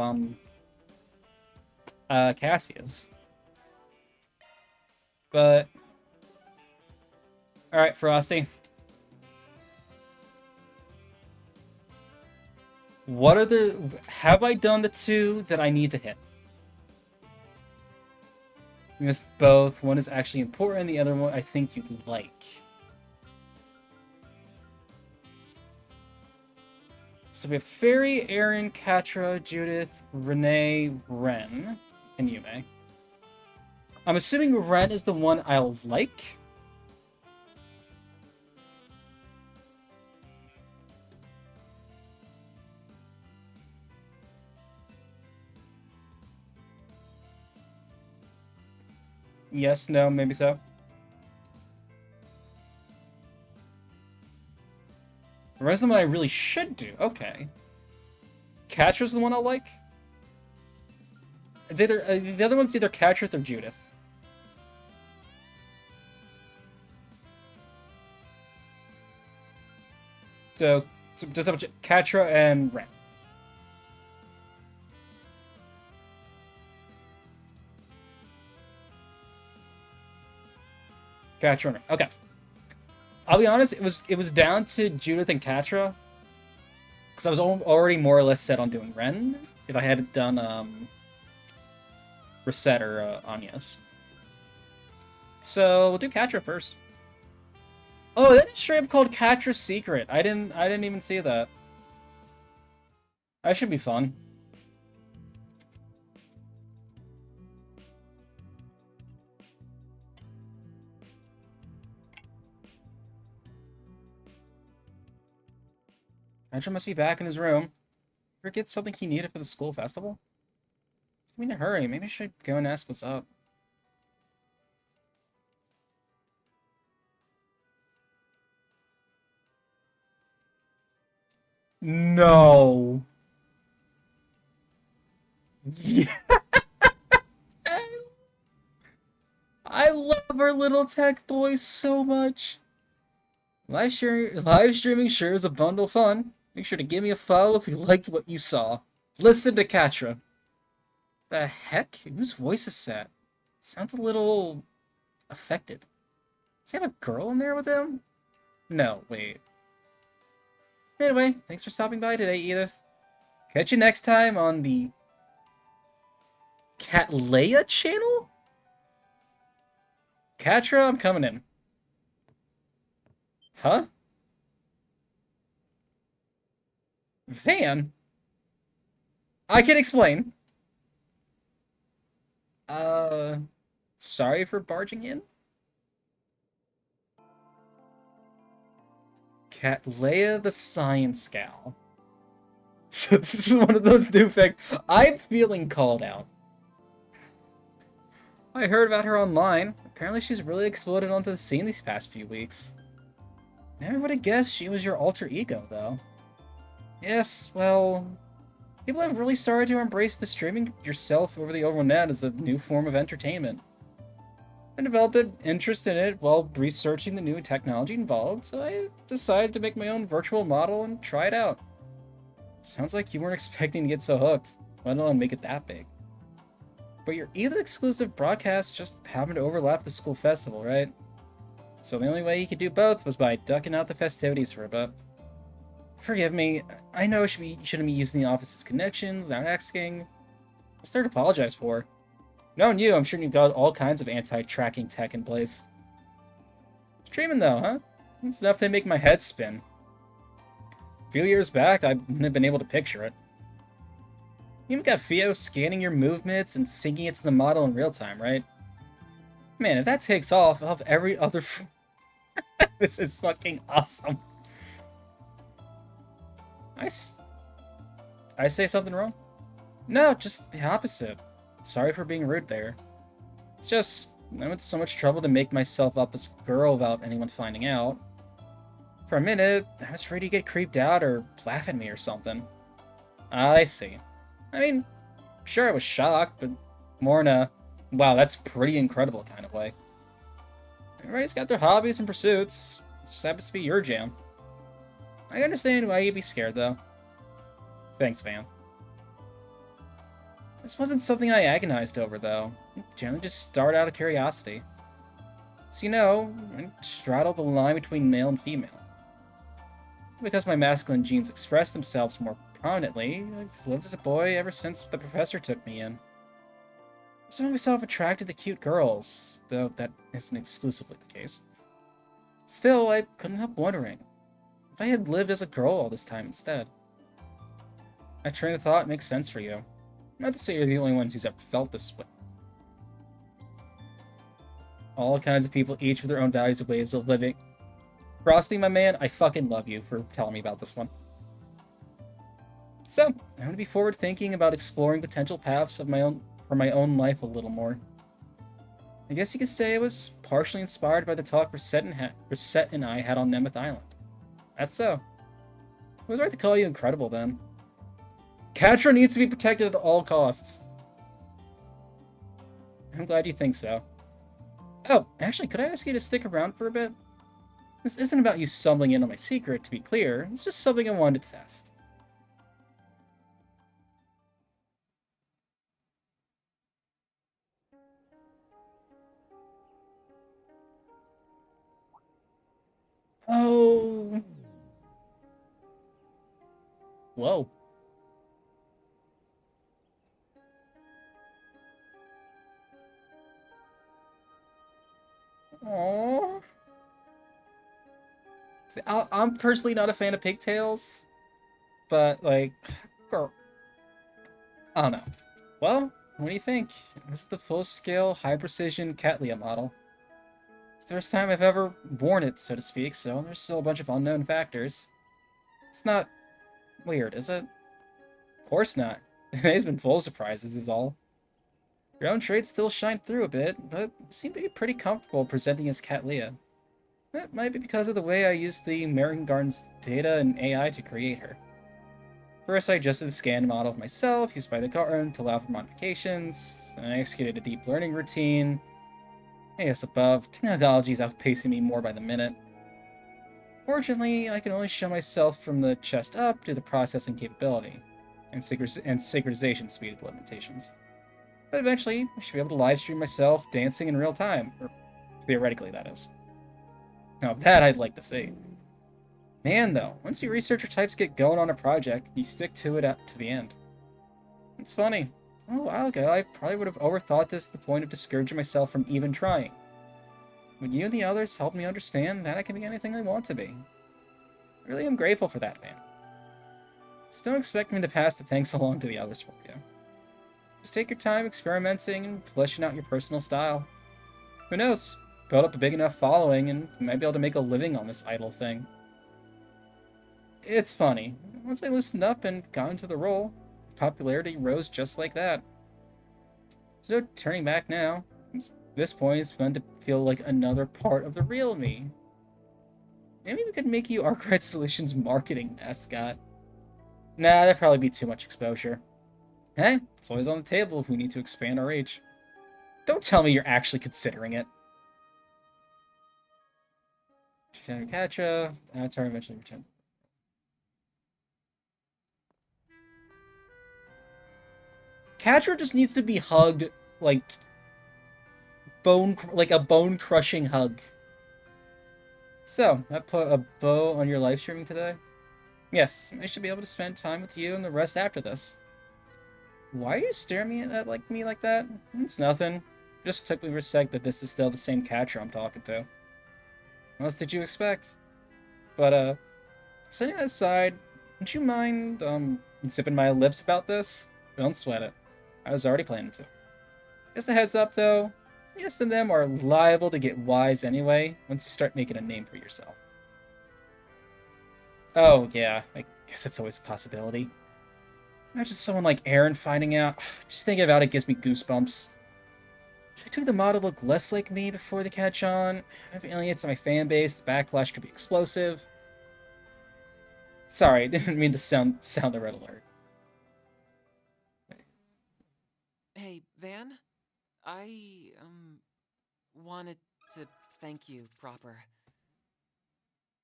Cassius. But all right, Frosty. Have I done the 2 that I need to hit? We missed both. One is actually important, the other one I think you'd like. So we have Fairy, Aaron, Katra, Judith, Renee, Ren, and Yume. I'm assuming Ren is the one I'll like. Yes, no, maybe so. Ren's the one I really should do. Okay. Catra's the one I'll like? It's either the other one's either Catrith or Judith. So just double check. Catra and Ren. Catra and Ren. Okay. I'll be honest, it was down to Judith and Catra. Because I was already more or less set on doing Ren. If I had done Reset or Anya's. So we'll do Catra first. Oh, that's straight up called Catra's Secret. I didn't even see that. That should be fun. Catra must be back in his room. Forget something he needed for the school festival? I'm in a hurry. Maybe I should go and ask what's up. No. Yeah. I love our little tech boy so much. Live streaming sure is a bundle of fun. Make sure to give me a follow if you liked what you saw. Listen to Catra. The heck? Whose voice is that? Sounds a little affected. Does he have a girl in there with him? No, wait. Anyway, thanks for stopping by today, Edith. Catch you next time on the Catleya channel? Catra, I'm coming in. Huh? Van? I can explain. Sorry for barging in? Catleya the Science Gal. So this is one of those new facts. I'm feeling called out. I heard about her online. Apparently she's really exploded onto the scene these past few weeks. Never would have guessed she was your alter ego, though. Yes, well, people have really started to embrace the streaming yourself over the open net as a new form of entertainment. I developed an interest in it while researching the new technology involved, so I decided to make my own virtual model and try it out. Sounds like you weren't expecting to get so hooked, let alone make it that big. But your either exclusive broadcasts just happened to overlap the school festival, right? So the only way you could do both was by ducking out the festivities for a bit. Forgive me, I know you shouldn't be using the office's connection without asking. What's there to apologize for? Knowing you, I'm sure you've got all kinds of anti-tracking tech in place. Streaming though, huh? It's enough to make my head spin. A few years back, I wouldn't have been able to picture it. You even got Theo scanning your movements and syncing it to the model in real time, right? Man, if that takes off, I'll have every other... This is fucking awesome. I say something wrong? No, just the opposite. Sorry for being rude there. It's just, I went to so much trouble to make myself up as a girl without anyone finding out. For a minute, I was afraid he'd get creeped out or laugh at me or something. I see. I mean, sure I was shocked, but more in a, wow, that's pretty incredible kind of way. Everybody's got their hobbies and pursuits. It just happens to be your jam. I understand why you'd be scared, though. Thanks, Van. This wasn't something I agonized over, though. It generally just started out of curiosity. So, you know, I straddle the line between male and female. Because my masculine genes express themselves more prominently, I've lived as a boy ever since the professor took me in. I found myself attracted to cute girls, though that isn't exclusively the case. Still, I couldn't help wondering if I had lived as a girl all this time instead. That train of thought makes sense for you. Not to say you're the only one who's ever felt this way. All kinds of people, each with their own values and ways of living. Frosty, my man, I fucking love you for telling me about this one. So, I'm going to be forward thinking about exploring potential paths of for my own life a little more. I guess you could say I was partially inspired by the talk Rosette and I had on Nemeth Island. That's so. It was right to call you incredible then. Catra needs to be protected at all costs. I'm glad you think so. Oh, actually, could I ask you to stick around for a bit? This isn't about you stumbling in on my secret, to be clear. It's just something I wanted to test. Oh. Whoa. Aww. See, I'm personally not a fan of pigtails, but, like, girl, I don't know. Well, what do you think? This is the full-scale, high-precision Catleya model. It's the first time I've ever worn it, so to speak, so there's still a bunch of unknown factors. It's not weird, is it? Of course not. It's been full of surprises, is all. Your own traits still shine through a bit, but you seem to be pretty comfortable presenting as Catleya. That might be because of the way I used the American Garden's data and AI to create her. First, I adjusted the scan model of myself, used by the garden to allow for modifications, and I executed a deep learning routine. As above, technology is outpacing me more by the minute. Fortunately, I can only show myself from the chest up due to the processing capability and synchronization speed limitations. But eventually, I should be able to livestream myself dancing in real time, or theoretically, that is. Now that I'd like to see. Man, though, once you researcher types get going on a project, you stick to it up to the end. It's funny. a while ago, I probably would have overthought this to the point of discouraging myself from even trying. But you and the others helped me understand that I can be anything I want to be. I really am grateful for that, man. Just don't expect me to pass the thanks along to the others for you. Just take your time experimenting and fleshing out your personal style. Who knows? Build up a big enough following and you might be able to make a living on this idol thing. It's funny. Once I loosened up and got into the role, popularity rose just like that. There's no turning back now. At this point, it's begun to feel like another part of the real me. Maybe we could make you Arkwright Solutions marketing mascot. Nah, that'd probably be too much exposure. Hey, it's always on the table if we need to expand our reach. Don't tell me you're actually considering it. Chandra Katra, Avatar eventually returned. Katra just needs to be hugged like a bone-crushing hug. So, I put a bow on your live streaming today? Yes, I should be able to spend time with you and the rest after this. Why are you staring at me like that? It's nothing. It just took me for a sec that this is still the same catcher I'm talking to. What else did you expect? But, setting that aside, would you mind, zipping my lips about this? Don't sweat it. I was already planning to. Just a heads up, though. Yes and them are liable to get wise anyway, once you start making a name for yourself. Oh, yeah, I guess it's always a possibility. Imagine someone like Aaron finding out. Just thinking about it gives me goosebumps. Should I do the model look less like me before they catch on? If it alienates my fan base, the backlash could be explosive. Sorry, I didn't mean to sound the red alert. Hey, Van? I, wanted to thank you proper.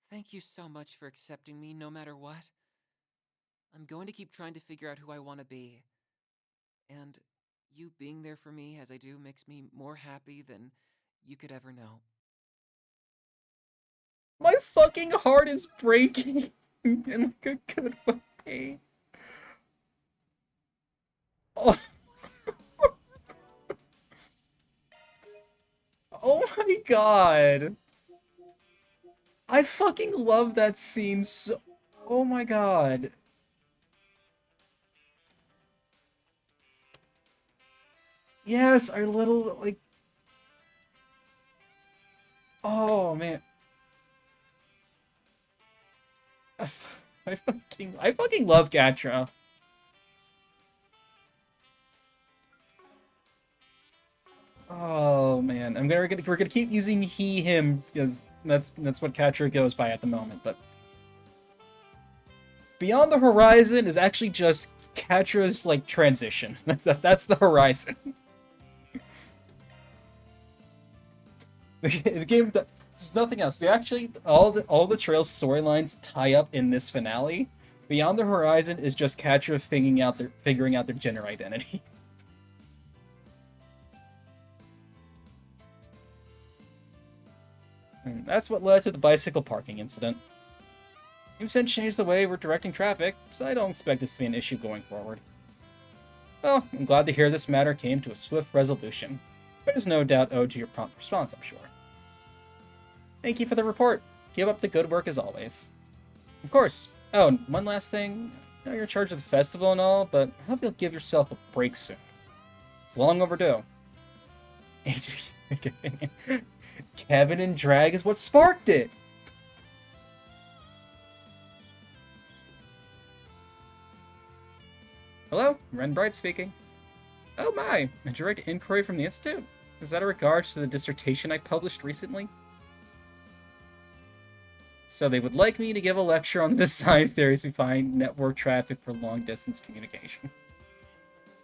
Thank you so much for accepting me no matter what. I'm going to keep trying to figure out who I want to be. And you being there for me as I do makes me more happy than you could ever know. My fucking heart is breaking in like a good way. Oh. Oh my god. I fucking love that scene so... Oh my god. Yes, our little, like... Oh, man. I fucking love Gatra. Oh man, we're gonna keep using he him because that's what Gatra goes by at the moment. But Beyond the Horizon is actually just Gatra's like transition. That's the horizon. The game. There's nothing else. They actually all the trails storylines tie up in this finale. Beyond the Horizon is just Catra figuring out their gender identity. And that's what led to the bicycle parking incident. You've since changed the way we're directing traffic, so I don't expect this to be an issue going forward. Well, I'm glad to hear this matter came to a swift resolution. There's no doubt owed to your prompt response, I'm sure. Thank you for the report. Keep up the good work as always. Of course. Oh, and one last thing. I know you're in charge of the festival and all, but I hope you'll give yourself a break soon. It's long overdue. Kevin and drag is what sparked it! Hello, Ren Bright speaking. Oh my, a direct inquiry from the Institute? Is that a regard to the dissertation I published recently? So they would like me to give a lecture on the design theories behind network traffic for long-distance communication.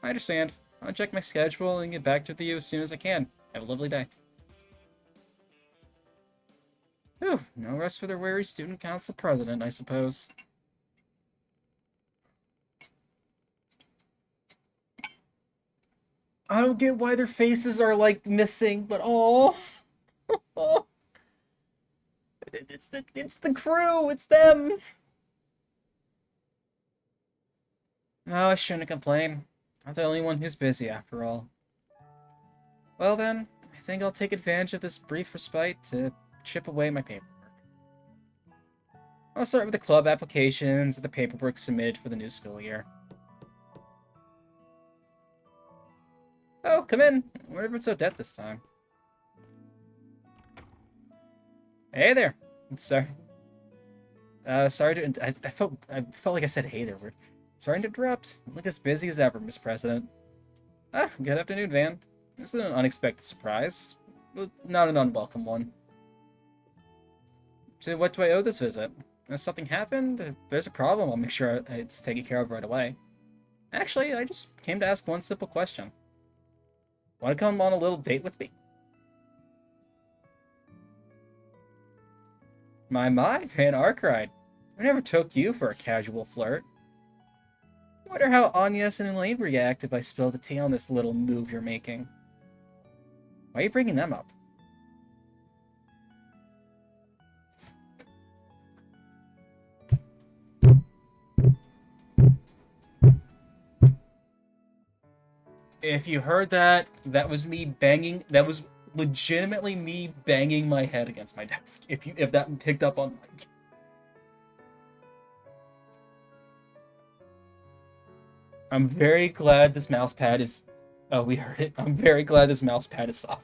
I understand. I'll check my schedule and get back to you as soon as I can. Have a lovely day. Whew, no rest for the weary student council president, I suppose. I don't get why their faces are, like, missing, but oh, it's the crew, it's them! Oh, I shouldn't complain. Not the only one who's busy, after all. Well then, I think I'll take advantage of this brief respite to chip away my paperwork. I'll start with the club applications and the paperwork submitted for the new school year. Oh, come in. I wonder if it's Odette this time. Hey there. Sorry. Sorry to... I felt like I said hey there. Weird. Sorry to interrupt. You look as busy as ever, Miss President. Ah, good afternoon, Van. This is an unexpected surprise. Well, not an unwelcome one. So what do I owe this visit? Has something happened? If there's a problem, I'll make sure it's taken care of right away. Actually, I just came to ask one simple question. Want to come on a little date with me? My, Van Arkwright. I never took you for a casual flirt. I wonder how Agnes and Elaine react if I spill the tea on this little move you're making. Why are you bringing them up? If you heard that, that was me banging. That was legitimately me banging my head against my desk. If that picked up on mic. I'm very glad this mouse pad is... Oh, we heard it. I'm very glad this mouse pad is soft.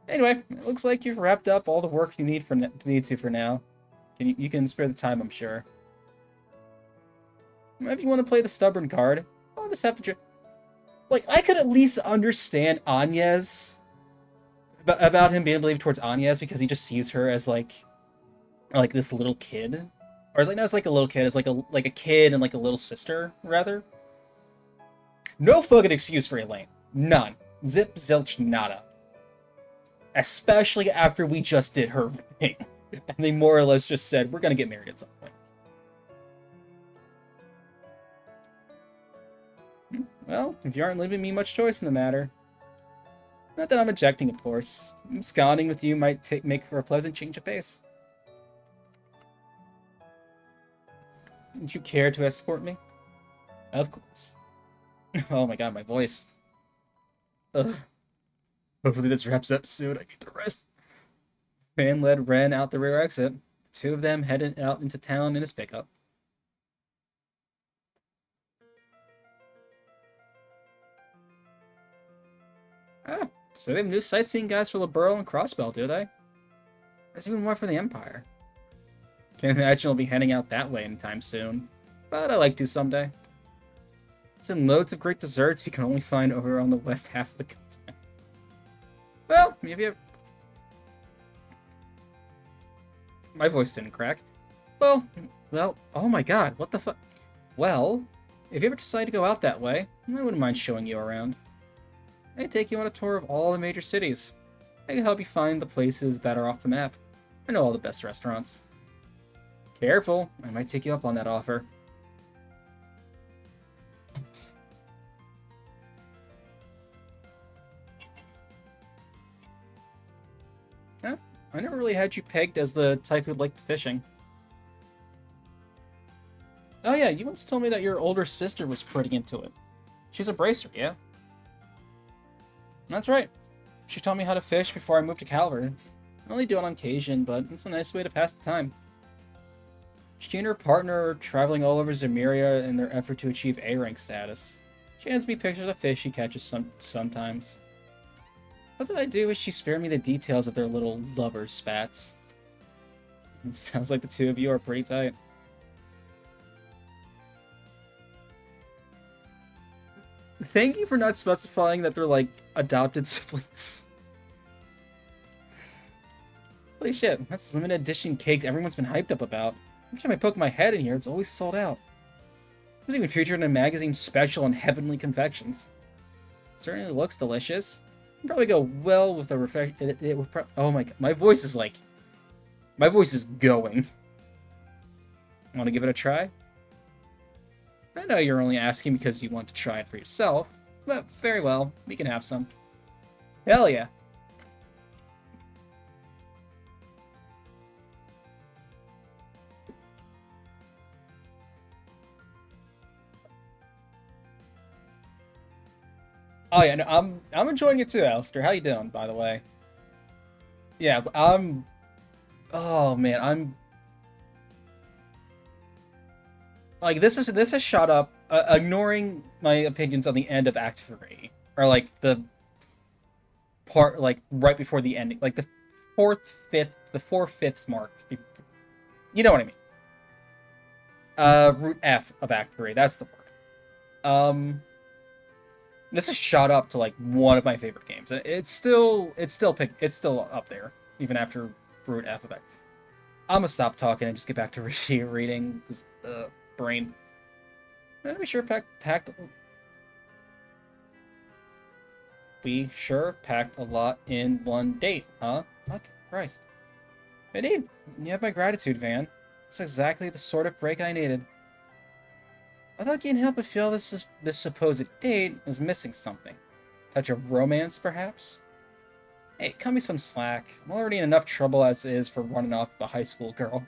Anyway, it looks like you've wrapped up all the work you need for now. You can spare the time, I'm sure. If you want to play the stubborn card, I'll just have to... Like, I could at least understand Agnes... About him being believed towards Agnes because he just sees her as, like this little kid. Or it's like, no, it's like a little kid. It's like a kid and like a little sister, rather. No fucking excuse for Elaine. None. Zip, zilch, nada. Especially after we just did her thing. And they more or less just said, we're gonna get married at some point. Well, if you aren't leaving me much choice in the matter. Not that I'm objecting, of course. Absconding with you might make for a pleasant change of pace. Would you care to escort me? Of course. Oh my god, my voice. Ugh. Hopefully this wraps up soon. I need to rest. Van led Ren out the rear exit. The two of them headed out into town in his pickup. Ah, so they have new sightseeing guides for Liberl and Crossbell, do they? There's even more for the Empire. Can't imagine I'll be heading out that way anytime soon, but I like to someday. There's loads of great desserts you can only find over on the west half of the continent. Well, maybe my voice didn't crack. Well, oh my god, what the fuck? Well, if you ever decide to go out that way, I wouldn't mind showing you around. I can take you on a tour of all the major cities. I can help you find the places that are off the map. I know all the best restaurants. Careful, I might take you up on that offer. Huh? I never really had you pegged as the type who liked fishing. Oh yeah, you once told me that your older sister was pretty into it. She's a bracer, yeah? That's right. She taught me how to fish before I moved to Calvert. I only do it on occasion, but it's a nice way to pass the time. She and her partner are traveling all over Zemuria in their effort to achieve A-rank status. She hands me pictures of fish she catches sometimes. What I do is she spare me the details of their little lover spats. It sounds like the two of you are pretty tight. Thank you for not specifying that they're, like, adopted siblings. Holy shit, that's limited edition cakes everyone's been hyped up about. Every time I poke my head in here, it's always sold out. It was even featured in a magazine special on Heavenly Confections. It certainly looks delicious. It'd probably go well with a refresh. It would oh my god, my voice is like... My voice is going. Want to give it a try? I know you're only asking because you want to try it for yourself, but very well, we can have some. Hell yeah. Oh yeah, no, I'm enjoying it too, Alistair. How you doing, by the way? Yeah, I'm. Oh man, I'm like this has shot up. Ignoring my opinions on the end of Act 3, or like the part like right before the ending, like the the 4/5 mark. You know what I mean? Root F of Act 3. That's the word. This has shot up to like one of my favorite games, and it's still up there even after Root F of Act. I'm gonna stop talking and just get back to reading. Brain. We sure packed. We sure packed a lot in one date, huh? Fuck Christ. Indeed, you have my gratitude, Van. It's exactly the sort of break I needed. I thought I can't help but feel this supposed date is missing something. Touch of romance, perhaps? Hey, cut me some slack. I'm already in enough trouble as is for running off with a high school girl.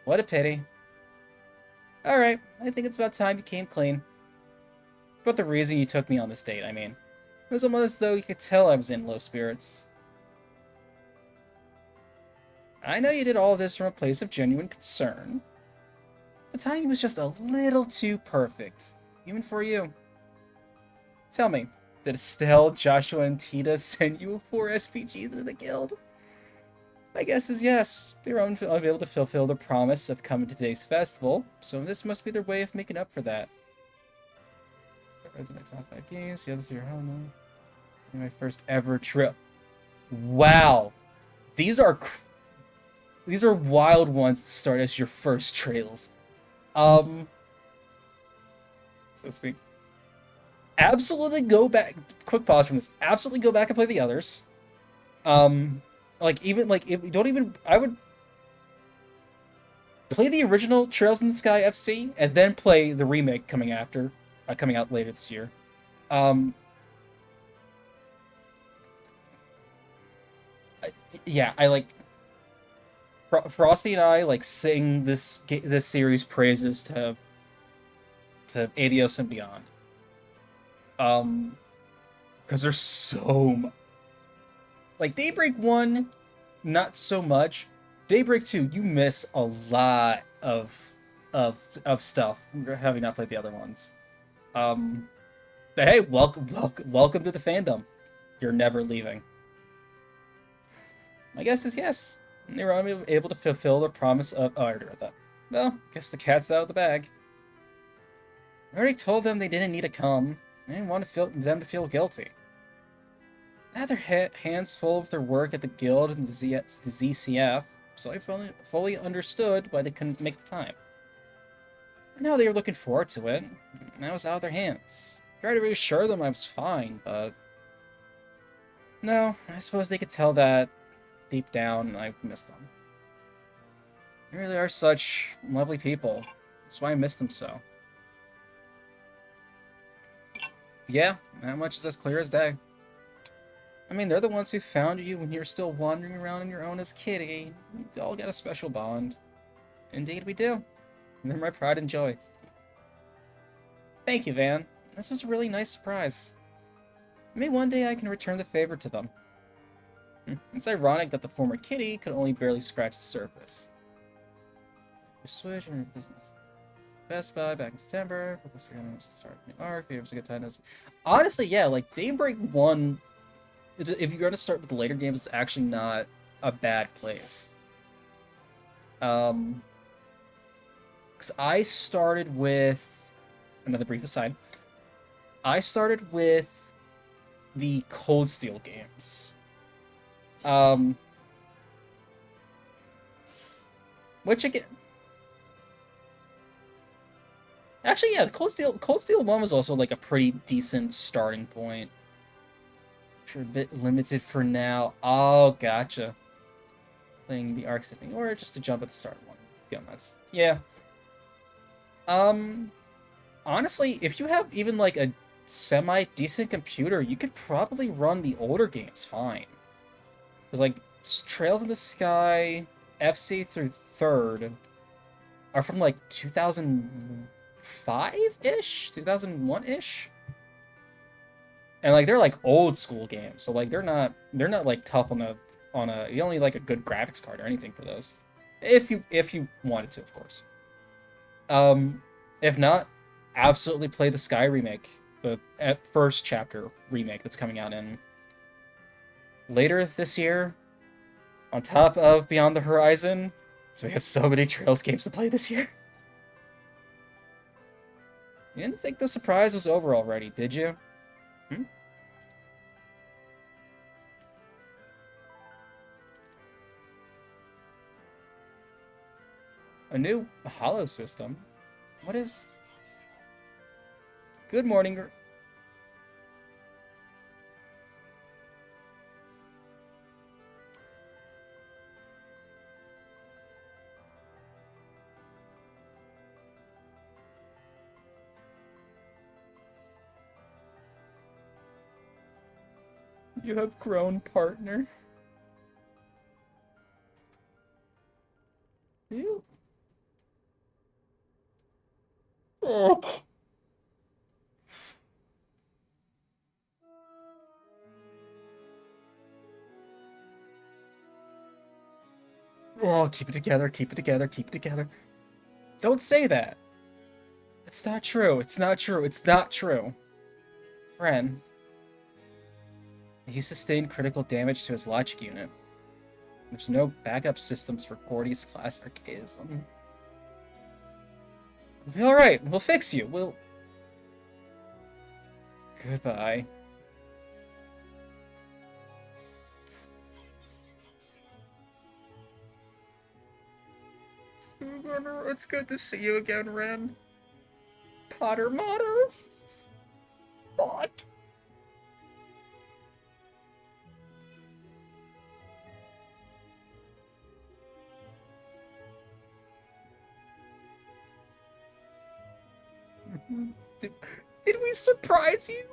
What a pity. Alright, I think it's about time you came clean. But the reason you took me on this date, I mean. It was almost as though you could tell I was in low spirits. I know you did all of this from a place of genuine concern. The timing was just a little too perfect, even for you. Tell me, did Estelle, Joshua, and Tita send you 4 SPGs through the guild? My guess is yes. They were unable to fulfill the promise of coming to today's festival, so this must be their way of making up for that. My top 5 games, the other 3 are home. My first ever trip. Wow, these are wild ones to start as your first trails. So speak. Absolutely go back. Quick pause from this. Absolutely go back and play the others. Like even like if you don't even, I would play the original Trails in the Sky FC and then play the remake coming out later this year. Yeah, I like Frosty and I like sing this series praises to Adios and beyond. Because there's so much. Like Daybreak 1, not so much. Daybreak 2, you miss a lot of stuff having not played the other ones. But hey, welcome to the fandom. You're never leaving. My guess is yes. They were unable to fulfill their promise of. Oh, I already read that. Well, guess the cat's out of the bag. I already told them they didn't need to come. I didn't want them to feel guilty. They had their hands full with their work at the guild and the ZCF, so I fully understood why they couldn't make the time. I know they were looking forward to it, and I was out of their hands. I tried to reassure them I was fine, but... No, I suppose they could tell that deep down I missed them. They really are such lovely people. That's why I miss them so. Yeah, that much is as clear as day. I mean, they're the ones who found you when you were still wandering around on your own as Kitty. We all got a special bond. Indeed we do. And they're my pride and joy. Thank you, Van. This was a really nice surprise. Maybe one day I can return the favor to them. It's ironic that the former Kitty could only barely scratch the surface. Switch and Best Buy back in September. Start new arc. It was a good time. Honestly, yeah, like Daybreak 1. If you're going to start with the later games, it's actually not a bad place. Because I started with... Another brief aside. I started with the Cold Steel games. Which again... Actually, yeah, the Cold Steel 1 was also like a pretty decent starting point. Sure, a bit limited for now. Oh, gotcha. Playing the arc sipping order just to jump at the start one. Go nuts. Yeah. Honestly, if you have even like a semi-decent computer, you could probably run the older games fine. Because like Trails in the Sky, FC through 3rd are from like 2005-ish? 2001-ish? And like they're like old school games, so like they're not like tough on a you don't need like a good graphics card or anything for those. If you wanted to, of course. If not, absolutely play the Sky remake, the first chapter remake that's coming out in later this year, on top of Beyond the Horizon. So we have so many Trails games to play this year. You didn't think the surprise was over already, did you? Hmm? A new hollow system? What is... Good morning. You have grown, partner. You? Oh. Oh, keep it together, keep it together, keep it together. Don't say that. It's not true. It's not true. It's not true. Ren. He sustained critical damage to his logic unit. There's no backup systems for Gordy's class archaism. We'll be alright. We'll fix you. We'll... Goodbye. It's good to see you again, Ren. Potter Mater. Fuck. Did we surprise you?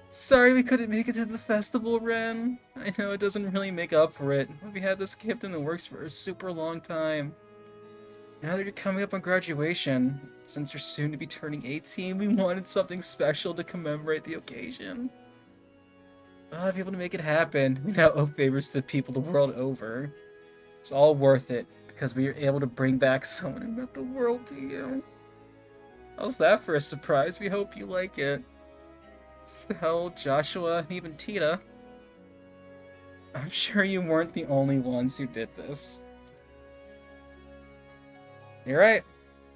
Sorry we couldn't make it to the festival, Ren. I know it doesn't really make up for it. We had this gift in the works for a super long time. Now that you're coming up on graduation, since you're soon to be turning 18, we wanted something special to commemorate the occasion. We'll have able to make it happen. We now owe favors to people the world over. It's all worth it, because we were able to bring back someone who meant the world to you. How's that for a surprise? We hope you like it. Still, Joshua, and even Tita. I'm sure you weren't the only ones who did this. You're right.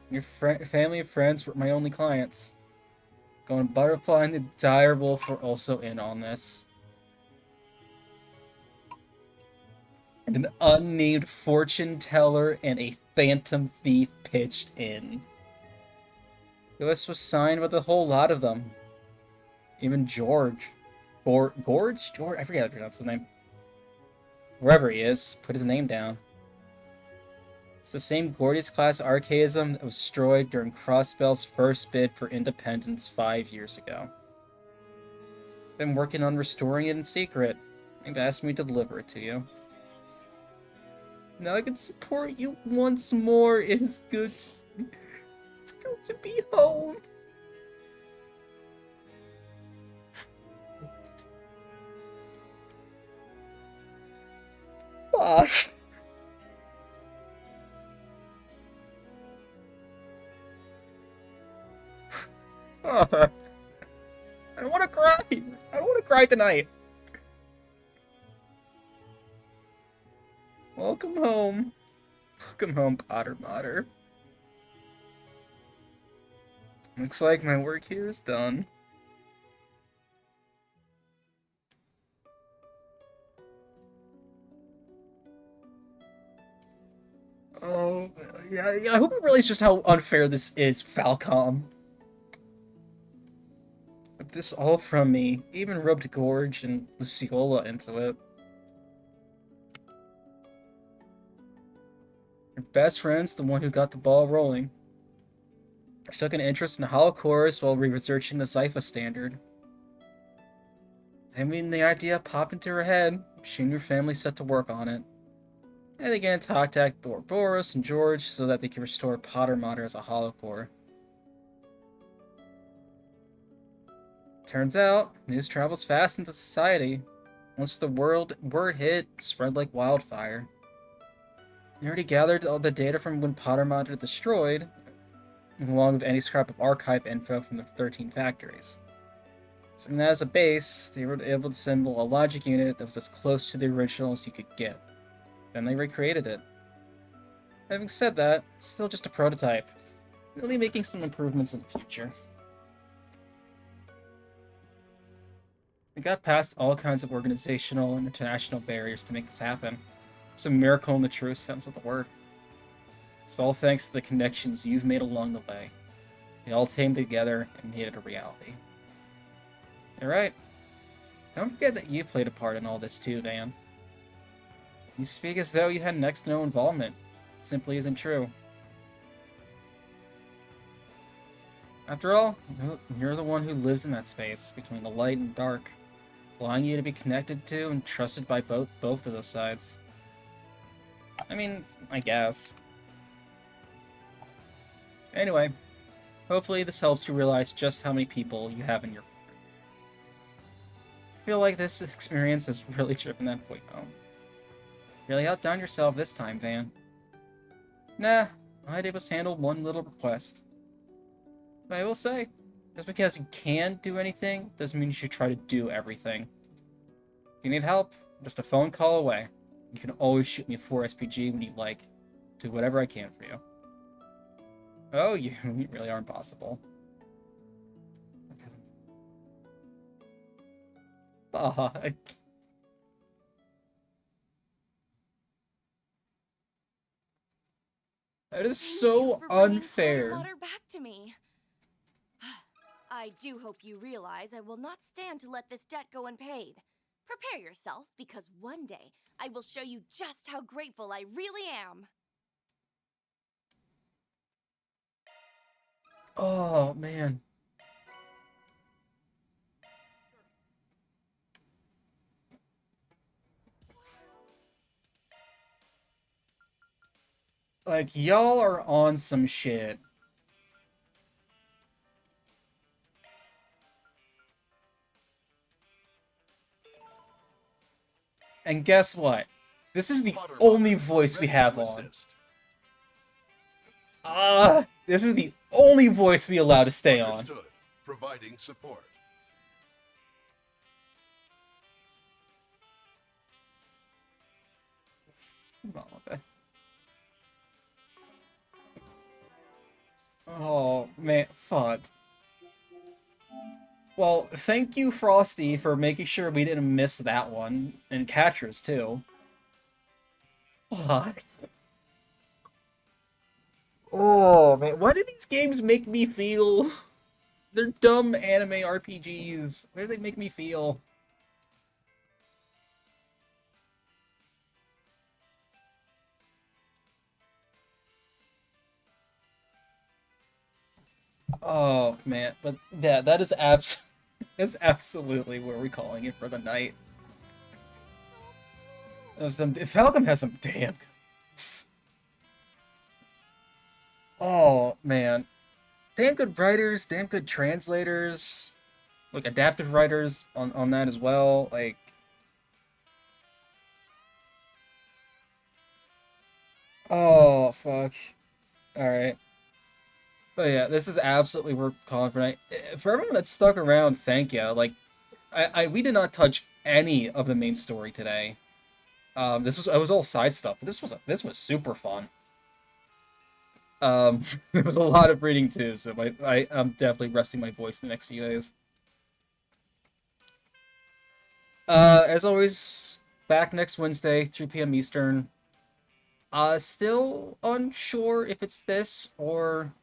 Your family and friends were my only clients. Going Butterfly and the Dire Wolf were also in on this. And an unnamed fortune teller and a phantom thief pitched in. The list was signed with a whole lot of them. Even George. Gorge? George? I forget how to pronounce his name. Wherever he is, put his name down. It's the same Gordius class archaism that was destroyed during Crossbell's first bid for independence 5 years ago. Been working on restoring it in secret. They've asked me to deliver it to you. Now I can support you once more. It is good it's good to be home. Fuck. I don't want to cry. I don't want to cry tonight. Welcome home. Welcome home, Potter Mater. Looks like my work here is done. Oh, yeah, I hope you realize just how unfair this is, Falcom. This all from me. Even rubbed Gorge and Luciola into it. Your best friend's the one who got the ball rolling. She took an interest in Holocaust while researching the Zypha standard. I mean, the idea popped into her head. She and her family set to work on it. And they began to contact Boris and George so that they could restore Potter Mater as a holocore. Turns out, news travels fast into society. Once the word hit, it spread like wildfire. They already gathered all the data from when Pottermont was destroyed, along with any scrap of archive info from the 13 factories. Using that as a base, they were able to assemble a logic unit that was as close to the original as you could get. Then they recreated it. Having said that, it's still just a prototype. They'll be making some improvements in the future. We got past all kinds of organizational and international barriers to make this happen. It's a miracle in the truest sense of the word. It's all thanks to the connections you've made along the way. They all came together and made it a reality. You're right. Don't forget that you played a part in all this too, Van. You speak as though you had next to no involvement. It simply isn't true. After all, you're the one who lives in that space between the light and dark, allowing you to be connected to and trusted by both of those sides. I mean, I guess. Anyway, hopefully this helps you realize just how many people you have in your corner. I feel like this experience has really driven that point home. Really outdone yourself this time, Van. Nah, all I did was handle one little request. But I will say, just because you can't do anything doesn't mean you should try to do everything. If you need help, just a phone call away. You can always shoot me a 4SPG when you'd like. Do whatever I can for you. Oh, you really are impossible. Aw. That is so unfair. Water back to me. I do hope you realize I will not stand to let this debt go unpaid. Prepare yourself, because one day I will show you just how grateful I really am. Oh, man. Like, y'all are on some shit. And guess what? This is the only voice we have on. This is the only voice we allow to stay on. Providing support. Oh, man, fuck. Well, thank you, Frosty, for making sure we didn't miss that one. And Catchers, too. Fuck. Oh, man, why do these games make me feel? They're dumb anime RPGs. Why do they make me feel? Oh, man, but yeah, that is that's absolutely where we're calling it for the night. Falcom has some damn good. Oh, man. Damn good writers, damn good translators, like adaptive writers on that as well. Like, oh fuck. All right. But yeah, this is absolutely worth calling for night. For everyone that stuck around, thank you. Like, we did not touch any of the main story today. It was all side stuff, but this was super fun. There was a lot of reading too, so I'm definitely resting my voice the next few days. As always, back next Wednesday, 3 p.m. Eastern. Still unsure if it's this or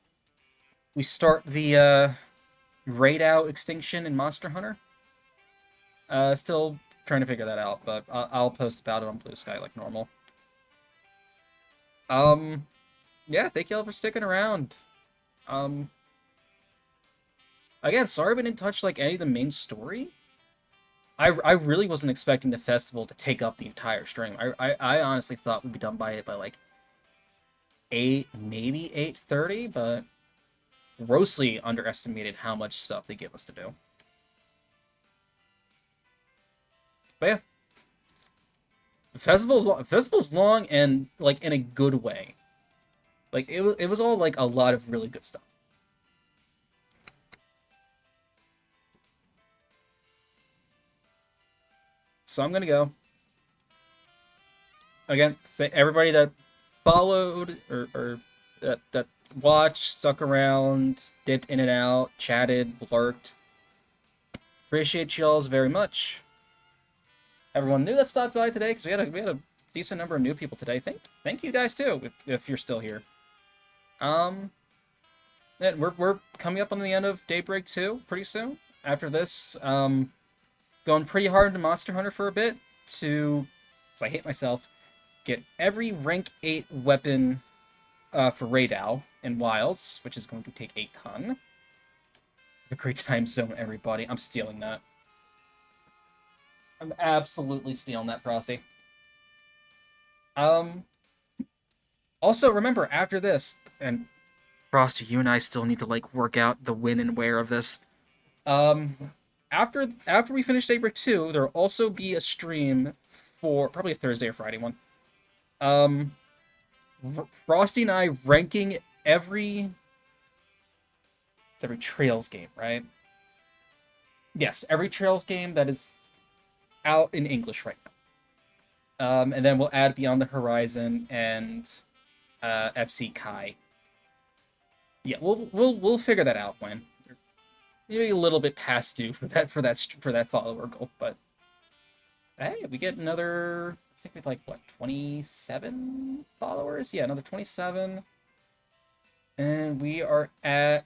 we start the raid out extinction in Monster Hunter. Still trying to figure that out, but I'll post about it on Blue Sky like normal. Yeah, thank y'all for sticking around. Again, sorry we didn't touch like any of the main story. I really wasn't expecting the festival to take up the entire stream. I honestly thought we'd be done by like 8, maybe 8:30, but grossly underestimated how much stuff they give us to do. But yeah. The festival's long and, like, in a good way. Like, it was all, like, a lot of really good stuff. So I'm gonna go. Again, everybody that followed or that watched, stuck around, dipped in and out, chatted, lurked. Appreciate y'all very much. Everyone new that stopped by today, because we had a decent number of new people today. Thank you guys too, if you're still here. And we're coming up on the end of Daybreak 2 pretty soon. After this, going pretty hard into Monster Hunter for a bit to, because I hate myself, get every rank 8 weapon for Raidal in Wilds, which is going to take a ton. Have a great time zone, everybody. I'm stealing that. I'm absolutely stealing that, Frosty. Also, remember, after this, and Frosty, you and I still need to, like, work out the when and where of this. After we finish Daybreak 2, there'll also be a stream for, probably a Thursday or Friday one. Frosty and I ranking every Trails game, right? Yes, every Trails game that is out in English right now. And then we'll add Beyond the Horizon and FC Kai. Yeah, we'll figure that out when. Maybe a little bit past due for that follower goal, but hey, we get another. I think we have, like, what, 27 followers? Yeah, another 27, and we are at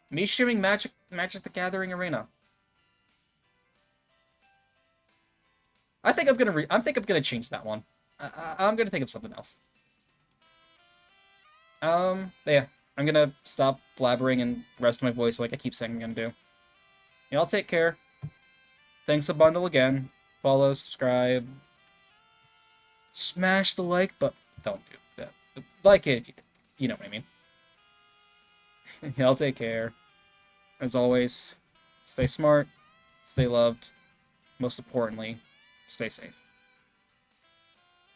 me streaming Magic the Gathering Arena. I think I'm gonna change that one. I'm gonna think of something else. Yeah, I'm gonna stop blabbering and rest my voice like I keep saying I'm gonna do. Y'all take care. Thanks a bundle again. Follow, subscribe, smash the like button. Don't do that. Like it if you know what I mean. Y'all take care. As always, stay smart, stay loved. Most importantly, stay safe.